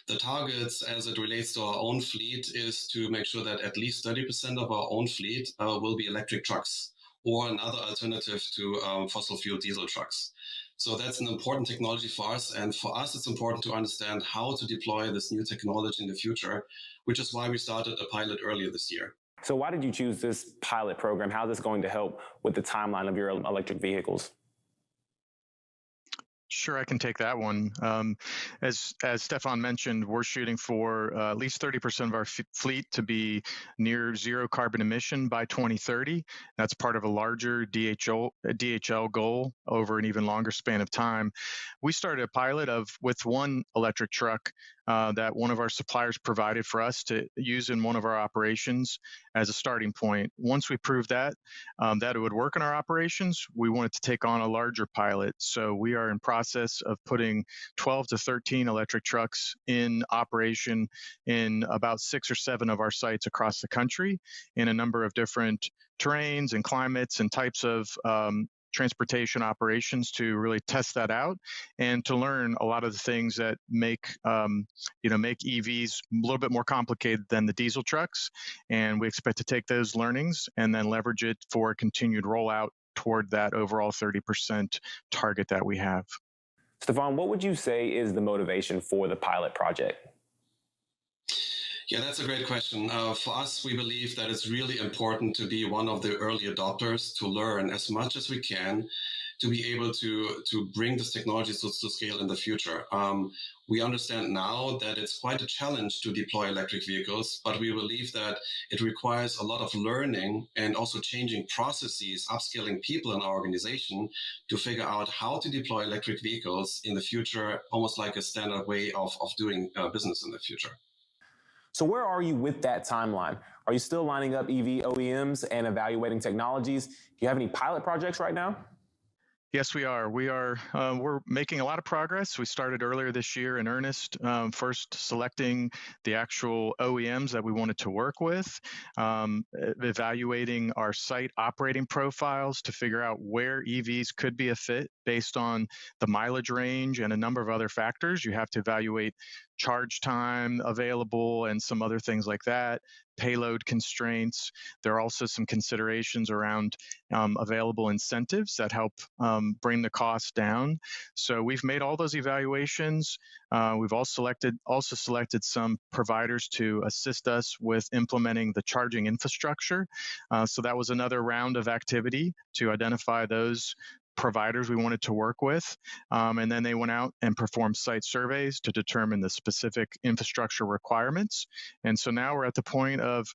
The targets as it relates to our own fleet is to make sure that at least 30% of our own fleet will be electric trucks or another alternative to fossil fuel diesel trucks. So that's an important technology for us. And for us, it's important to understand how to deploy this new technology in the future, which is why we started a pilot earlier this year. So why did you choose this pilot program? How is this going to help with the timeline of your electric vehicles? Sure, I can take that one. As Stefan mentioned, we're shooting for at least 30% of our fleet to be near zero carbon emission by 2030. That's part of a larger DHL goal over an even longer span of time. We started a pilot with one electric truck that one of our suppliers provided for us to use in one of our operations as a starting point. Once we proved that it would work in our operations, we wanted to take on a larger pilot. So we are in process of putting 12 to 13 electric trucks in operation in about 6 or 7 of our sites across the country in a number of different terrains and climates and types of transportation operations to really test that out and to learn a lot of the things that make EVs a little bit more complicated than the diesel trucks. And we expect to take those learnings and then leverage it for a continued rollout toward that overall 30% target that we have. Stefan, what would you say is the motivation for the pilot project? Yeah, that's a great question. For us, we believe that it's really important to be one of the early adopters, to learn as much as we can, to be able to bring this technology to scale in the future. We understand now that it's quite a challenge to deploy electric vehicles, but we believe that it requires a lot of learning and also changing processes, upskilling people in our organization to figure out how to deploy electric vehicles in the future, almost like a standard way of doing business in the future. So where are you with that timeline? Are you still lining up EV OEMs and evaluating technologies? Do you have any pilot projects right now? Yes, we are. We're making a lot of progress. We started earlier this year in earnest, first selecting the actual OEMs that we wanted to work with, evaluating our site operating profiles to figure out where EVs could be a fit based on the mileage range and a number of other factors. You have to evaluate charge time available and some other things like that, payload constraints. There are also some considerations around available incentives that help bring the cost down. So we've made all those evaluations. We've also selected some providers to assist us with implementing the charging infrastructure. So that was another round of activity to identify those providers we wanted to work with. And then they went out and performed site surveys to determine the specific infrastructure requirements. And so now we're at the point of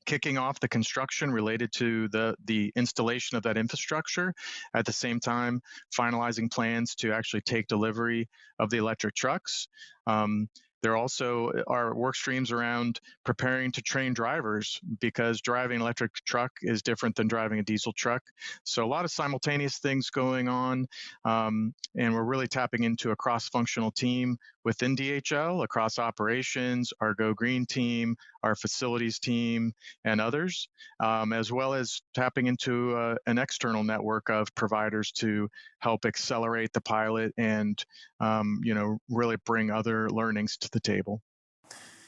kicking off the construction related to the installation of that infrastructure, at the same time finalizing plans to actually take delivery of the electric trucks. There also are work streams around preparing to train drivers, because driving an electric truck is different than driving a diesel truck. So a lot of simultaneous things going on, and we're really tapping into a cross-functional team within DHL, across operations, our Go Green team, our facilities team, and others, as well as tapping into an external network of providers to help accelerate the pilot and really bring other learnings to the table.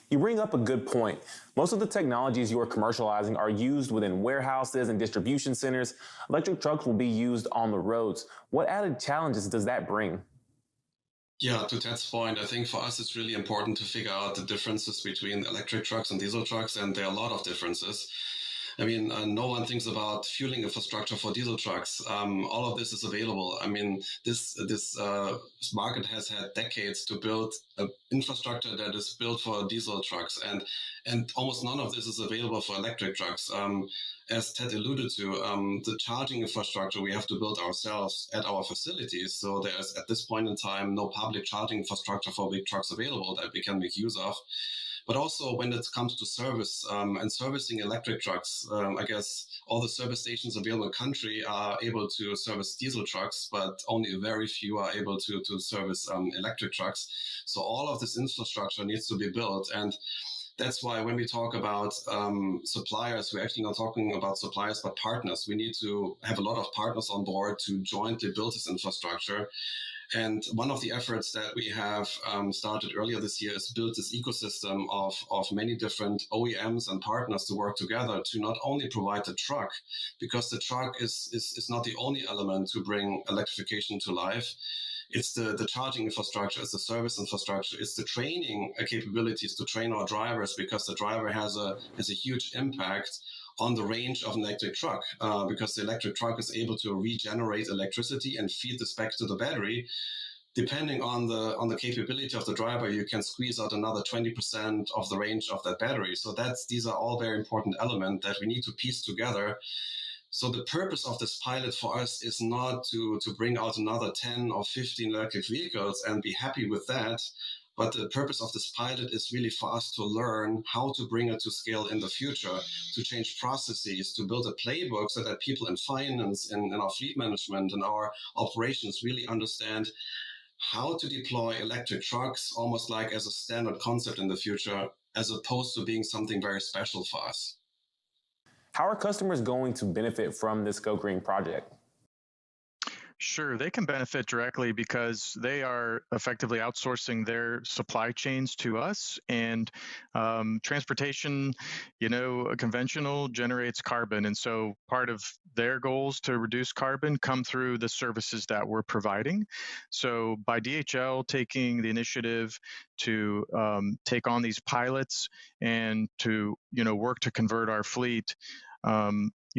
You bring up a good point. Most of the technologies you are commercializing are used within warehouses and distribution centers. Electric trucks will be used on the roads. What added challenges does that bring? Yeah, to Ted's point, I think for us it's really important to figure out the differences between electric trucks and diesel trucks, and there are a lot of differences. I mean, no one thinks about fueling infrastructure for diesel trucks. All of this is available. I mean, this market has had decades to build an infrastructure that is built for diesel trucks, and almost none of this is available for electric trucks. As Ted alluded to, the charging infrastructure we have to build ourselves at our facilities. So there's, at this point in time, no public charging infrastructure for big trucks available that we can make use of. But also when it comes to service and servicing electric trucks, I guess all the service stations available in the country are able to service diesel trucks, but only very few are able to service electric trucks. So all of this infrastructure needs to be built. And that's why when we talk about suppliers, we're actually not talking about suppliers, but partners. We need to have a lot of partners on board to jointly build this infrastructure. And one of the efforts that we have started earlier this year is build this ecosystem of many different OEMs and partners to work together to not only provide the truck, because the truck is not the only element to bring electrification to life. It's the charging infrastructure, it's the service infrastructure, it's the training capabilities to train our drivers, because the driver has a huge impact on the range of an electric truck, because the electric truck is able to regenerate electricity and feed this back to the battery. Depending on the capability of the driver, you can squeeze out another 20% of the range of that battery. So these are all very important elements that we need to piece together. So the purpose of this pilot for us is not to bring out another 10 or 15 electric vehicles and be happy with that. But the purpose of this pilot is really for us to learn how to bring it to scale in the future, to change processes, to build a playbook so that people in finance, in our fleet management, and our operations really understand how to deploy electric trucks almost like as a standard concept in the future, as opposed to being something very special for us. How are customers going to benefit from this Go Green project? Sure, they can benefit directly because they are effectively outsourcing their supply chains to us. And transportation, conventional generates carbon. And so part of their goals to reduce carbon come through the services that we're providing. So by DHL taking the initiative to take on these pilots and to, work to convert our fleet,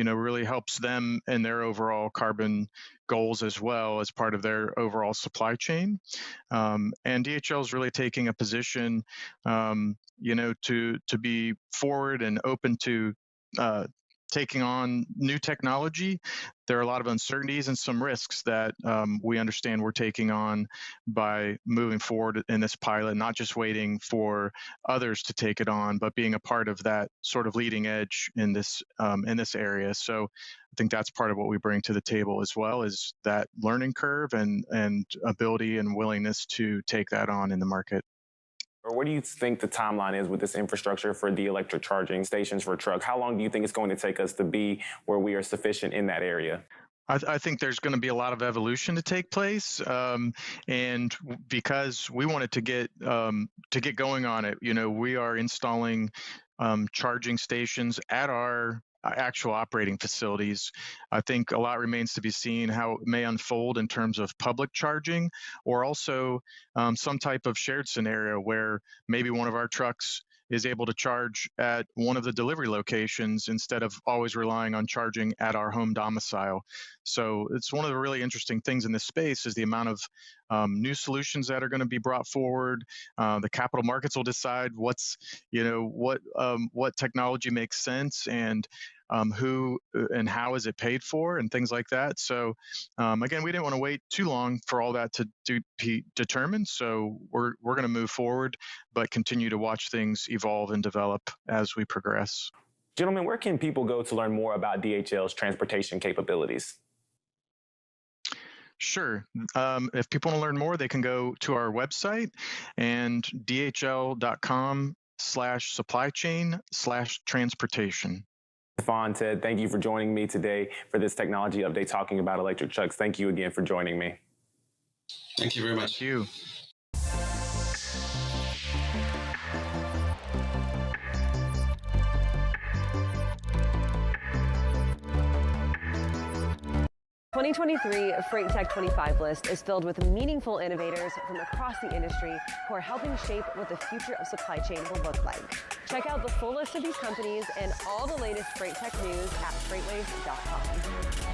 really helps them in their overall carbon goals as well as part of their overall supply chain. And DHL is really taking a position, to be forward and open to taking on new technology. There are a lot of uncertainties and some risks that we understand we're taking on by moving forward in this pilot, not just waiting for others to take it on, but being a part of that sort of leading edge in this area. So I think that's part of what we bring to the table as well, is that learning curve and ability and willingness to take that on in the market. Or what do you think the timeline is with this infrastructure for the electric charging stations for trucks? How long do you think it's going to take us to be where we are sufficient in that area? I think there's going to be a lot of evolution to take place, and because we wanted to get going on it, we are installing charging stations at our actual operating facilities. I think a lot remains to be seen how it may unfold in terms of public charging, or also some type of shared scenario where maybe one of our trucks is able to charge at one of the delivery locations instead of always relying on charging at our home domicile. So it's one of the really interesting things in this space is the amount of new solutions that are going to be brought forward. The capital markets will decide what technology makes sense and who and how is it paid for and things like that. So again, we didn't want to wait too long for all that to be determined. So we're going to move forward, but continue to watch things evolve and develop as we progress. Gentlemen, where can people go to learn more about DHL's transportation capabilities? Sure. If people want to learn more, they can go to our website and dhl.com/supply-chain/transportation. Stefan, Ted, thank you for joining me today for this technology update talking about electric trucks. Thank you again for joining me. Thank you very much. Thank you. The 2023 Freight Tech 25 list is filled with meaningful innovators from across the industry who are helping shape what the future of supply chain will look like. Check out the full list of these companies and all the latest Freight Tech news at FreightWaves.com.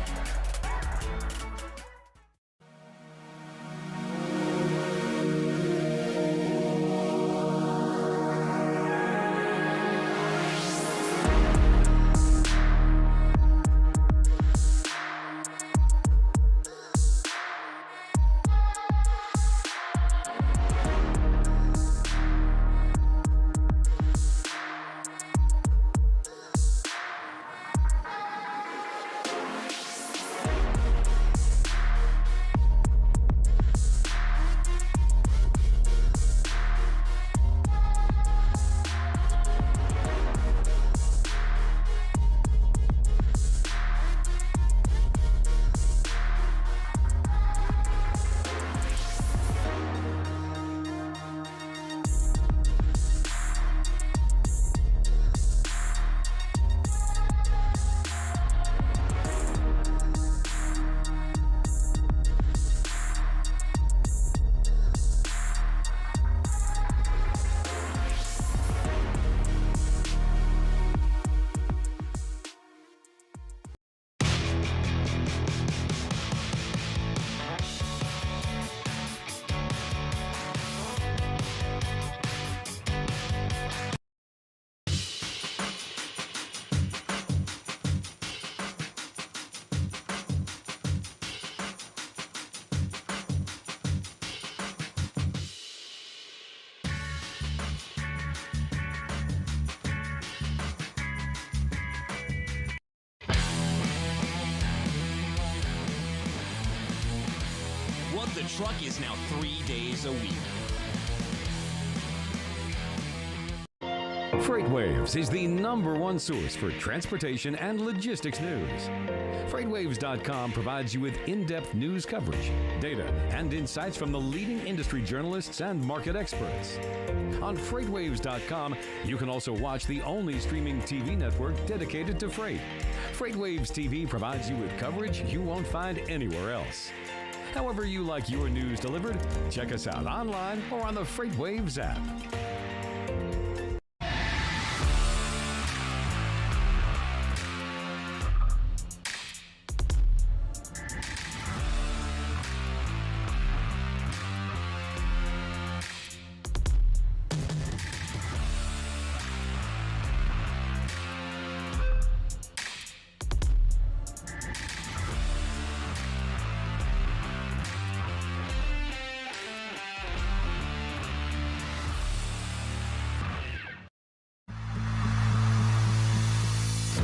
But the truck is now 3 days a week. FreightWaves is the #1 source for transportation and logistics news. FreightWaves.com provides you with in-depth news coverage, data, and insights from the leading industry journalists and market experts. On FreightWaves.com, you can also watch the only streaming TV network dedicated to freight. FreightWaves TV provides you with coverage you won't find anywhere else. However you like your news delivered, check us out online or on the FreightWaves app.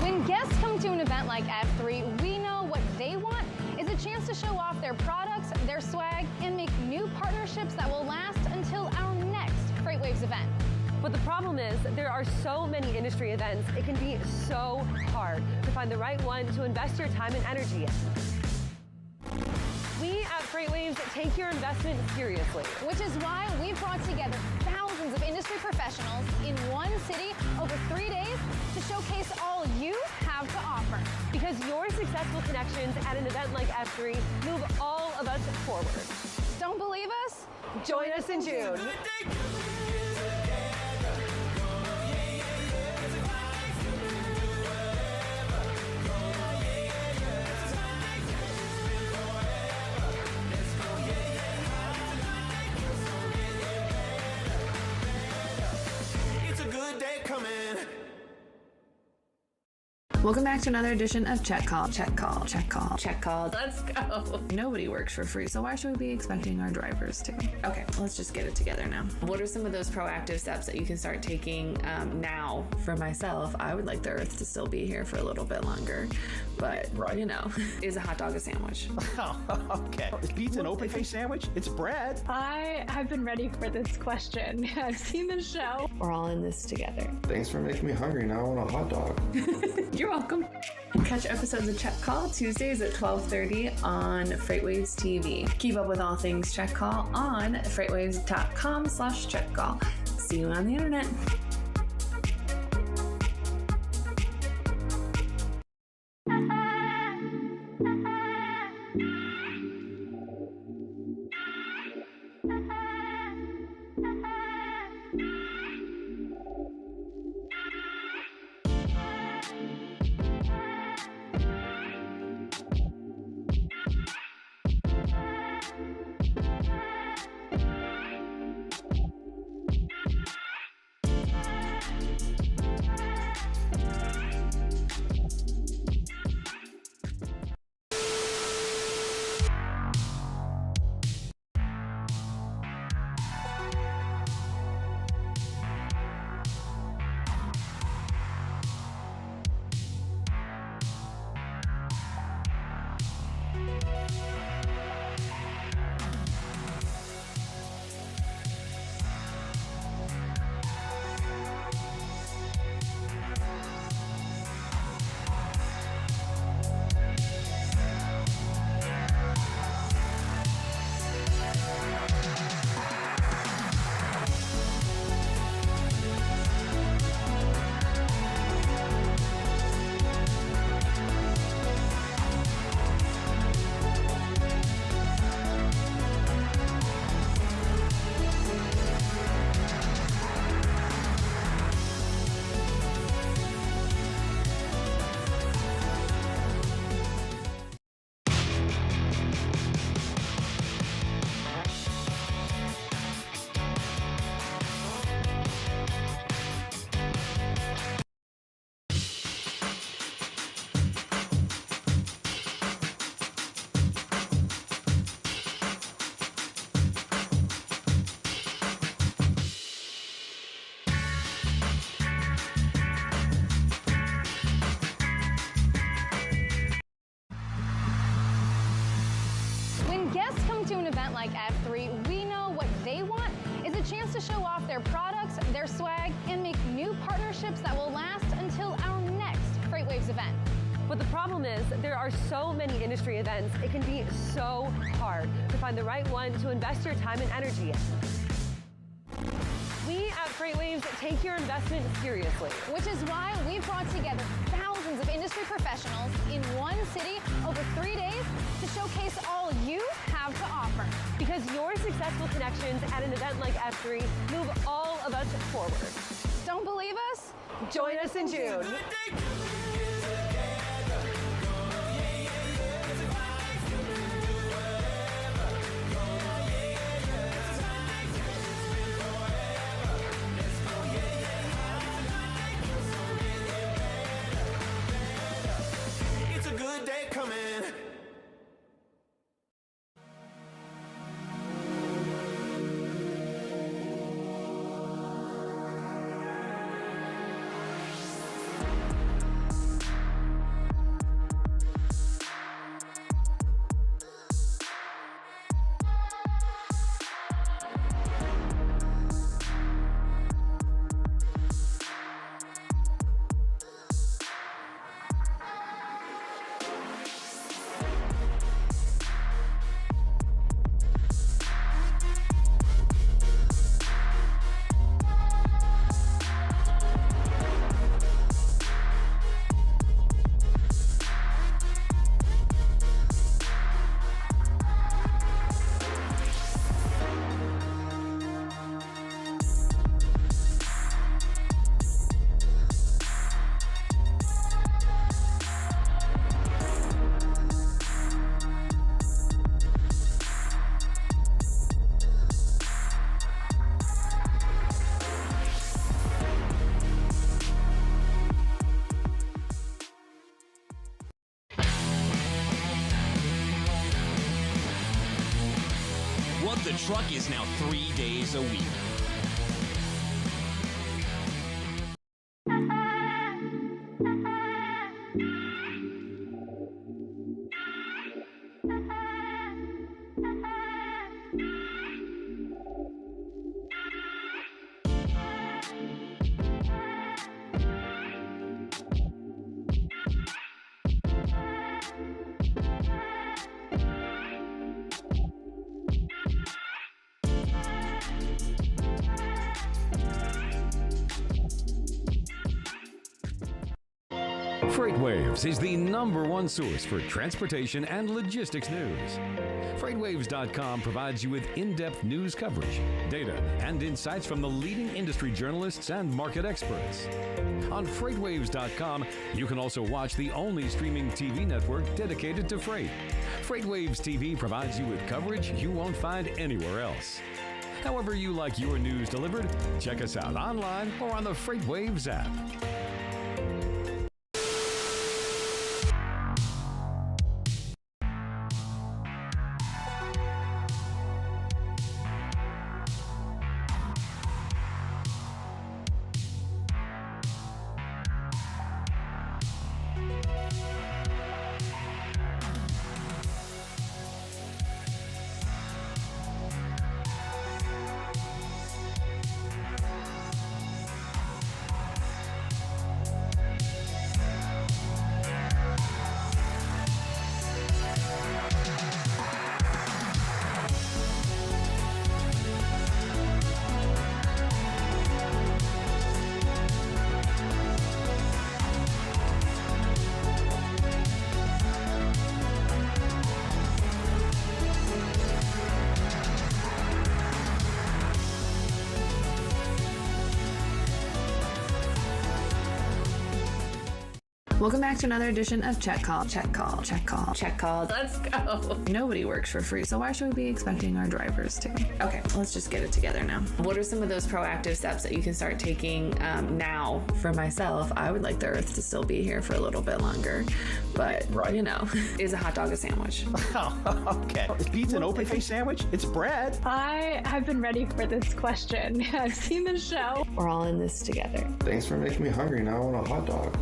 When guests come to an event like F3, we know what they want is a chance to show off their products, their swag, and make new partnerships that will last until our next FreightWaves event. But the problem is there are so many industry events, it can be so hard to find the right one to invest your time and energy in. We at FreightWaves take your investment seriously. Which is why we've brought together thousands of industry professionals in one city over 3 days to showcase all you have to offer. Because your successful connections at an event like F3 move all of us forward. Don't believe us? Join us in June. Welcome back to another edition of Check Call. Check Call. Check Call. Check Call. Let's go. Nobody works for free, so why should we be expecting our drivers to? Okay, let's just get it together now. What are some of those proactive steps that you can start taking now? For myself, I would like the Earth to still be here for a little bit longer, but you know, is a hot dog a sandwich? Okay. Is pizza an open-faced sandwich? It's bread. I have been ready for this question. I've seen the show. We're all in this together. Thanks for making me hungry. Now I want a hot dog. You're welcome. Catch episodes of Check Call Tuesdays at 12:30 on FreightWaves TV. Keep up with all things Check Call on FreightWaves.com/checkcall. See you on the internet. like F3, we know what they want is a chance to show off their products, their swag, and make new partnerships that will last until our next FreightWaves event. But the problem is there are so many industry events, it can be so hard to find the right one to invest your time and energy in. We at FreightWaves take your investment seriously. Which is why we've brought together thousands of industry professionals in one city over 3 days to showcase all you have to offer. Because your successful connections at an event like F3 move all of us forward. Don't believe us? Join us in June. Good day coming. The truck is now 3 days a week. FreightWaves is the #1 source for transportation and logistics news. FreightWaves.com provides you with in-depth news coverage, data, and insights from the leading industry journalists and market experts. On FreightWaves.com, you can also watch the only streaming TV network dedicated to freight. FreightWaves TV provides you with coverage you won't find anywhere else. However you like your news delivered, check us out online or on the FreightWaves app. Welcome back to another edition of Check Call. Check Call. Check Call. Check Call. Let's go. Nobody works for free, so why should we be expecting our drivers to? Okay, let's just get it together now. What are some of those proactive steps that you can start taking now? For myself, I would like the Earth to still be here for a little bit longer, but you know, is a hot dog a sandwich? Oh, okay. Is pizza an open face sandwich? It's bread. I have been ready for this question. I've seen the show. We're all in this together. Thanks for making me hungry. Now I want a hot dog.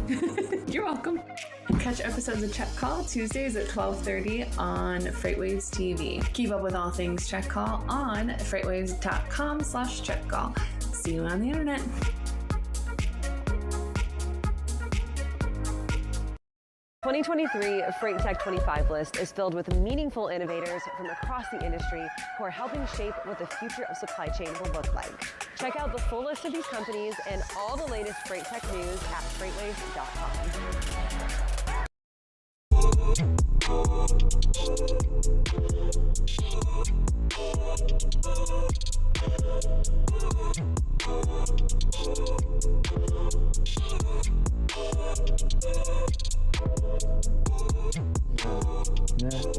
You're welcome. Catch episodes of Check Call Tuesdays at 12:30 on FreightWaves TV. Keep up with all things Check Call on freightwaves.com/checkcall. See you on the internet. The 2023 Freight Tech 25 list is filled with meaningful innovators from across the industry who are helping shape what the future of supply chain will look like. Check out the full list of these companies and all the latest Freight Tech news at FreightWaves.com.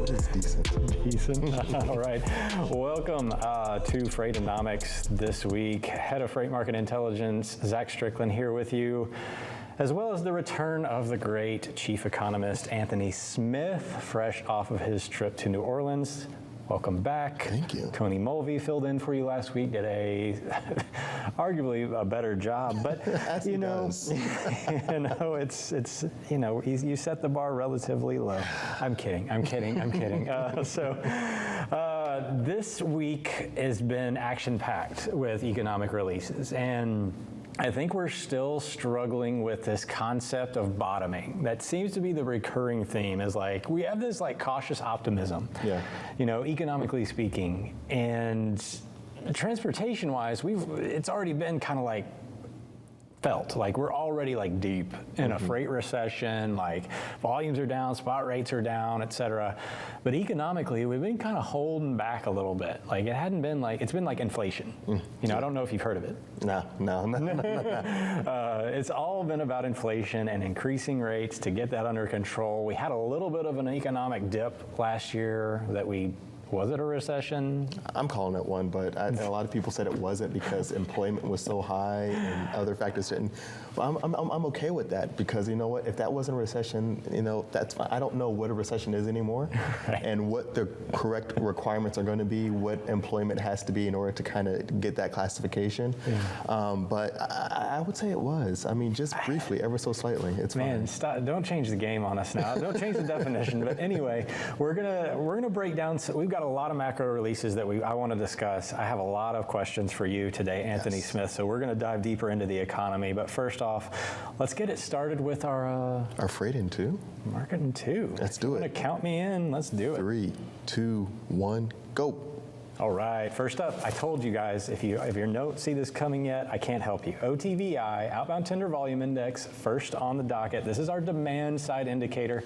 It's decent. All right. Welcome to Freightonomics this week. Head of Freight Market Intelligence, Zach Strickland, here with you, as well as the return of the great chief economist, Anthony Smith, fresh off of his trip to New Orleans. Welcome back. Thank you. Tony Mulvey filled in for you last week, did arguably a better job, but you know, it's you set the bar relatively low. I'm kidding. This week has been action-packed with economic releases, and I think we're still struggling with this concept of bottoming. That seems to be the recurring theme, is like, we have this like cautious optimism, economically speaking. And transportation-wise, it's already been kind of like felt like we're already like deep in a freight recession, like volumes are down, spot rates are down, et cetera. But economically, we've been kind of holding back a little bit. Like it hadn't been like, it's been like inflation. I don't know if you've heard of it. No. It's all been about inflation and increasing rates to get that under control. We had a little bit of an economic dip last year that was it a recession? I'm calling it one, but a lot of people said it wasn't because employment was so high and other factors didn't. Well, I'm okay with that, because you know what? If that wasn't a recession, that's fine. I don't know what a recession is anymore, and what the correct requirements are going to be, what employment has to be in order to kind of get that classification. But I would say it was. I mean, just briefly, ever so slightly. It's fine. Stop! Don't change the game on us now. Don't change the definition. But anyway, we're gonna break down. We've got a lot of macro releases that I want to discuss. I have a lot of questions for you today, Anthony Smith. So we're going to dive deeper into the economy. But first off, let's get it started with our Freight in 2. Market in 2. Let's do it. Count me in. Let's do it. 3, 2, 1, go. All right, first up, I told you guys, if you don't see this coming yet, I can't help you. OTVI, Outbound Tender Volume Index, first on the docket. This is our demand side indicator.